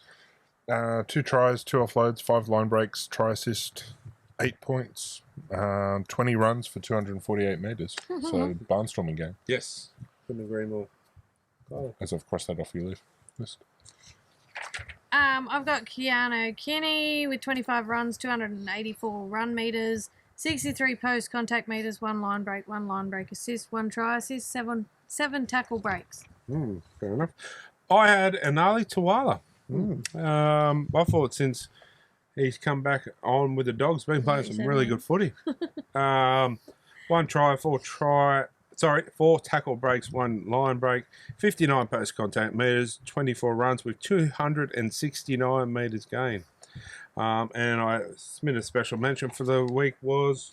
2 tries, 2 offloads, 5 line breaks, try assist, 8 points, 20 runs for 248 metres. So barnstorming game. Yes. Couldn't agree more. Oh. As I've crossed that off your list. I've got Keanu Kenny with 25 runs, 284 run meters, 63 post contact meters, 1 line break assist, 1 try assist, 7 tackle breaks. Fair enough. I had Anali Tawala. I thought since he's come back on with the Dogs, been playing some really good footy. 1 try, 4 tackle breaks, 1 line break, 59 post contact metres, 24 runs with 269 metres gained. And I submitted a special mention for the week was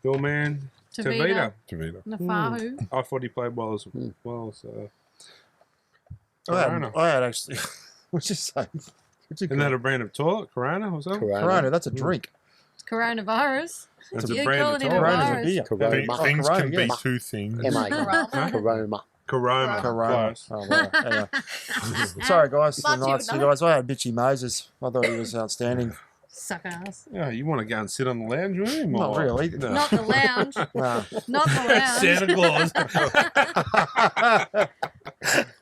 your man Tavita. Nafahu. I thought he played well as well. So I had actually. What's your say? Isn't that a brand of toilet? Corona? Was that? Corona, that's a drink. Coronavirus. That's a You're brand of calling him toilet. Corona's a virus. beer. Corona. Things Corona, can be yes. 2 things. Corona. Corona. Corona. Close. Oh, right. Anyway. Sorry, guys. The But you Knights, you know. guys. I had Bitchy Moses. I thought he was outstanding. Suck ass. Yeah, you want to go and sit on the lounge with him? Not or- really. No. Not the lounge. Nah. Not the lounge. Santa Claus.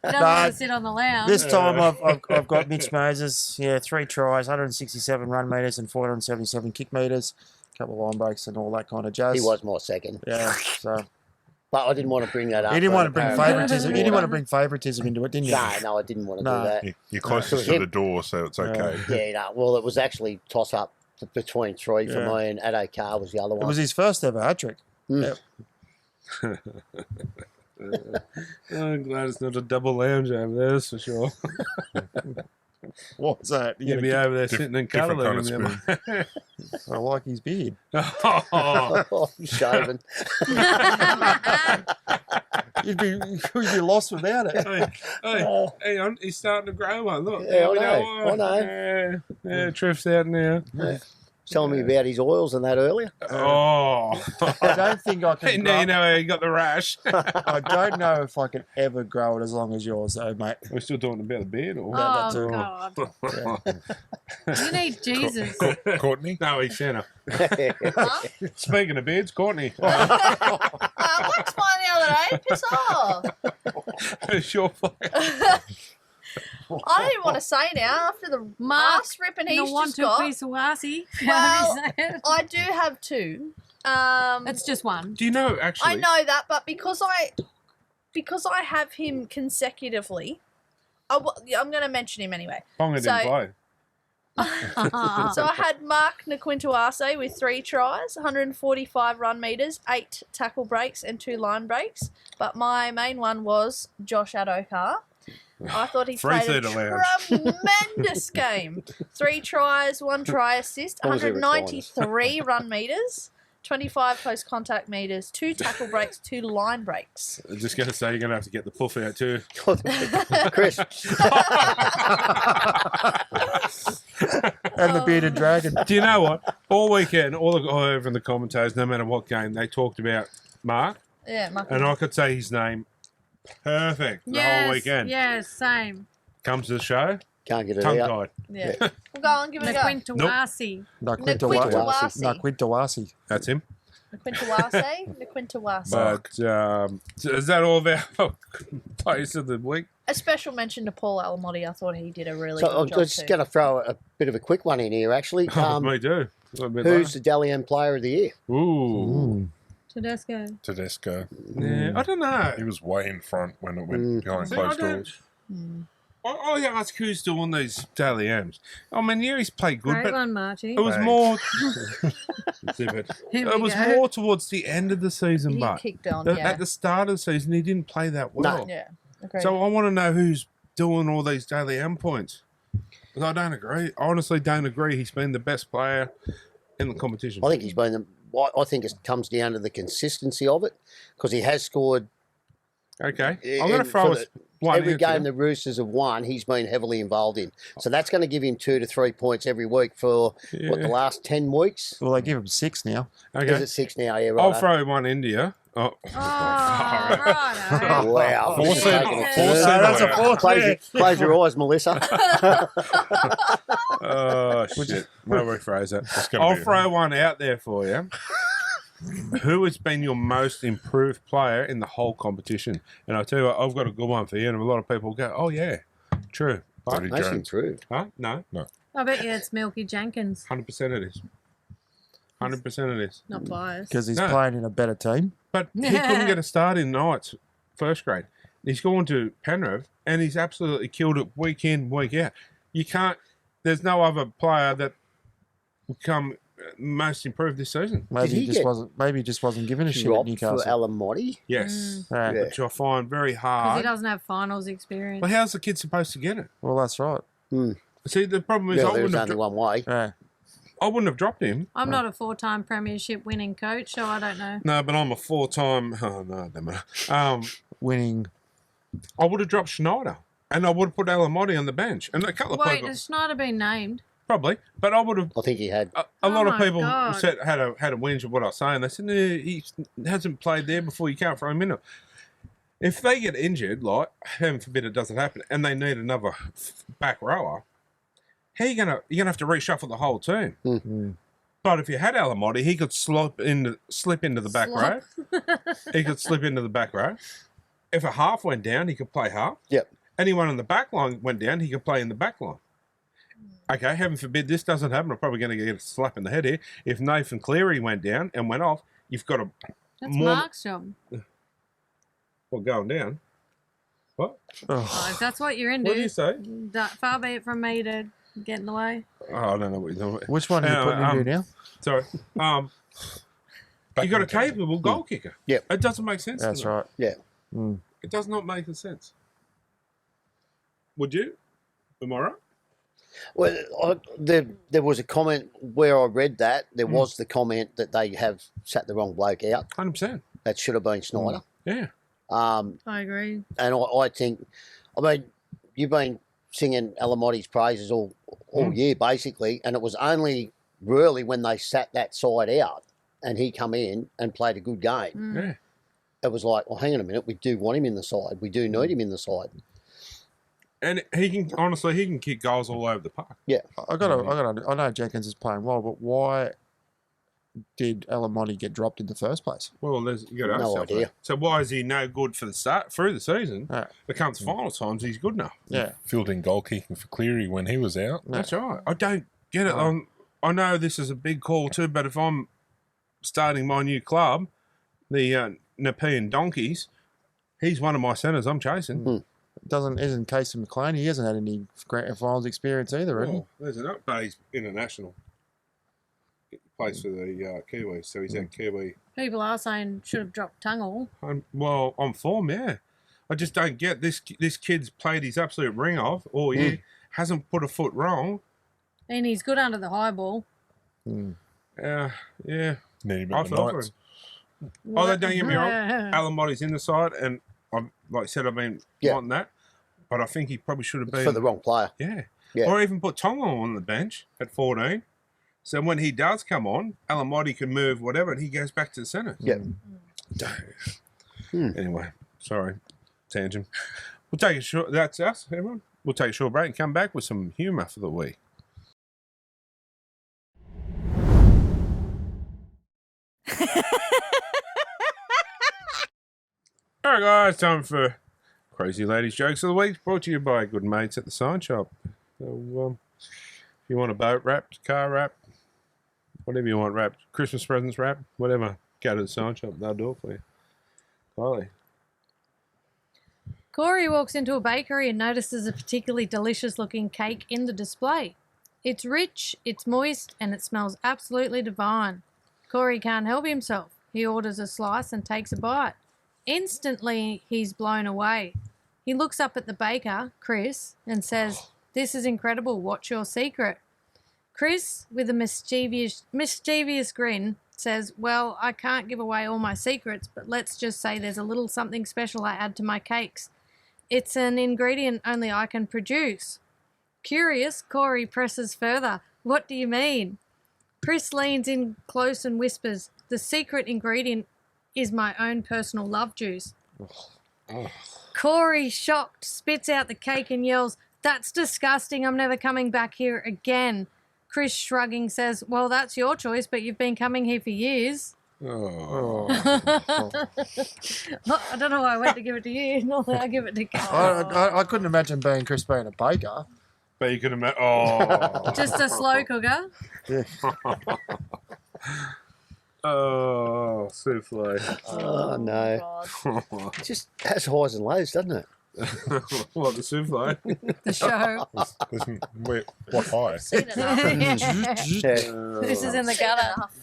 Don't want to sit on the lounge. This time I've got Mitch Moses. Yeah, 3 tries, 167 run meters and 477 kick meters. A couple of line breaks and all that kind of jazz. He was my second. Yeah. So But I didn't want to bring that up. he didn't want to bring Apparently- favoritism. He didn't want to bring favoritism into it, didn't you? No, I didn't want to No. do that. You're closest to the door, so it's okay. Yeah, no. Well, it was actually toss up between 3 for Yeah. me, and Addo Carr was the other It one. was his first ever hat trick. Mm. Yep. I'm glad it's not a double lounge over there, that's for sure. What was that? You You'd gonna be kick- over there sitting and different cuddling kind of him. I like his beard. Oh, Shaven. You'd be lost without it. hey, hang on, he's starting to grow one. Look, Yeah, we I know. Yeah, Triff's out now. Telling me about his oils and that earlier. Oh, I don't think I can. now you Grow, know how he got the rash. I don't know if I can ever grow it as long as yours, though, mate. We're still talking about the beard, or that Oh, too. God. Yeah. You need Jesus. Courtney? no, he's Santa. Speaking of beards, Courtney, Wax mine the other day. Piss off. it's your fault. I don't even want to say now after the Mark, ass ripping No he's one just to got. Pisawasi. Well, I do have 2. It's just one. Do you know actually? I know that, but because I have him consecutively, I'm going to mention him anyway. Ponga So- didn't play. So I had Mark Naquintuase with 3 tries, 145 run meters, 8 tackle breaks, and 2 line breaks. But my main one was Josh Adokar. I thought he Free played a seat allowance. tremendous game. 3 tries, 1 try assist, What was he 193 run meters, 25 post contact meters, 2 tackle breaks, 2 line breaks. I'm just going to say you're going to have to get the puff out too. Chris. And the bearded dragon. Do you know what? All weekend, all over in the commentators, no matter what game, they talked about Mark, Yeah, Mark. and I could say his name perfect the whole weekend. Yes, same. Comes to the show, Can't get it tongue out. tied. Yeah. Well, go on, give it a go. Naquintawasi. Naquintawasi. Naquintawasi. That's him. Naquintawase. But is that all about players of the week? A special mention to Paul Alamotti. I thought he did a really So good I'm job just too. going to throw a bit of a quick one in here, actually. Me too. A little bit Who's the Dalian Player of the Year? later. Ooh. Tedesco. Tedesco. Yeah, I don't know. He was way in front when it went behind See, closed I don't- doors. I ask who's doing these daily M's. I mean, yeah, he's played good, Great but one, Margie. it was Thanks. more. Zip it. Here It we was go. more towards the end of the season, He but kicked on, yeah. at the start of the season, he didn't play that well. Yeah. Agreed. So I want to know who's doing all these daily M points. Because I don't agree. I honestly don't agree. He's been the best player in the competition? I think he's been. I think it comes down to the consistency of it, because he has scored. Okay, I'm going to throw one every answer. game the Roosters have won, he's been heavily involved in. So that's going to give him 2 to 3 points every week for the last 10 weeks. Well, they give him 6 now. Okay, Is it 6 now? Yeah, right. I'll throw one into you. Oh, right. Wow. Four Just cent- taking it four further. cent- That's a fourth. Close your eyes, Melissa. Oh shit! I'll rephrase that. gonna I'll be- throw one out there for you. Who has been your most improved player in the whole competition? And I'll tell you what, I've got a good one for you. And a lot of people go, "Oh yeah, true." But, Freddie That's Jones. improved. huh? No, I bet you it's Milky Jenkins. 100% it is. 100% it is. Not biased. Because he's No. playing in a better team. But he couldn't get a start in Knights first grade. He's gone to Penrith and he's absolutely killed it week in, week out. You can't. There's no other player that will come most improved this season. Maybe Did he he just get wasn't. Maybe he just wasn't given a shit at Dropped Newcastle. for Alamotti. Yes, Yeah. Yeah. which I find very Because hard. he doesn't have finals experience. Well, how's the kid supposed to get it? Well, that's right. See, the problem is Yeah, I there's wouldn't have. only one way. Yeah. I wouldn't have dropped him. I'm not a 4-time premiership winning coach, so I don't know. No, but I'm a 4-time. Oh no, damn it. Winning. I would have dropped Schneider, and I would have put Alamotti on the bench, and a couple of Wait, people has Schneider been named? probably. But I would have. I think he had. A lot of my people God. said had a whinge of what I was saying. They said he hasn't played there before. You can't throw him in. If they get injured, like heaven forbid it doesn't happen, and they need another back rower, how you gonna have to reshuffle the whole team. But if you had Alamotti, he could slip into the back row. He could slip into the back row. If a half went down, he could play half. Yep. Anyone in the back line went down, he could play in the back line. Okay, heaven forbid this doesn't happen. I'm probably going to get a slap in the head here. If Nathan Cleary went down and went off, you've got a That's more. Mark's job. Well, going down. What? Oh, if that's what you're into, What do you say? far be it from me to get in the way. Oh, I don't know what you're doing. Which one are you putting into now? Sorry. You got a capable goal kicker. Yep. It doesn't make sense. That's to me. right. Yeah. It does not make sense. Would you? Am I right? Well, there was a comment where I read that. There was the comment that they have sat the wrong bloke out. 100%. That should have been Snyder. Yeah. I agree. And I think, I mean, you've been singing Alamotti's praises all year, basically, and it was only really when they sat that side out and he come in and played a good game. Yeah. It was like, well, hang on a minute, we do want him in the side. We do need him in the side. And he can kick goals all over the park. Yeah. I know Jenkins is playing well, but why did Alamotti get dropped in the first place? Well, you got to ask No yourself idea. that. So why is he no good for the start through the season? Yeah. It comes final times, he's good enough. Yeah. Fielding goal kicking for Cleary when he was out. That's right. I don't get it. I know this is a big call too, but if I'm starting my new club, the Nepean Donkeys, he's one of my centres I'm chasing. Isn't Casey McLean? He hasn't had any grand finals experience either, has he? Well, there's an but he's international. He plays for the Kiwis, so he's at Kiwi. People are saying should have dropped Tungle. Well, on form, yeah. I just don't get this. This kid's played his absolute ring off all year, hasn't put a foot wrong. And he's good under the high ball. Yeah. Need him I at the felt for Knights. him. Oh, don't get me wrong. Alamotti's in the side, and like I said, I've been wanting that. But I think he probably should have been For the wrong player. Yeah. Yeah. Or even put Tonga on the bench at 14. So when he does come on, Alamotti can move whatever, and he goes back to the centre. Yeah. Anyway, sorry, tangent. We'll take a short. That's us, everyone. We'll take a short break and come back with some humour for the week. All right, guys, time for Crazy Ladies Jokes of the Week, brought to you by good mates at the sign shop. So, if you want a boat wrapped, car wrapped, whatever you want wrapped, Christmas presents wrapped, whatever, go to the sign shop, they'll do it for you. Kylie. Corey walks into a bakery and notices a particularly delicious looking cake in the display. It's rich, it's moist, and it smells absolutely divine. Corey can't help himself. He orders a slice and takes a bite. Instantly, he's blown away. He looks up at the baker, Chris, and says, "This is incredible. What's your secret?" Chris, with a mischievous grin, says, well, I can't give away all my secrets, but let's just say there's a little something special I add to my cakes. It's an ingredient only I can produce. Curious, Corey presses further. What do you mean? Chris leans in close and whispers, the secret ingredient is my own personal love juice. Corey, shocked, spits out the cake and yells, that's disgusting, I'm never coming back here again. Chris, shrugging, says, well, that's your choice, but you've been coming here for years. Oh. I don't know why I went to give it to you. Normally I give it to Carl. I couldn't imagine being Chris being a baker. But you could imagine. Oh. Just a slow cooker. Yeah. Oh, souffle. Oh, no. God. It just has highs and lows, doesn't it? What, the souffle? The show. Listen, what high? Seen enough. This is in the Seen gutter. enough.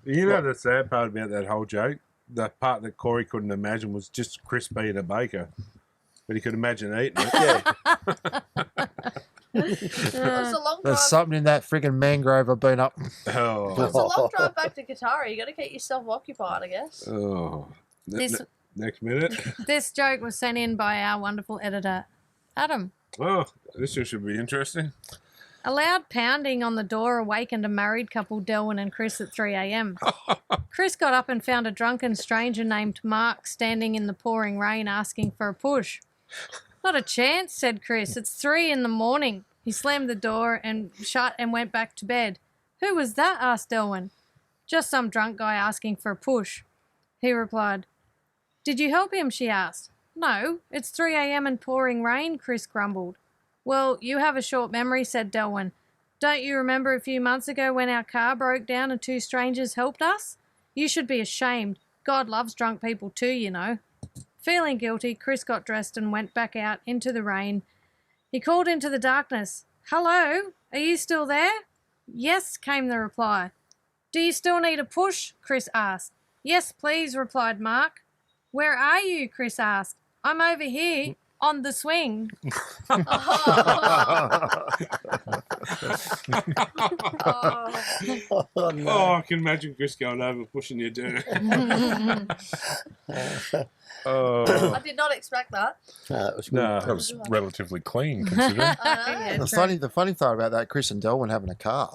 You know the sad part about that whole joke? The part that Corey couldn't imagine was just Chris being a baker. But he could imagine eating it. Yeah. It's a long There's drive. something in that friggin' mangrove I've been up. Oh. It's a long drive back to Qatar. You got to keep yourself occupied, I guess. Oh. This Next minute. this joke was sent in by our wonderful editor, Adam. Oh, this should be interesting. A loud pounding on the door awakened a married couple, Delwyn and Chris, at 3 a.m. Chris got up and found a drunken stranger named Mark standing in the pouring rain asking for a push. Not a chance, said Chris. It's 3 a.m. He slammed the door and shut and went back to bed. Who was that? Asked Delwyn. Just some drunk guy asking for a push. He replied. Did you help him? She asked. No, it's 3 a.m. and pouring rain, Chris grumbled. Well, you have a short memory, said Delwyn. Don't you remember a few months ago when our car broke down and 2 strangers helped us? You should be ashamed. God loves drunk people too, you know. Feeling guilty, Chris got dressed and went back out into the rain. He called into the darkness. Hello? Are you still there? Yes, came the reply. Do you still need a push? Chris asked. Yes, please, replied Mark. Where are you? Chris asked. I'm over here. On the swing. Oh. Oh, no. Oh, I can imagine Chris going over pushing you down. Oh. I did not expect that. No, it was good. No. That was relatively clean, considering. I know. The funny thing about that, Chris and Delwyn having a car.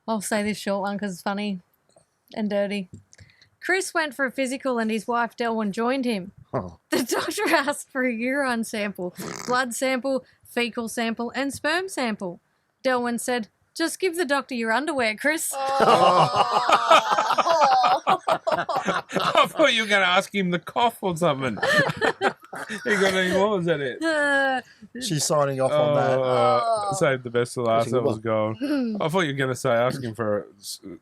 I'll say this short one because it's funny and dirty. Chris went for a physical and his wife Delwyn joined him. Oh. The doctor asked for a urine sample, blood sample, fecal sample, and sperm sample. Delwyn said, just give the doctor your underwear, Chris. I thought you were going to ask him the cough or something. You got any more? Is that it? She's signing off on that. Saved the best to last. That's a That good was gone. I thought you were going to say asking for a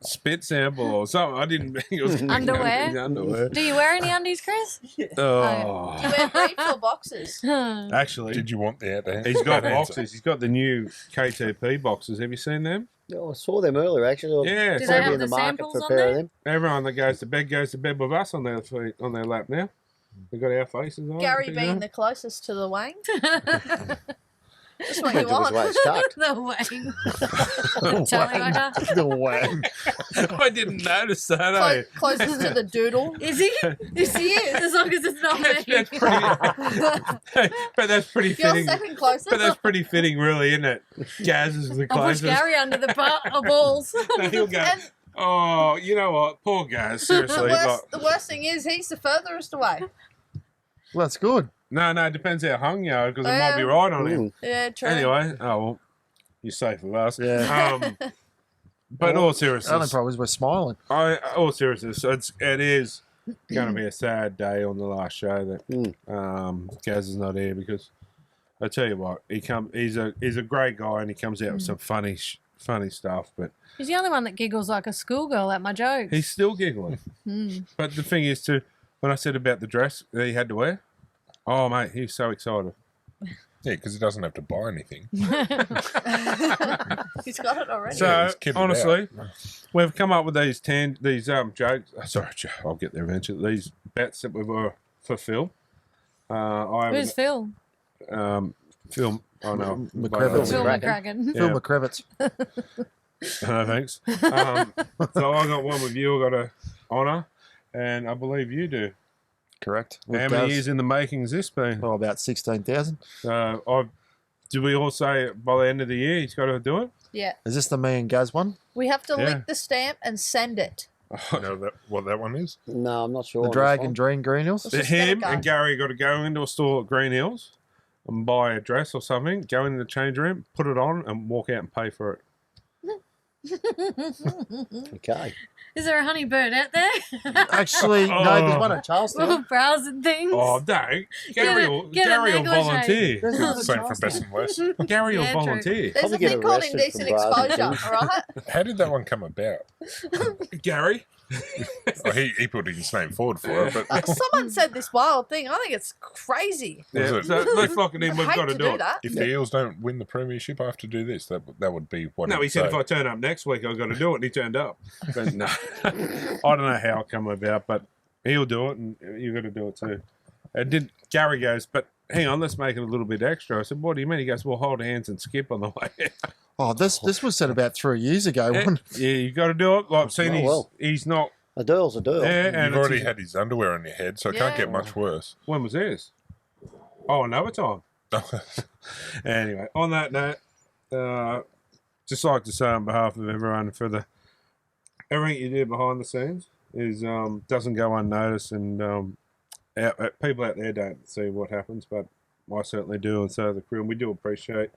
spit sample or something. I didn't think it was Underwear? Underwear. Do you wear any undies, Chris? Oh. Do you wear briefs or boxes? Actually, Did you want the he's got that answer? boxes. He's got the new KTP boxes. Have you seen them? Oh, I saw them earlier, actually. Yeah. Do so they I'll be have in the the market samples for a on pair there? of them. everyone that goes to bed with us on their feet, on their lap now. We've got our faces on. Gary you being know. the closest to the wang. That's what you Depends on which way want. it's tucked. The wang. The tallywhacker. The wang. I didn't notice that. Eh? Closest to the doodle. Is he? Yes, he is, as long as it's not me. That's pretty. But that's pretty You're fitting. second closest. But that's pretty fitting, really, isn't it? Gaz is the I'll push closest. Gary under the balls. No, he'll go. And Oh, you know what? Poor Gaz. the Seriously. the worst thing is he's the furthest away. Well, that's good. No, it depends how hung you are, because it might be right on him. Yeah, true. Anyway, oh well, you're safe with us. Yeah. But all The only seriousness, problem is we're smiling. all seriousness, it is going to be a sad day on the last show that Gaz is not here, because I tell you what, he's a great guy and he comes out with some funny stuff, but He's the only one that giggles like a schoolgirl at my jokes. he's still giggling. But the thing is, too, when I said about the dress that he had to wear, oh mate, he's so excited. Yeah, because he doesn't have to buy anything. He's got it already. So he's kitted honestly, we've come up with these jokes. Sorry, I'll get there eventually. These bets that we've for Phil. Who's Phil? Phil. Oh no, McCrevitz. Phil McCracken. McCracken. Phil McCrevitz. No, thanks. So I got one with you. I got a honour, and I believe you do. Correct. How many years in the making has this been? Oh, about 16,000. Do we all say by the end of the year he's got to do it? Yeah. Is this the me and Gaz one? We have to Yeah. lick the stamp and send it. You know what that one is? No, I'm not sure. The on this Dragon one. Dream Green Hills? Just get Him it going. and Gary got to go into a store at Green Hills and buy a dress or something, go in the change room, put it on, and walk out and pay for it. Okay. Is there a honey bird out there? Actually, no, there's one at Charleston. Little browsing things. Oh, don't. Gary will get a Gary will negligee. volunteer. There's one at Same for Charleston. best and west. Gary will Yeah, true. volunteer. There's Probably a get thing called arrested indecent for bribing exposure, all right? How did that one come about? Gary? Oh, he put his name forward for it, but Someone said this wild thing. I think it's crazy. Was Yeah, it? so let's lock it in. We've I got hate to to do do it. that. if the Eels don't win the premiership, I have to do this. That would be what. No, he'd he said say. if I turn up next week, I've got to do it, and he turned up. But no, I don't know how it come about, but he'll do it, and you've got to do it too. Gary goes, but hang on, let's make it a little bit extra. I said, what do you mean? He goes, well, hold hands and skip on the way. Oh, this was said about 3 years ago. yeah, you got to do it. Like, I've seen Oh, well. he's not. A deal's a deal. Yeah, and You've it's already his- had his underwear on your head, so it can't Yeah. get much worse. When was this? Oh, another time. Anyway, on that note, just like to say on behalf of everyone everything you do behind the scenes is doesn't go unnoticed, and people out there don't see what happens, but I certainly do, and so the crew, and we do appreciate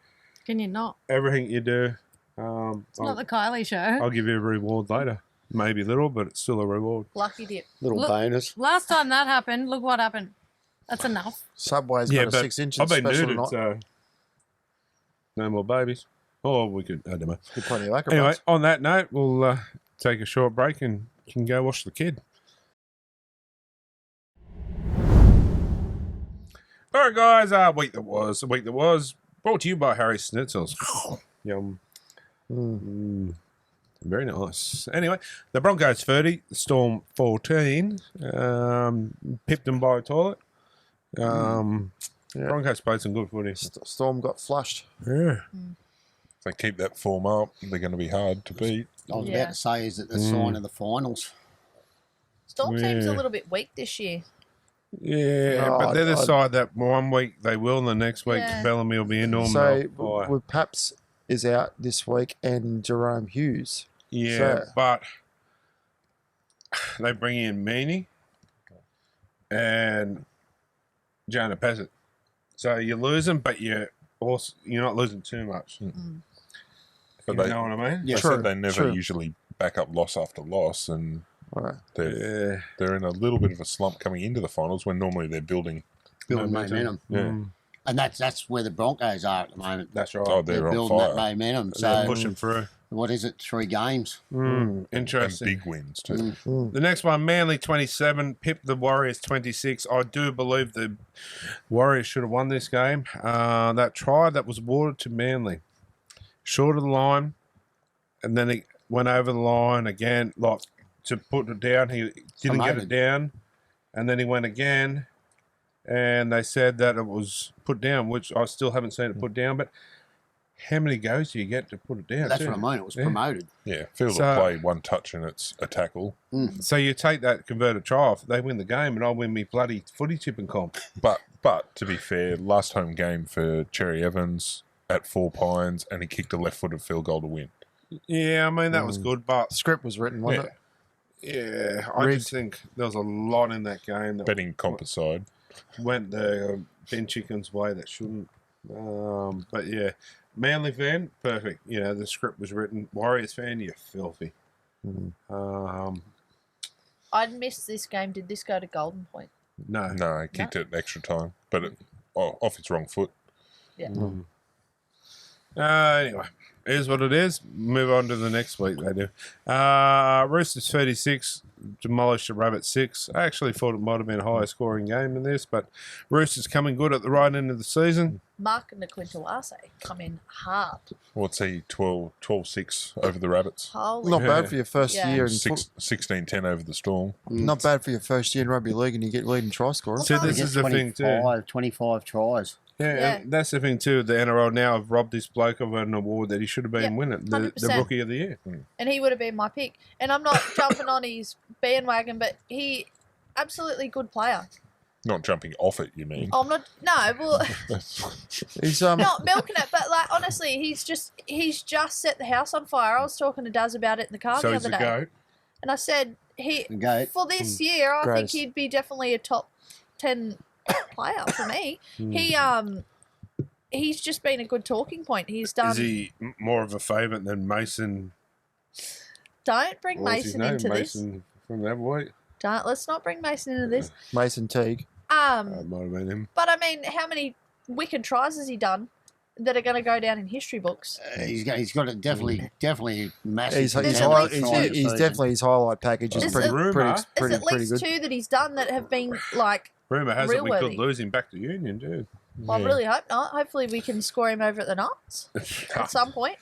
Can you not? everything you do. It's not the Kylie show. I'll give you a reward later, maybe little, but it's still a reward. Lucky dip. Little Look- bonus. Last time that happened, look what happened. That's enough. Subway's Yeah, got a but 6 inches I've been special neutered, not. so no more babies. Or we could, I don't know. Good plenty of acrobats. Anyway, on that note, we'll take a short break and can go watch the kid. All right, guys. The week that was brought to you by Harry Schnitzels. Yum. Very nice. Anyway, the Broncos 30, the Storm 14. Pipped them by a toilet. Broncos played some good footy. Storm got flushed. Yeah. If they keep that form up, they're going to be hard to beat. I was Yeah. about to say, is it the sign of the finals? Storm seems a Yeah. little bit weak this year. Yeah, Oh, but they're the I- side that 1 week they will, and the next week Yeah. Bellamy will be in them. So, with Paps is out this week and Jerome Hughes. yeah, so- but they bring in Meany and Jonah Pezzett. So you're losing, but you're not losing too much. But You they, know what I mean? they True, said they never true. usually back up loss after loss, and Right. they're Yeah. in a little bit of a slump coming into the finals when normally they're building. Building momentum. Yeah, And that's where the Broncos are at the moment. that's right. Oh, They're they're on building that fire. momentum. They're So, pushing through. what is it, 3 games? And Interesting. big wins too. The next one, Manly 27, Pip the Warriors 26. I do believe the Warriors should have won this game. That try that was awarded to Manly, short of the line, and then he went over the line again, like to put it down. He didn't get it Promoted. down, and then he went again, and they said that it was put down, which I still haven't seen it put down. But how many goes do you get to put it down? That's too? what I mean. It was Yeah. promoted. Yeah, field So- of play, one touch, and it's a tackle. So you take that converted try off, they win the game, and I win me bloody footy tipping comp. But to be fair, last home game for Cherry Evans at Four Pines, and he kicked a left-footed field goal to win. Yeah, I mean, that was good, but Script was written, wasn't it? yeah, I Rigged. just think there was a lot in that game that Betting comp aside, went the Ben Chicken's way that shouldn't. But yeah, Manly fan, perfect. You know, the script was written. Warriors fan, you're filthy. I'd missed this game. Did this go to Golden Point? No. no, he kicked it extra time, but off its wrong foot. Yeah. Anyway, here's what it is. Move on to the next week, they do. Roosters 36, demolished the Rabbit 6. I actually thought it might have been a higher scoring game than this, but Roosters coming good at the right end of the season. Mark and the Quintalase come in hard. What's he, 12-6 over the Rabbits? Holy Not Yeah. bad for your first Yeah. year in 16-10 over the Storm. not bad for your first year in rugby league, and you get leading try scorers. So this is the thing too. 25 tries. Yeah, and that's the thing too. The NRL now have robbed this bloke of an award that he should have been winning, the 100%. Rookie of the Year. And he would have been my pick. And I'm not jumping on his bandwagon, but he absolutely good player. Not jumping off it, you mean? I'm not. No, well, He's not milking it, but like honestly, he's just set the house on fire. I was talking to Daz about it in the car So the he's other a day, goat. and I said Goat. for this year, I Greatest. think he'd be definitely a top 10 player for me. He's just been a good talking point. He's done. Is he more of a favourite than Mason? Don't bring What was his Mason name? into Mason from that boy. Let's not bring Mason into this. Mason Teague. Might have been him. But I mean, how many wicked tries has he done that are going to go down in history books? He's got a definitely massive. He's There's at highlight, least he's two. definitely his highlight package is Is pretty it- Rumour. pretty There's at pretty least good. two that he's done that have been like. Rumour has it Real we could worthy. lose him back to Union too. Well, I really hope not. Hopefully, we can score him over at the Knights at some point.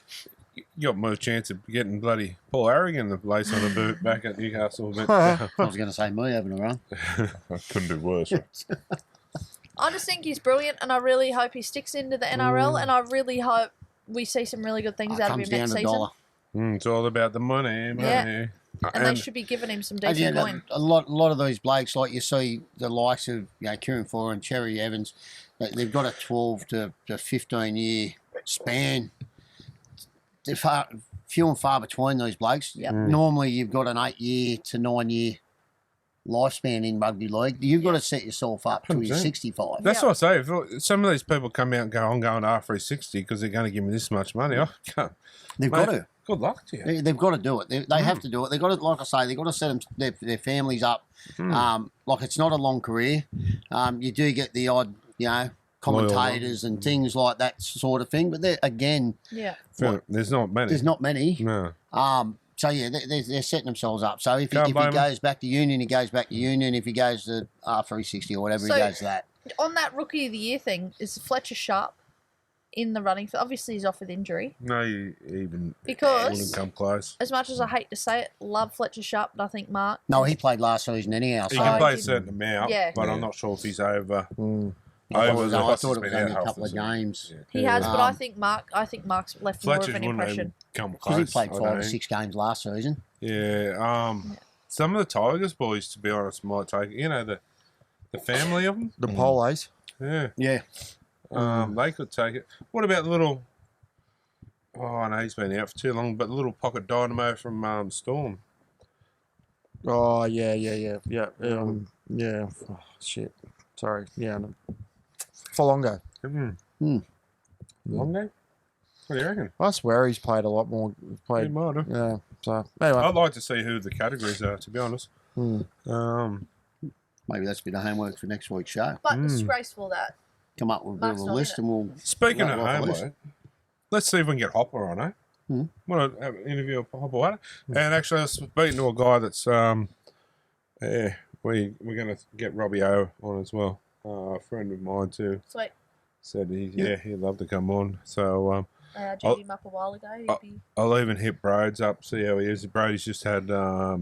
You got more chance of getting bloody Paul Harrigan the place on the boot back at Newcastle. But, I was going to say me having a run. I couldn't do worse. I just think he's brilliant, and I really hope he sticks into the NRL, and I really hope we see some really good things out of him Comes down next to season. dollar. it's all about the money. Yeah. And they should be giving him some And decent yeah, coin. a lot of these blokes, like you see the likes of Kieran Foran and Cherry Evans, they've got a 12 to 15 year span. They're few and far between these blokes. Yep. Normally, you've got an 8 year to 9 year lifespan in rugby league. You've got to set yourself up till you're 100%. 65. That's what I say. If some of these people come out and go, I'm going to R360 because they're going to give me this much money. I can't. They've Mate, got to. Good luck to you. They've got to do it. They have to do it. They've got to, like I say, they've got to set their families up. Like it's not a long career. You do get the odd, commentators and things like that sort of thing. But again, Yeah. There's not many. there's not many. No. So yeah, they're setting themselves up. So if he Can't blame 'em. goes back to Union, he goes back to Union. If he goes to R360 or whatever, So- he goes to that. On that Rookie of the Year thing, is Fletcher Sharp in the running? Obviously, he's off with injury. No, you even Because- wouldn't come close. As much as I hate to say it, love Fletcher Sharp, but I think Mark. No, he played last season anyhow. He So can play a did- certain amount, Yeah. but I'm Yeah. not sure if he's over. I Over the thought Hoss it has was been only out a half couple the of season. games. He has, but I Um, think Mark's left more Fletcher of an wouldn't impression. even come Because close. he played I 5 or don't 6 games last season. Yeah. Some of the Tigers boys, to be honest, might take the family of them. The Poles. Yeah. Yeah. They could take it. What about the little? Oh, I know he's been out for too long, but the little pocket dynamo from Storm. Oh yeah. Oh, shit. Sorry. Yeah. No. Folongo. Longo? What do you reckon? I swear he's played a lot more. He Played. might have. Yeah. So anyway. I'd like to see who the categories are, to be honest. Maybe that's a bit of homework for next week's show. But disgraceful that. Come up with a bit of Mark's a not list in and we'll... Speaking Right, of right, list. homework, let's see if we can get Hopper on, eh? Want to have an interview with Hopper Water? And actually, I was speaking to a guy that's, we're going to get Robbie O on as well. A friend of mine too. Sweet. Said he'd love to come on. So I did him up a while ago. He'd be... I'll even hit Broads up, see how he is. Brody's just had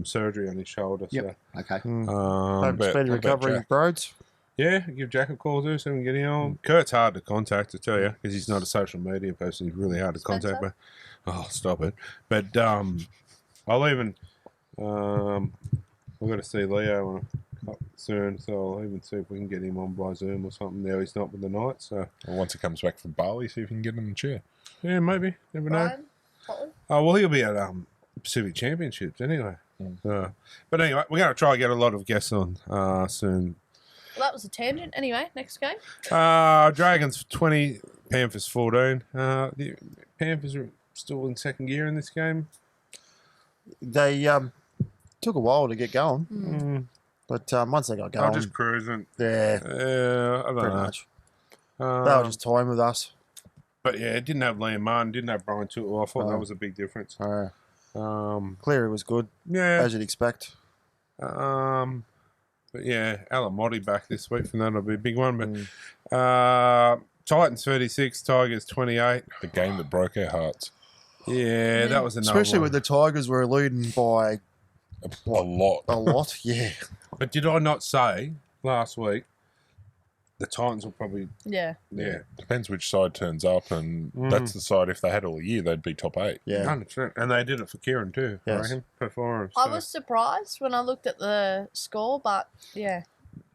surgery on his shoulder. Yep. Okay. Hope But, speedy what about recovery, Jack? Broads. yeah, give Jack a call too, so we can get him on. Kurt's hard to contact, I tell you, because he's not a social media person. He's really hard to contact. Spencer? But stop it. But I'll even we're going to see Leo soon, so I'll even see if we can get him on by Zoom or something. Now he's not with the Knights, so Well, once he comes back from Bali, see if you can get him in the chair. yeah, maybe. Never know. Ryan Potley? Oh well, he'll be at Pacific Championships anyway. But anyway, we're going to try and get a lot of guests on soon. Well, that was a tangent. Anyway, next game. Dragons 20, Panthers 14. The Panthers are still in second gear in this game. They took a while to get going, but once they got going, I'm just cruising. yeah, I don't pretty know. much. They were just toying with us. But yeah, it didn't have Liam Martin, didn't have Brian Tootle. I thought that was a big difference. Cleary was good, Yeah. as you'd expect. But yeah, Alan Motti back this week, and that'll be a big one. But Titans 36, Tigers 28. The game that broke our hearts. Yeah, that was another Especially one. when the Tigers were leading by A lot. a lot. Yeah, But did I not say last week the Titans will probably Yeah. Depends which side turns up, and that's the side. If they had all year, they'd be top 8. Yeah. 100%. And they did it for Kieran too. I Yes. reckon, for him. I So was surprised when I looked at the score, but yeah,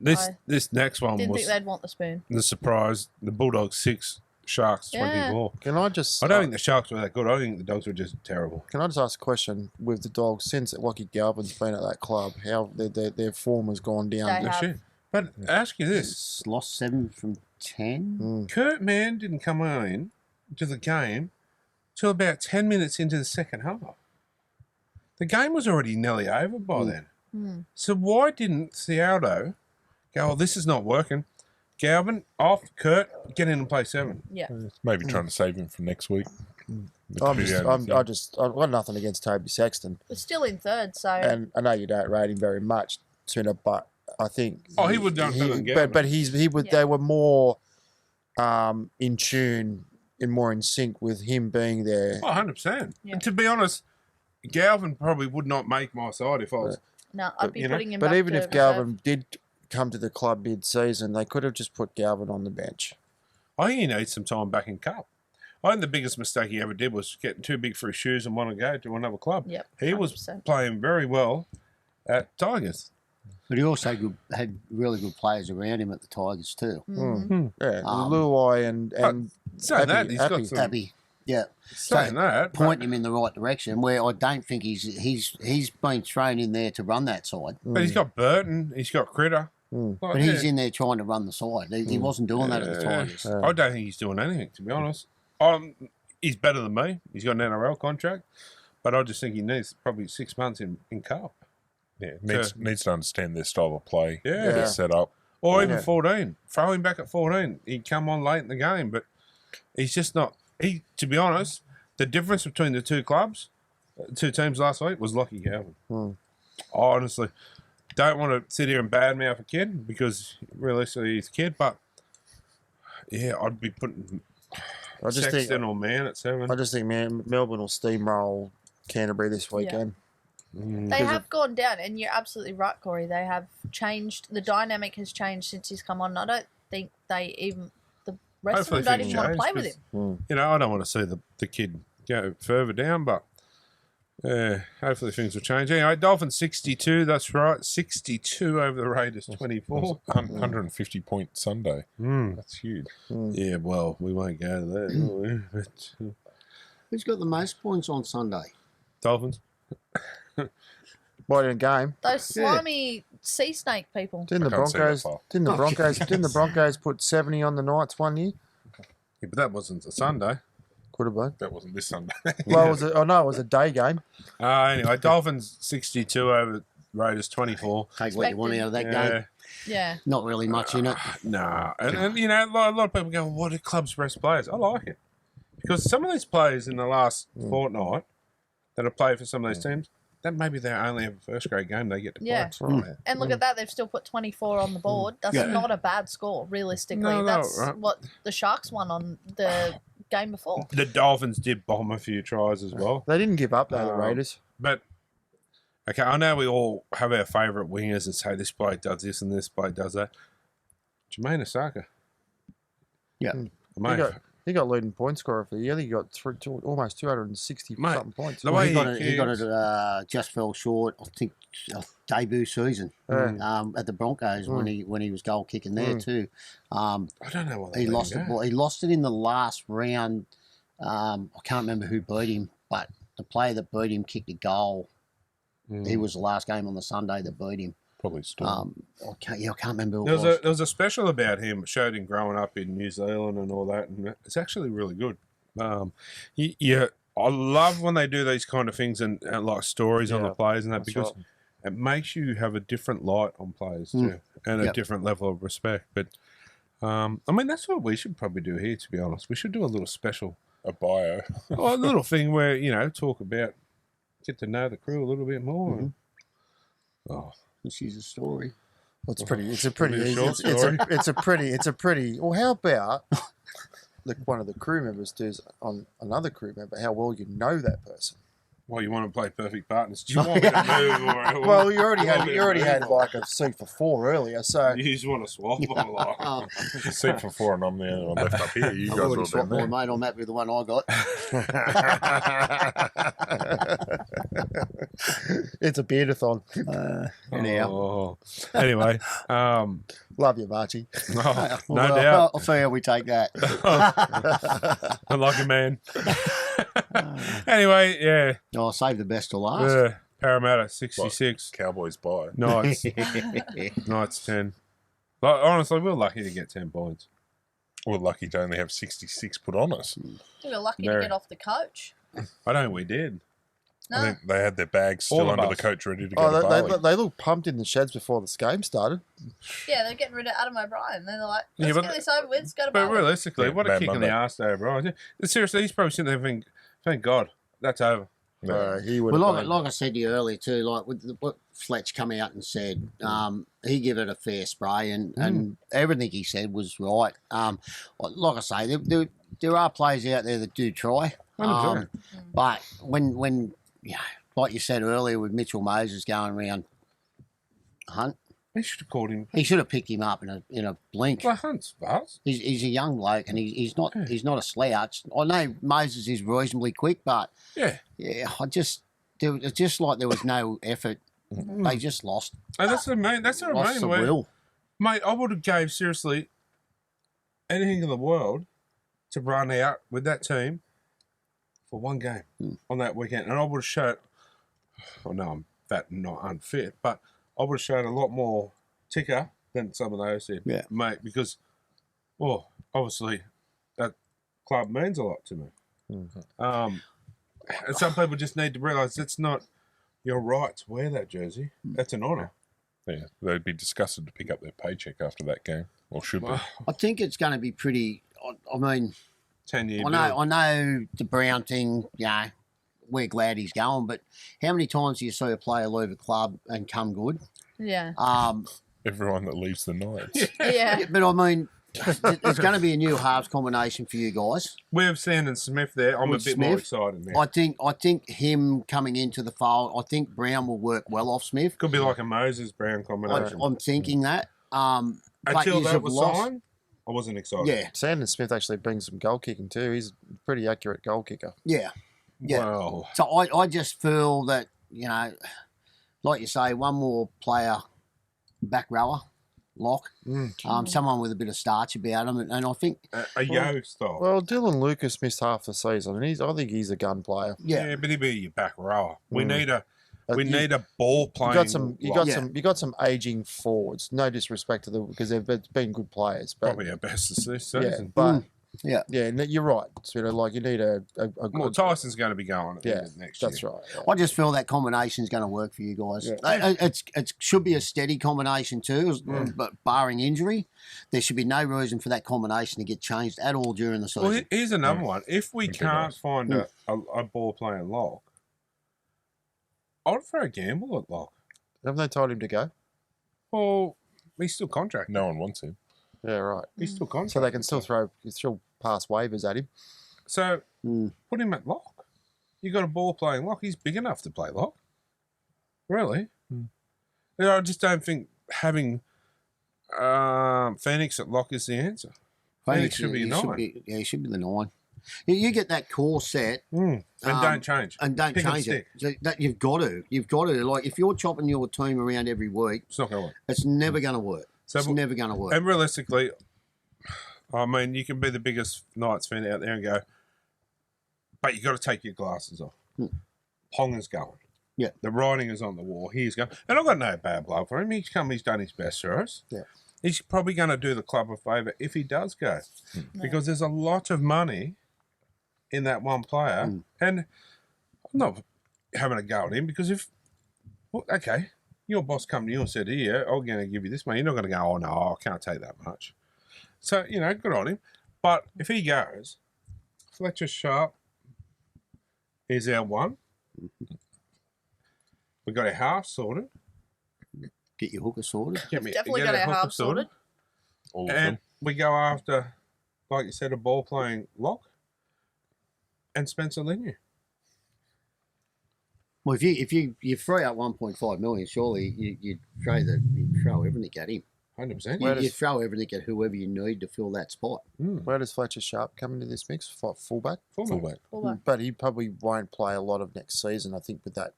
this next one didn't was think they'd want the spoon. the surprise. The Bulldogs 6, Sharks Yeah. 24. Can I just? I don't think the Sharks were that good. I think the Dogs were just terrible. Can I just ask a question with the Dogs? Since Lockie Galvin's been at that club, how their form has gone down? They No have. shit. But ask you this: It's lost 7 from 10. Kurt Mann didn't come in to the game till about 10 minutes into the second half. The game was already nearly over by then. So why didn't Thealdo go, oh, this is not working? Galvin, off, Kurt, get in and play 7. Yeah. Maybe trying to save him for next week. I've got nothing against Toby Sexton, We're still in third, so and I know you don't rate him very much, Tuna, but I think He would have done better than Galvin. but he would. Yeah. They were more in tune and more in sync with him being there. Oh, 100%. Yeah. And to be honest, Galvin probably would not make my side if I was. no, I'd be you know, putting him But back even to if reserve. Galvin did come to the club mid-season, they could have just put Galvin on the bench. I think he needs some time back in Cup. I think the biggest mistake he ever did was getting too big for his shoes and want to go to another club. Yep, He was 100%. playing very well at Tigers. But he also had really good players around him at the Tigers too. Yeah, Um, Luai and Saying that, he's got Appy. some. Abby, yeah. Saying that, Point him in the right direction. Where I don't think he's been thrown in there to run that side, but he's got Burton, he's got Critter. Like, but he's in there trying to run the side. He wasn't doing that at the Tigers. I don't think he's doing anything, to be honest. He's better than me. He's got an NRL contract, but I just think he needs probably 6 months in Cup. Yeah, needs to understand their style of play, Yeah. their setup. Or even Yeah. 14. Throw him back at 14. He'd come on late in the game, but he's just not. To be honest, the difference between the two clubs, two teams last week, was Lockie Galvin. I honestly don't want to sit here and badmouth a kid because realistically he's a kid, but yeah, I'd be putting I just Sexton think or Man at 7. I just think Melbourne will steamroll Canterbury this weekend. They have gone down, and you're absolutely right, Corey. They have changed. The dynamic has changed since he's come on. I don't think the rest Hopefully of them don't things even want to play change, with him. You know, I don't want to see the kid go further down, but hopefully things will change. Anyway, Dolphins 62, that's right. 62 over the Raiders 24. 150-point Sunday. That's huge. Yeah, well, we won't go to that, will we? But, Who's got the most points on Sunday? Dolphins. Right in a game. Those slimy sea snake people. Didn't the I can't see that Broncos? far. Didn't the Broncos put 70 on the Knights one year? Yeah, but that wasn't a Sunday. Could have been. That wasn't this Sunday. Well, it was a day game. Anyway, Dolphins 62 over Raiders 24. Take what you want out of that game. Yeah. Not really much in it. Nah. And you know, a lot of people go, what are club's best players? I like it. Because some of these players in the last fortnight that have played for some of those teams, that maybe they only have a first grade game they get to play. Yeah. Right. And look at that, they've still put 24 on the board. That's Yeah. not a bad score, realistically. No, That's right. what the Sharks won on the game before. The Dolphins did bomb a few tries as well. They didn't give up though, the Um, Raiders. But, okay, I know we all have our favourite wingers and say this bloke does this and this bloke does that. Jermaine Osaka. Yeah. Mate, He got leading point scorer for the year. He got almost 260 Mate, something points. the Well, way he got kicks- it. Just fell short. I think debut season at the Broncos when he was goal kicking there too. I don't know what He lost it. Well, he lost it in the last round. I can't remember who beat him, but the player that beat him kicked a goal. He was the last game on the Sunday that beat him. Probably Storm. I can't remember who There it was, was. there was a special about him. It showed him growing up in New Zealand and all that, and it's actually really good. Yeah, I love when they do these kind of things and like stories on the players and that because it makes you have a different light on players too and a different level of respect. But I mean, that's what we should probably do here. To be honest, we should do a little special, A bio. a little thing where talk about, get to know the crew a little bit more. And, This is a story. Well, it's a pretty Maybe a easy. short story. It's a pretty. Well, how about one of the crew members does on another crew member how well you know that person? Well, you want to play perfect partners. Do you want me to move? Or Well, you already want had me to move, or- like a seat for 4 earlier, so You just want to swap or like? Seat for 4 and I'm the only one left up here. You I've guys already all swapped down my there. mate. I'm happy with the one I got. it's a beardathon. Anyhow. Oh. Anyway, Love you, Marchie. no Well, doubt. I'll see how we take that. Unlucky man. Anyway, yeah. I'll save the best to last. Parramatta 66. Cowboys buy. Knights 10. Like, honestly, we're lucky to get 10 points. We're lucky to only have 66 put on us. We were lucky Very. to get off the coach. I don't think we did. No. I think they had their bags All still of under the us. coach ready to go to Bali. They look pumped in the sheds before this game started. Yeah, they're getting rid of Adam O'Brien. They're like, Yeah, let's but- get this over with. Let's go to But Bali. realistically, Yeah, what a Mad kick in Monday. the arse there, bro. Seriously, he's probably sitting there thinking, thank God, that's over. He would Well, have like I said to you earlier too, like with what Fletch come out and said, he gave it a fair spray, and everything he said was right. Like I say, there are players out there that do try, 100%. but when like you said earlier with Mitchell Moses going around Hunt, He should have called him. he should have picked him up in a blink. Well, Hunt's Buzz. He's a young bloke, and he's not a slouch. I know Moses is reasonably quick, but Yeah. it's just like there was no effort. They just lost. And that's what I mean. That's what I Lost mean. the Where- will. Mate, I would have gave, seriously, anything in the world to run out with that team for one game on that weekend. And I would have showed, I know I'm fat and not unfit, but I would have showed a lot more ticker than some of those did. Yeah. Mate, because, well, obviously, that club means a lot to me. And some people just need to realise it's not your right to wear that jersey. That's an honour. Yeah, they'd be disgusted to pick up their paycheck after that game, or should be. I think it's going to be pretty. I mean, 10-year I know the Brown thing. Yeah, we're glad he's going, but how many times do you see a player leave a club and come good? Yeah. Everyone that leaves the Knights. Yeah. But I mean, it's going to be a new halves combination for you guys. We have Sandon Smith there. I'm With a bit more Smith, excited now. I think him coming into the fold. I think Brown will work well off Smith. Could be like a Moses Brown combination. I'm thinking that. But Until yous that have was lost. signed, I wasn't excited. Yeah, Sandon Smith actually brings some goal kicking too. He's a pretty accurate goal kicker. yeah. Yeah. Well, So I just feel that, like you say, one more player, back rower, lock, someone with a bit of starch about him. And I think, a yo style. Well, Dylan Lucas missed half the season, and I think he's a gun player. yeah, but he'd be your back rower. We need a You- need a ball playing. You got some aging forwards. No disrespect to them because they've been good players, but probably our best this yeah, season. but yeah. you're right. Like you need a Well, good. Tyson's going to be going at the end of next year. That's right. Yeah. I just feel that combination is going to work for you guys. Yeah. It should be a steady combination too, but barring injury, there should be no reason for that combination to get changed at all during the season. Well, here's another one. If we That'd be can't nice. find a ball playing lock, I'd throw a gamble at lock. Haven't they told him to go? Well, he's still contracted. No one wants him. Yeah, right. He's still contracted. So they can still pass waivers at him. So put him at lock. You got a ball playing lock. He's big enough to play lock. Really? I just don't think having Phoenix at lock is the answer. Phoenix should be a 9. He should be the 9. You get that core set And don't change. and don't Pick and change it. stick. That you've got to. Like if you're chopping your team around every week, It's not going to work. it's never going to work. So- It's never going to work. And realistically, I mean, you can be the biggest Knights fan out there and go, but you got to take your glasses off. Ponga's going. Yeah. The writing is on the wall. He's going. And I've got no bad blood for him. He's done his best for us. Yeah. He's probably going to do the club a favour if he does go. Because there's a lot of money in that one player. And I'm not having a go at him because okay, your boss come to you and said, here, I'm going to give you this money. You're not going to go, oh, no, I can't take that much. So, good on him. But if he goes, Fletcher Sharp is our one. We've got our half sorted. Get your hooker sorted. Definitely get got our hooker half sorted. All of And them. we go after, like you said, a ball playing lock and Spencer Linier. Well, if you free up 1.5 million, surely you'd throw everything at him. 100%. You throw everything at whoever you need to fill that spot. Where does Fletcher Sharp come into this mix? Fullback? Fullback. But he probably won't play a lot of next season, I think, with that.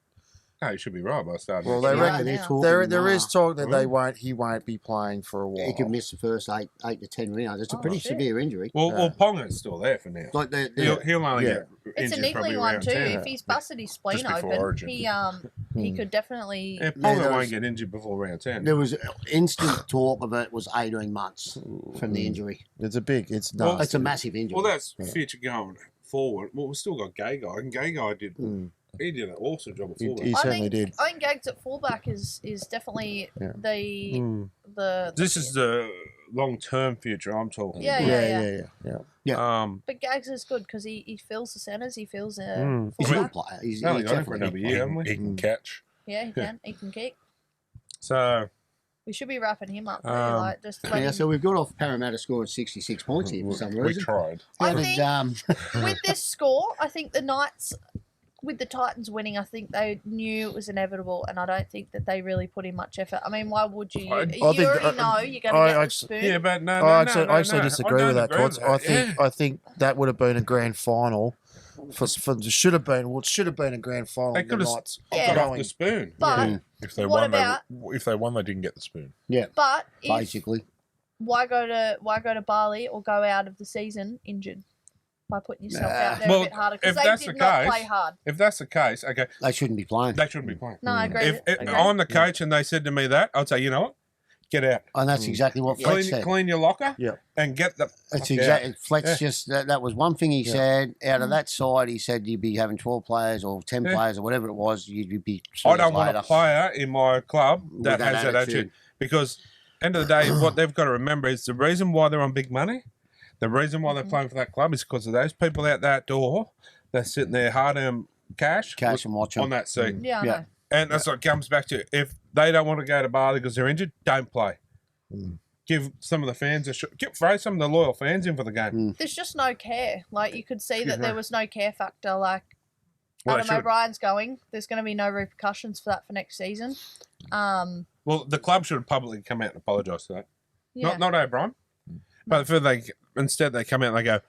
No, you should be right by starting. Well, next they year. reckon they're there is talk that Mm. he won't be playing for a while. He could miss the first eight to 10 rounds. It's a pretty shit. severe injury. Well, Ponga's still there for now. Like He'll only get It's a injured probably niggling one round too. 10. If he's busted his spleen Just before open, Origin. he could definitely. Yeah, Ponga there won't was- get injured before round 10. There was instant talk of it was 18 months from the injury. It's It's a massive injury. Well, that's future going forward. Well, we've still got Gay Guy, and Gay Guy did he did an awesome job at He- fullback. he certainly did. I think Gags at fullback is definitely the. This is the long-term future I'm talking Yeah, about. yeah. But Gags is good because he fills the centres, he fills the He's a good fullback. player. He's Only got him for definitely another year, haven't we? He can catch. Yeah, he can kick. So, We should be wrapping him up. Um, Just Yeah, letting- so we've got off Parramatta scoring 66 points here for some We reason. tried. How I did, think with this score, I think the Knights, with the Titans winning, I think they knew it was inevitable, and I don't think that they really put in much effort. I mean, why would you? You think- already know you're going to get the spoon. yeah, but no, I actually no, disagree I with don't that, agree Cots. with that. I think that would have been a grand final. It should have been a grand final. They The could have Knights got off going- the spoon. But If they What won, about- if they won, they didn't get the spoon. yeah, but if, basically. why go to Bali or go out of the season injured by putting yourself out there Well, a bit harder because if they that's did the not case- play hard. If that's the case, okay, They shouldn't be playing. they shouldn't be playing. No, I agree. If agree. I'm the coach and they said to me that, I'd say, you know what, get out, And that's exactly what Fletch said. clean your locker, Yeah. and get the. It's fuck exactly out. Fletch Yeah. just that was one thing he said. Out of that side, he said you'd be having 12 players or 10 Yeah. players or whatever it was. You'd be. I don't want later. a player in my club that With that has that attitude attitude. because, end of the day, what they've got to remember is the reason why they're on big money, the reason why they're playing for that club is because of those people out that door that's sitting there hard-earned cash Cash and watch 'em. on that seat. Yeah, I Yeah. know. And that's what it comes back to. If they don't want to go to Bali because they're injured, don't play. Give some of the fans throw some of the loyal fans in for the game. There's just no care. Like you could see that there was no care factor. Like Well, they Adam should. O'Brien's going. There's going to be no repercussions for that for next season. Well, the club should publicly come out and apologise for that. Yeah. Not O'Brien. But instead they come out and they go,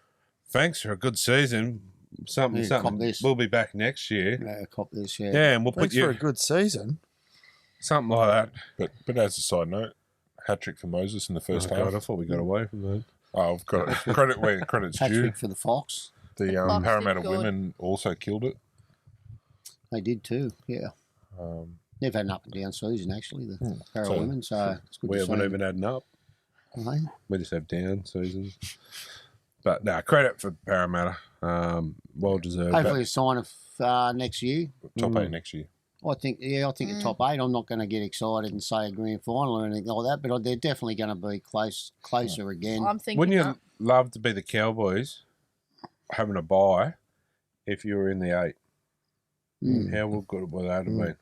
thanks for a good season. Something. cop this. We'll be back next year. Cop this, yeah. Yeah, and we'll put Thanks for a you good season. something like that. But as a side note, hat trick for Moses in the first half. God, I thought we got away from that. Oh, I've got credit where credit's due. Hat-trick for the Fox. The Fox did Parramatta good. women also killed it. They did too, yeah. They've had an up and down season, actually, the Para So- women, so it's good We to haven't see. even had an up. Hey? We just have down seasons. But no, credit for Parramatta. Well deserved. Hopefully a sign of next year. Top 8 next year. I think a top 8. I'm not going to get excited and say a grand final or anything like that, but they're definitely going to be closer again. I'm thinking. Wouldn't you that. love to be the Cowboys having a bye if you were in the 8? How good would that have been?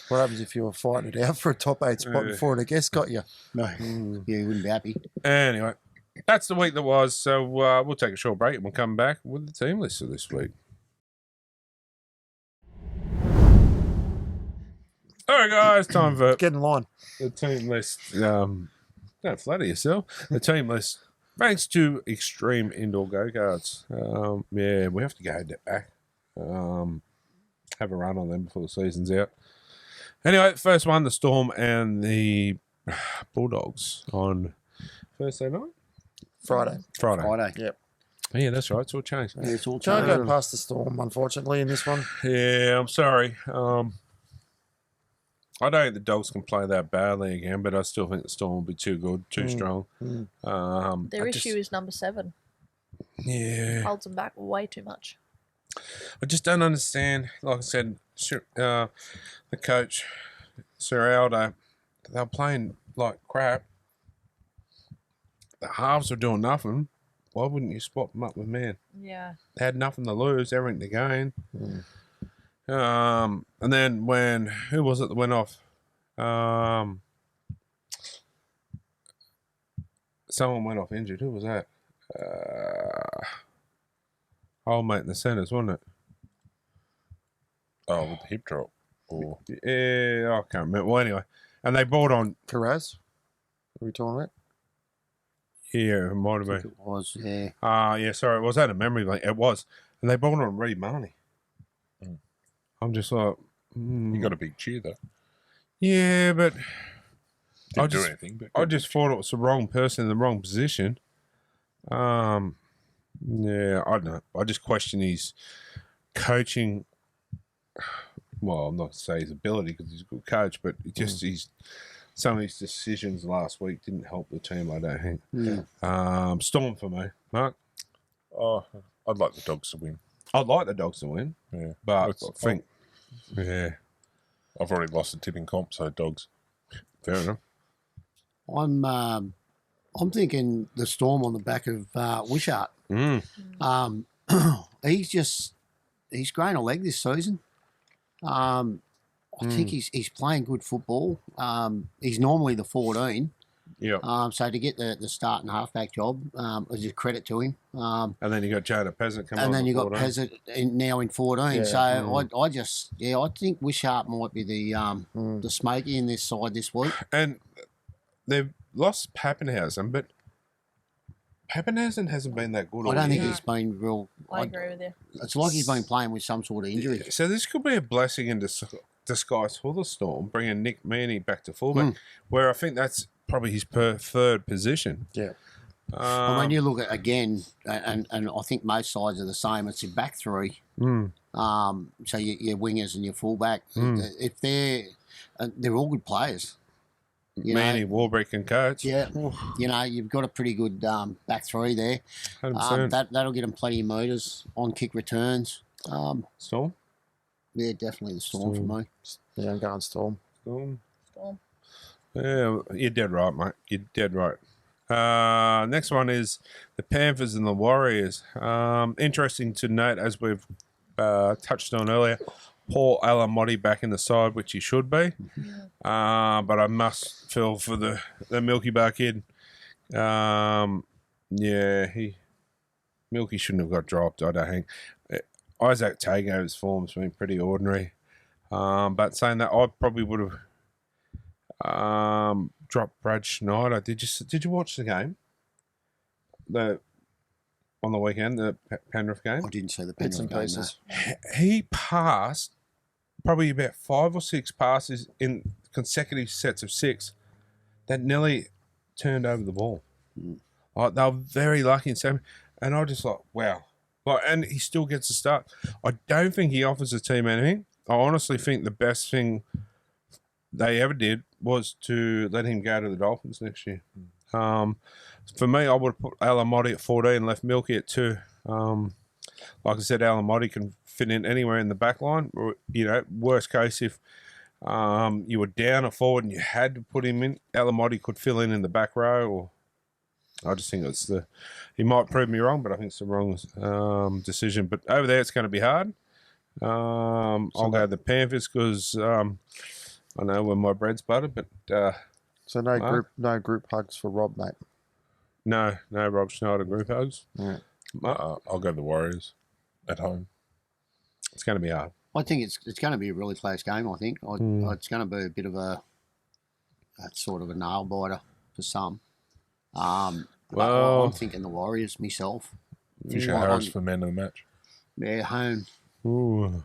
What happens if you were fighting it out for a top 8 spot before the guest got you? No, yeah, you wouldn't be happy. Anyway, that's the week that was. So we'll take a short break and we'll come back with the team list for this week. All right, guys, time for Get in line. the team list. Don't flatter yourself. The team list. Thanks to Extreme Indoor Go-Karts. Yeah, we have to go that back. Have a run on them before the season's out. Anyway, first one, the Storm and the Bulldogs on Thursday night? Friday. Friday. Yep. Yeah, that's right. It's all changed. Yeah, it's all Can't changed. go past the Storm, unfortunately, in this one. Yeah, I'm sorry. I don't think the Dogs can play that badly again, but I still think the Storm will be too good, too strong. Their I issue just- is number 7. Yeah. Holds them back way too much. I just don't understand. Like I said, the coach, Sir Aldo, they're playing like crap. The halves are doing nothing. Why wouldn't you swap them up with man? Yeah. They had nothing to lose, everything to gain. And then who was it that went off? Someone went off injured. Who was that? Old mate in the centres, wasn't it? Oh, with the hip drop. Or Yeah, I can't remember. Well, anyway, and they brought on. Carraz? Are we talking about? Yeah, it might have I think been. it was, yeah. Yeah, sorry, it was out of memory. Like it was, and they brought on Reed Marnie. Mm. I'm just like, you got a big cheer though. yeah, but Didn't do anything. But I just thought it was the wrong person in the wrong position. Yeah, I don't know. I just question his coaching. Well, I'm not going to say his ability because he's a good coach, but just some of his decisions last week didn't help the team, I don't think. Yeah. Storm for me, Mark. Oh, I'd like the Dogs to win. I'd like the Dogs to win, Yeah, but That's- I think, yeah, I've already lost the tipping comp, so Dogs. fair enough. I'm thinking the Storm on the back of Wishart. He's grown a leg this season. I think he's playing good football. He's normally the 14. Yeah. So to get the starting halfback job is a credit to him. And then you got Jada Peasant coming on. And then you got 14. Peasant now in 14. Yeah. So I think Wishart might be the smoky in this side this week. And they've lost Pappenhausen, but Pappenhausen hasn't been that good. I don't think year. he's been real. I agree with you. It's like he's been playing with some sort of injury. So this could be a blessing in disguise for the Storm, bringing Nick Meaney back to fullback, where I think that's probably his preferred position. Yeah. I mean, you look at again, and I think most sides are the same. It's your back three. So your wingers and your fullback, if they're all good players. You Meaney, know, Warbrick, and Coates. yeah, you've got a pretty good back three there. 100%. That'll get them plenty of metres on kick returns. Storm. Yeah, definitely the Storm for me. Yeah, I'm going Storm. Storm. Storm. Yeah, you're dead right, mate. You're dead right. Next one is the Panthers and the Warriors. Interesting to note, as we've touched on earlier, Paul Alamotti back in the side, which he should be. But I must feel for the Milky Bar kid. Milky shouldn't have got dropped, I don't think. Isaac Tago's form's been pretty ordinary. But saying that, I probably would have dropped Brad Schneider. Did you watch the game? On the weekend, the Penrith game? I didn't see the Bits and Penrith game, pieces. He passed probably about 5 or 6 passes in consecutive sets of 6 that nearly turned over the ball. They were very lucky in 7, and I just like, wow. And he still gets a start. I don't think he offers the team anything. I honestly think the best thing they ever did was to let him go to the Dolphins next year. For me, I would have put Alamotti at 14 and left Milky at 2. Like I said, Alamotti can fit in anywhere in the back line. Or, worst case, if you were down a forward and you had to put him in, Alamotti could fill in the back row. Or I just think he might prove me wrong, but I think it's the wrong decision. But over there, it's going to be hard. I'll go the Panthers because I know when my bread's buttered, but So no group hugs for Rob, mate. no Rob Schneider group hugs. Yeah. I'll go the Warriors at home. It's going to be hard. I think it's going to be a really close game. I think it's going to be a bit of a sort of a nail biter for some. But I'm thinking the Warriors myself. Fisher Harris for man of the match. Yeah, home. Ooh.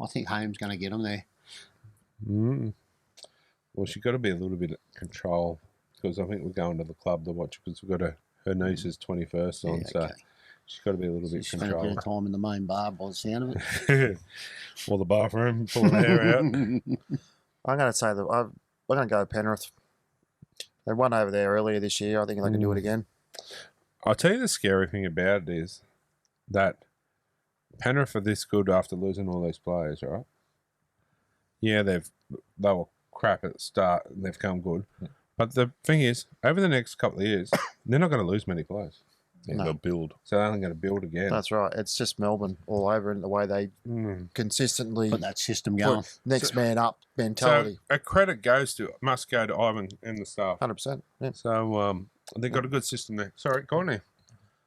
I think home's going to get them there. Well, she's got to be a little bit of control because I think we're going to the club to watch because we've got her niece's 21st on, so she's got to be a little bit She's spent a bit controlled. of time in the main bar by the sound of it. Or the bathroom, pulling her hair out. I'm going to say that we're going to go Penrith. They won over there earlier this year. I think they can do it again. I'll tell you the scary thing about it is that Penrith are this good after losing all these players, right? Yeah, they were crap at the start and they've come good. But the thing is, over the next couple of years, they're not going to lose many players. Yeah, No. they'll build. So they're only going to build again. That's right. It's just Melbourne all over and the way they consistently Put that system going. put next man up mentality. So a credit must go to Ivan and the staff. 100%. Yeah. So they've got a good system there. Sorry, go on there.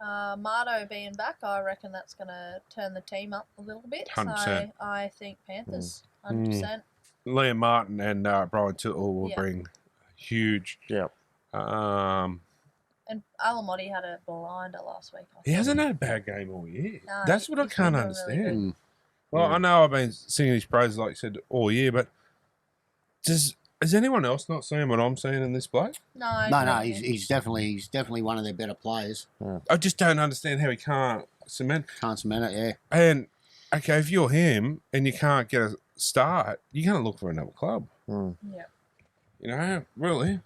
Mardo being back, I reckon that's going to turn the team up a little bit. 100%. So I think Panthers, 100%. Liam Martin and Brian Tittle will Yeah. bring huge. Yeah. And Alamotti had a blinder last week. I He thought. hasn't had a bad game all year. No, That's what I he's can't been doing really understand. good. Well, I know I've been singing his praises, like you said, all year, but is anyone else not seeing what I'm seeing in this bloke? No, he's definitely one of their better players. I just don't understand how he can't cement. Can't cement it, yeah. And okay, if you're him and you can't get a start, you're going to look for another club. Yeah. You know, really.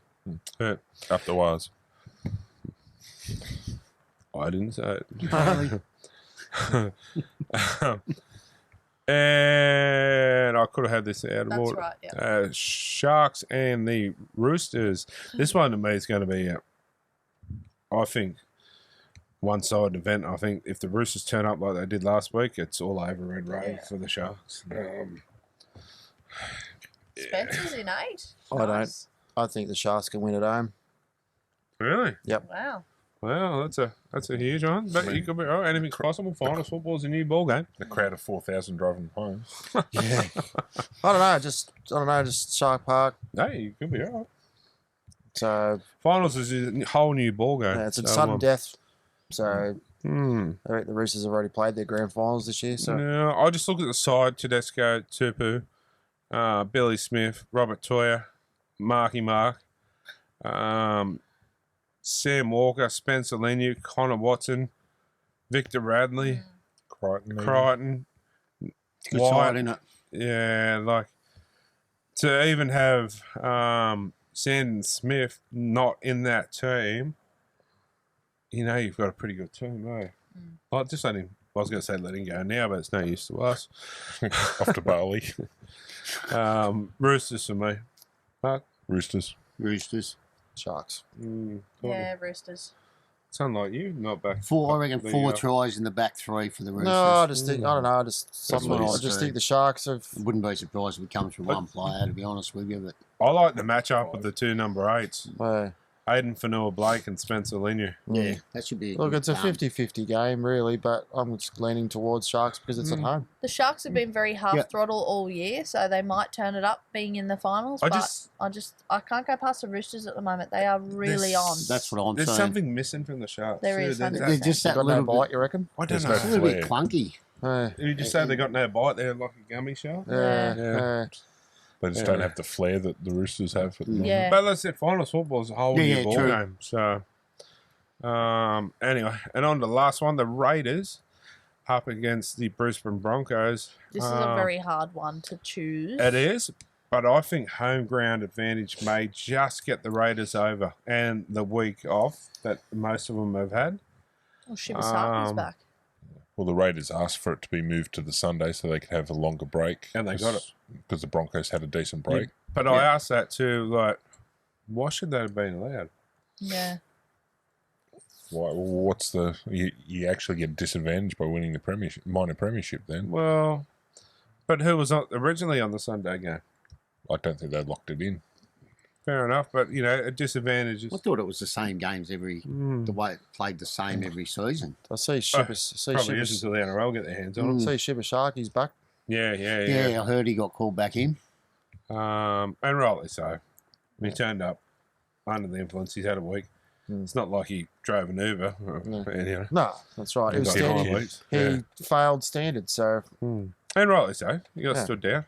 But Up the wires. I didn't say it. And I could have had this out of That's order. right, yeah. Sharks and the Roosters. This one to me is going to be, I think, one-sided event. I think if the Roosters turn up like they did last week, it's all over Red Rave for the Sharks. Spencer's in 8. I Nice. I think the Sharks can win at home. Really? Wow. Well, that's a huge one. But you could be right. Anything's possible. Finals football's a new ball game. A crowd of 4,000 driving home. Yeah. I don't know. Just Shark Park. Hey, you could be right. So Finals is a whole new ball game. yeah, it's a So, sudden death. So I Hmm. think the Roosters have already played their grand finals this year. So No, I just look at the side: Tedesco, Tupu, Billy Smith, Robert Toyer, Marky Mark, Sam Walker, Spencer Leniu, Connor Watson, Victor Radley, Crichton, Good White. side, innit? Yeah, like to even have Sandon Smith not in that team, you know, you've got a pretty good team, eh? Like, just let him. I was going to say let him go now, but it's no use to us. Off to Bali. Roosters for me. Mark? Roosters. Roosters. Sharks. Yeah, Roosters. Sound like you, not back. I reckon the, four tries in the back three for the Roosters. No, I just think I don't know. what I he's just saying. think the Sharks have. Wouldn't be surprised if it comes from one player, to be honest with you. But I like the matchup of the two number 8s, Well, Aiden Fanua-Blake and Spencer Leniu. yeah, that should be. look, good it's a game. 50-50 game, really, but I'm just leaning towards Sharks because it's at home. The Sharks have been very half Yeah. throttle all year, so they might turn it up being in the finals. I But just- I can't go past the Roosters at the moment. They are really on. That's what I'm There's saying. something missing from the Sharks. There too. is There's something. They're that- just that Got no little bite, bit, you reckon? I don't There's know. no a little bit flair. clunky. You just say they got no bite. They're like a gummy shark. Yeah, Yeah. yeah. They just don't have the flair that the Roosters have at the moment. Yeah. But let's say finals football is a whole Yeah, new ball true. game. So, anyway, and on to the last one, the Raiders up against the Brisbane Broncos. This is a very hard one to choose. It is, but I think home ground advantage may just get the Raiders over and the week off that most of them have had. Oh, Shibasaki's Um, back. Well, the Raiders asked for it to be moved to the Sunday so they could have a longer break. And they got it. Because the Broncos had a decent break. But I asked that too, like, why should that have been allowed? Yeah. What's the... You actually get a disadvantage by winning the premiership, minor premiership then. Well, but who was originally on the Sunday game? I don't think they locked it in. Fair enough, but, you know, a disadvantage is... I thought it was the same games the way it played the same every season. I see Probably is until the NRL get their hands on it. Shibashaki's back. Yeah. Yeah, I heard he got called back in. And rightly so. He turned up under the influence. He's had a week. It's not like he drove an Uber. And, you know, No, that's right. It was got standard. behind weeks. He Yeah. failed standard, so And rightly so. He got Yeah. stood down.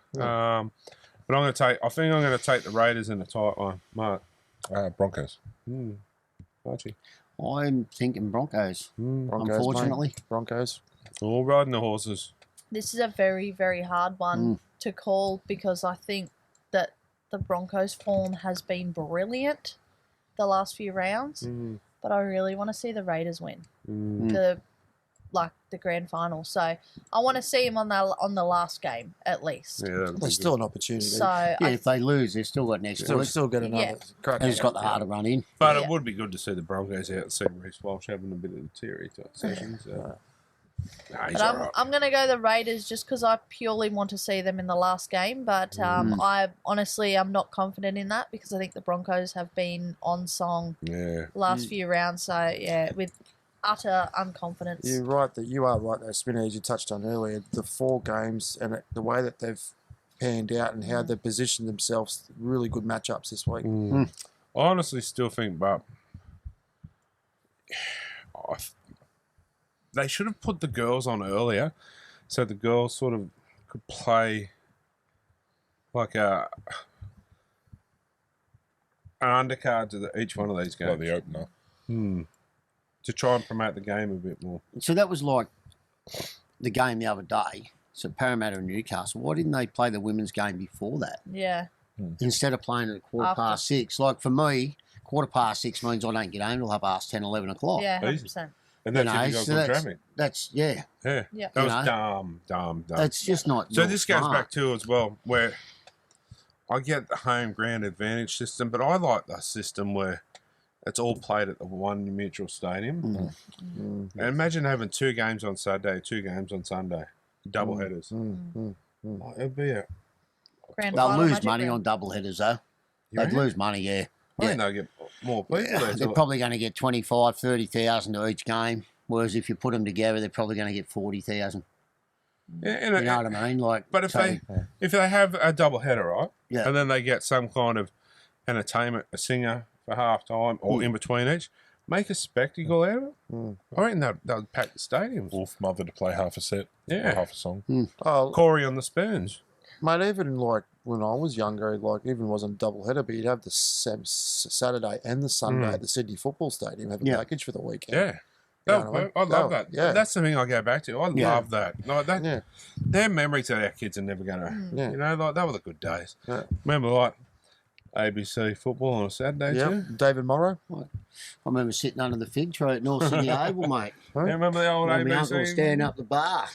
But I think I'm going to take the Raiders in a tight one. Mark. Broncos. Archie. I'm thinking Broncos. Broncos, Unfortunately. mate. Broncos. All riding the horses. This is a very, very hard one to call because I think that the Broncos' form has been brilliant the last few rounds, but I really want to see the Raiders win the grand final. So I want to see them on the last game at least. Yeah, that'd be There's good. still an opportunity. So Yeah, if they lose, they've still got next week. still get another Yeah. crack. Who's got the harder run in? But Yeah. it would be good to see the Broncos out and see Reece Walsh having a bit of a teary type session. So. Nah, he's But all right. I'm going to go the Raiders just because I purely want to see them in the last game. But I honestly am not confident in that because I think the Broncos have been on song Yeah. last few rounds. So, yeah, with utter unconfidence. You are right, though, Spinner, as you touched on earlier. The 4 games and the way that they've panned out and how they've positioned themselves, really good matchups this week. I honestly still think, but they should have put the girls on earlier, so the girls sort of could play like an undercard to each one of these games. Like the opener. To try and promote the game a bit more. So that was like the game the other day. So Parramatta and Newcastle. Why didn't they play the women's game before that? Yeah. Instead of playing at 6:15. Like for me, 6:15 means I don't get home till 10:30, 11 o'clock. Yeah, 100%. And that's if you got good traffic. That's yeah. Yeah. Yeah. That You was know, dumb. That's just not. So not this goes smart. back to as well, where I get the home ground advantage system, but I like the system where it's all played at the one neutral stadium. And imagine having 2 games on Saturday, 2 games on Sunday, double headers. Oh, it'd be a. Grand They'll final, lose Magic money Round. on double headers though. You They'd reckon? lose money, yeah. I think they'll get more people. there. They're probably going to get 25, 30,000 to each game. Whereas if you put them together, they're probably going to get 40,000. Yeah, and You know what I mean? Like, But if so- they have a double header, right? Yeah. And then they get some kind of entertainment, a singer for half time or in between each, make a spectacle out of it. I reckon they'll pack the stadiums. Wolf Mother to play half a set. Yeah. Or half a song. Oh, Corey on the spoons. mate, even like when I was younger, like even wasn't a double header, but you'd have the Saturday and the Sunday at the Sydney Football Stadium, have a package for the weekend. Yeah. You know what I mean? I love Oh, that. yeah. That's the thing I go back to. I love that. Like that. Yeah. They're memories that our kids are never going to. Yeah. You know, like that were the good days. Yeah. Remember, like ABC football on a Saturday Yeah, too. David Morrow. I remember sitting under the fig tree at North Sydney Oval, mate. You remember the old And my uncle ABC? standing up the bar.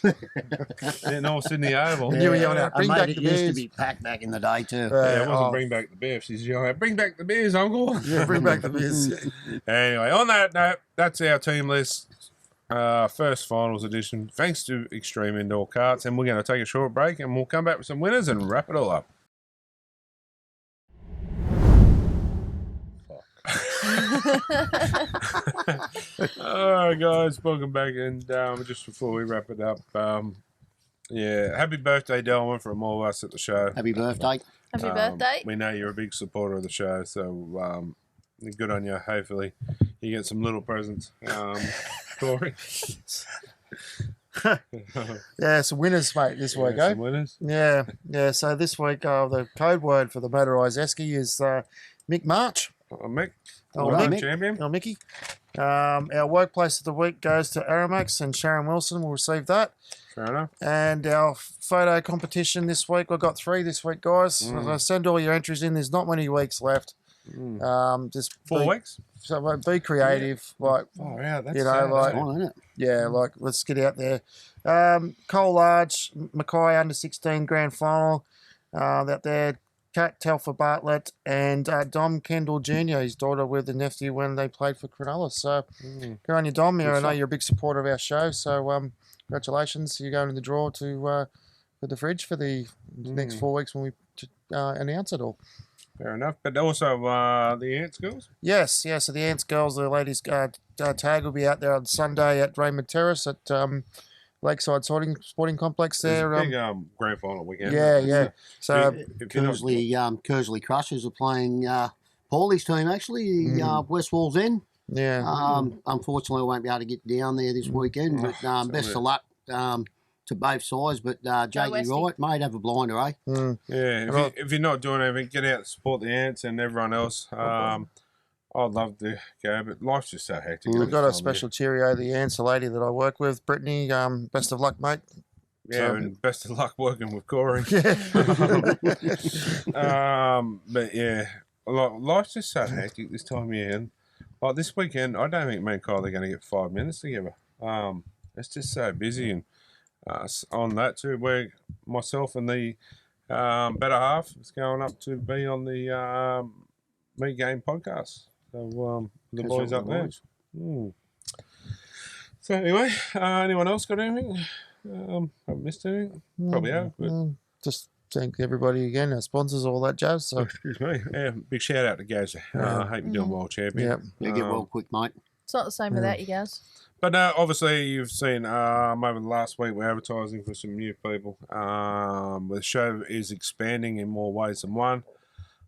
Yeah, North Sydney Oval. You were yelling out, And bring mate, back it the used to beers. be packed back in the day too. Yeah, it wasn't Oh, bring back the beers. She's yelling, bring back the beers, Uncle. Yeah, bring back the beers. Anyway, on that note, that's our team list. First finals edition. Thanks to Extreme Indoor Karts. And we're going to take a short break and we'll come back with some winners and wrap it all up. All right, guys, welcome back. And just before we wrap it up, happy birthday, Delman, from all of us at the show. Happy birthday. Happy birthday. We know you're a big supporter of the show, so good on you. Hopefully, you get some little presents, Corey. Yeah, some winners, mate, this week, eh? Some winners. Yeah. So this week, the code word for the motorised esky is Mick March. Mick, Oh, welcome, Mick. champion. Oh, Mickey. Our workplace of the week goes to Aramax, and Sharon Wilson will receive that. Fair enough. And our photo competition this week, we've got 3 this week, guys. Send all your entries in. There's not many weeks left. Just 4 weeks. So be creative, like Oh, yeah, that's you know, sad. like Oh, isn't it? yeah, like let's get out there. Cole Large, Mackay under 16 grand final out there. Kat Telfer Bartlett and Dom Kendall Jr., his daughter with the nephew when they played for Cronulla. So good on you, Dom. I know you're a big supporter of our show. So congratulations. You're going in the draw to for the fridge for the next 4 weeks when we announce it all. Fair enough. But also the Ants girls. Yes. So the Ants girls, the ladies' tag will be out there on Sunday at Raymond Terrace at Lakeside Sporting Complex there. It's a big grand final weekend. Yeah. So If you're not- Kersley Crushers are playing Paulie's team, actually, West Walls End. yeah. Unfortunately, I won't be able to get down there this weekend, but best of luck to both sides. But Jakey Westy. Wright, mate, have a blinder, eh? Yeah, if you're not doing anything, get out and support the Ants and everyone else. I'd love to go, but life's just so hectic. We've got a special cheerio, the Ants, a lady that I work with, Brittany. Best of luck, mate. Yeah, So- and best of luck working with Corey. But yeah, life's just so hectic this time of year. And like this weekend, I don't think me and Kyle are going to get 5 minutes together. It's just so busy, and on that too, where myself and the better half is going up to be on the Meat Game podcast. So the That's boys all up the there. boys. So anyway, anyone else got anything? I've missed anything? Probably have. But Just thank everybody again, our sponsors, all that jazz. So excuse me. Yeah, big shout out to Gaz. I hope you're doing well, champion. yeah. You get well quick, mate. It's not the same without you guys. But obviously, you've seen over the last week we're advertising for some new people. The show is expanding in more ways than one,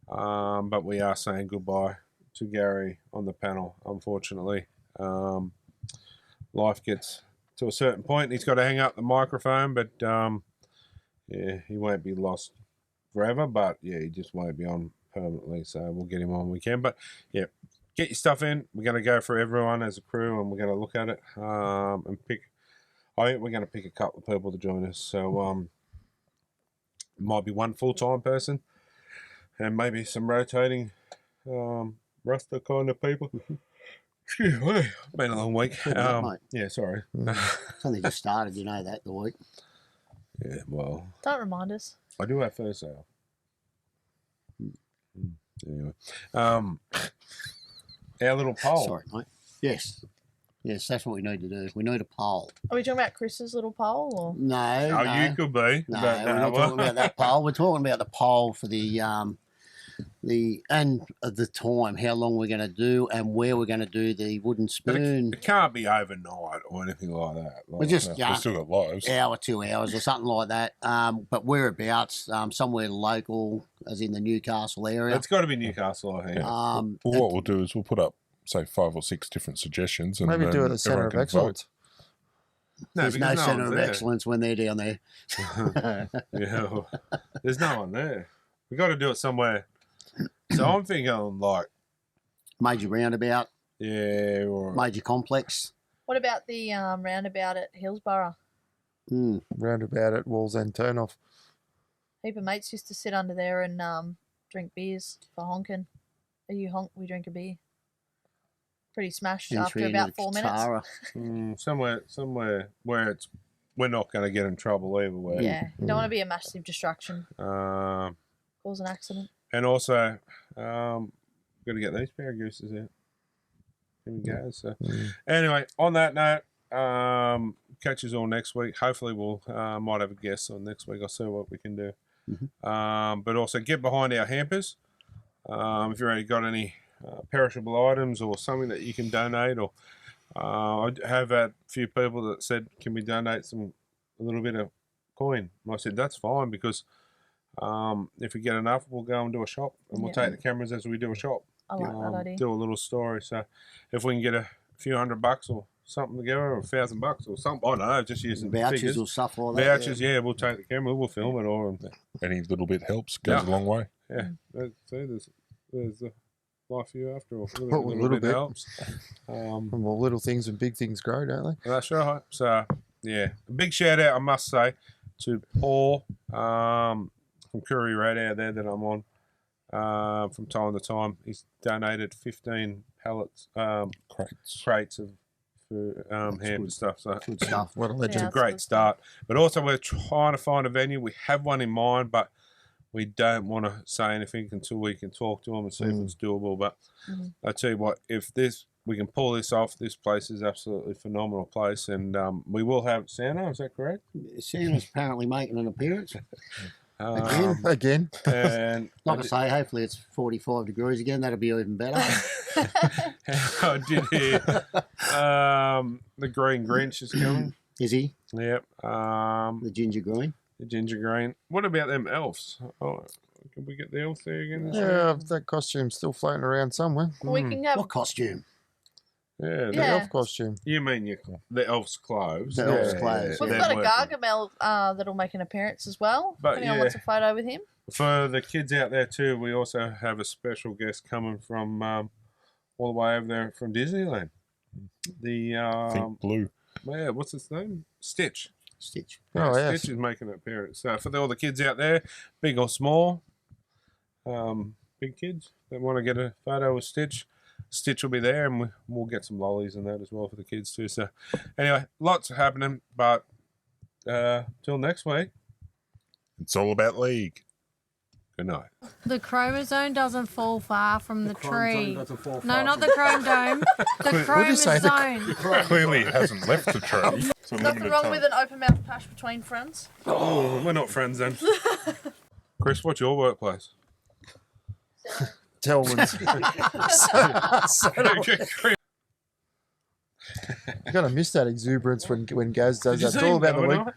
but we are saying goodbye to Gary on the panel. Unfortunately, life gets to a certain point. He's got to hang up the microphone, but yeah, he won't be lost forever. But yeah, he just won't be on permanently. So we'll get him on when we can. But yeah. Get your stuff in. We're going to go for everyone as a crew, and we're going to look at it and pick. I think we're going to pick a couple of people to join us. So might be one full-time person, and maybe some rotating roster kind of people. Excuse me, been a long week. Yeah, sorry. It's only just started, you know that, the week. Yeah, well. Don't remind us. I do have Thursday off. Anyway. Our little poll. Sorry, mate. Yes. Yes, that's what we need to do. We need a poll. Are we talking about Chris's little poll? Or? No, Oh, no. you could be. No, but we're not talking about that poll. We're talking about the poll for the time, how long we're going to do, and where we're going to do the wooden But spoon. it can't be overnight or anything like that. We're just We've still got lives. hour, 2 hours, or something like that. But whereabouts, somewhere local, as in the Newcastle area. It's got to be Newcastle, I think. Well, what we'll do is we'll put up, say, 5 or 6 different suggestions. And Maybe do it then at the Centre everyone of can Excellence. There's no because centre one's of there. excellence when they're down there. Yeah, well, there's no one there. We got to do it somewhere. So I'm thinking like, Major roundabout, yeah, or major complex. What about the roundabout at Hillsborough? Roundabout at Walls End Turnoff. Heap of mates used to sit under there and drink beers for honking. We drink a beer. Pretty smashed after Entry about into 4 minutes. Katara. somewhere where we're not going to get in trouble either way. Yeah, you don't want to be a massive distraction, Um, cause an accident. and also, got to get these pair of gooses out. Here we go. So, anyway, on that note, catch us all next week. Hopefully, we'll might have a guest on next week. I'll see what we can do. But also, get behind our hampers. If you've already got any perishable items or something that you can donate, or I have had a few people that said, "Can we donate a little bit of coin?" And I said, "That's fine because if we get enough, we'll go and do a shop, and we'll take the cameras as we do a shop. I like that idea. Do a little story. So if we can get a few $100 or something together, or $1,000 or something, I don't know, just using Vouchers figures. or stuff like that. Vouchers, yeah, we'll take the camera, we'll film it, or Any little bit helps, goes a long way. yeah. See, there's the life for you after all. A Little bit. helps. Well, little things and big things grow, don't they? That's right. So yeah, a big shout out, I must say, to Paul from Curry Road out there that I'm on. From time to time, he's donated 15 pallets, crates of food, ham and stuff. So Good stuff. What a legend. it's a that's great good. start. But also, we're trying to find a venue. We have one in mind, but we don't want to say anything until we can talk to them and see if it's doable. But I tell you what, if we can pull this off, this place is absolutely phenomenal place, and we will have Santa. Is that correct? Santa's apparently making an appearance. Again. And Like I say, hopefully it's 45 degrees again. That'll be even better. I did hear the Green Grinch is coming. Is he? Yep. The ginger green? The ginger green. What about them elves? Oh, can we get the elves there again? this year? Yeah, that costume's still floating around somewhere. We can have What costume? Yeah. The Yeah. elf costume. You mean the elves' clothes? The elves' clothes, We've them got a working. Gargamel that'll make an appearance as well. But Depending on what's a photo with him. For the kids out there too, we also have a special guest coming from all the way over there from Disneyland. The Think blue. yeah, what's its name? Stitch. Stitch. Oh, yes. Stitch is making an appearance. So for all the kids out there, big or small, big kids that want to get a photo with Stitch, Stitch will be there, and we'll get some lollies and that as well for the kids too. So anyway, lots happening, but till next week, It's all about league. good night. The chromosome doesn't fall far from the tree. Fall No, not the chrome dome. The What'd you say? chromosome. Clearly, it hasn't left the tree. So Nothing wrong with an open mouth pash between friends. Oh, we're not friends then. Chris, what's your workplace? Telman's. Chris, You gotta miss that exuberance when Gaz does Did you that. see It's all him about the the other week. night?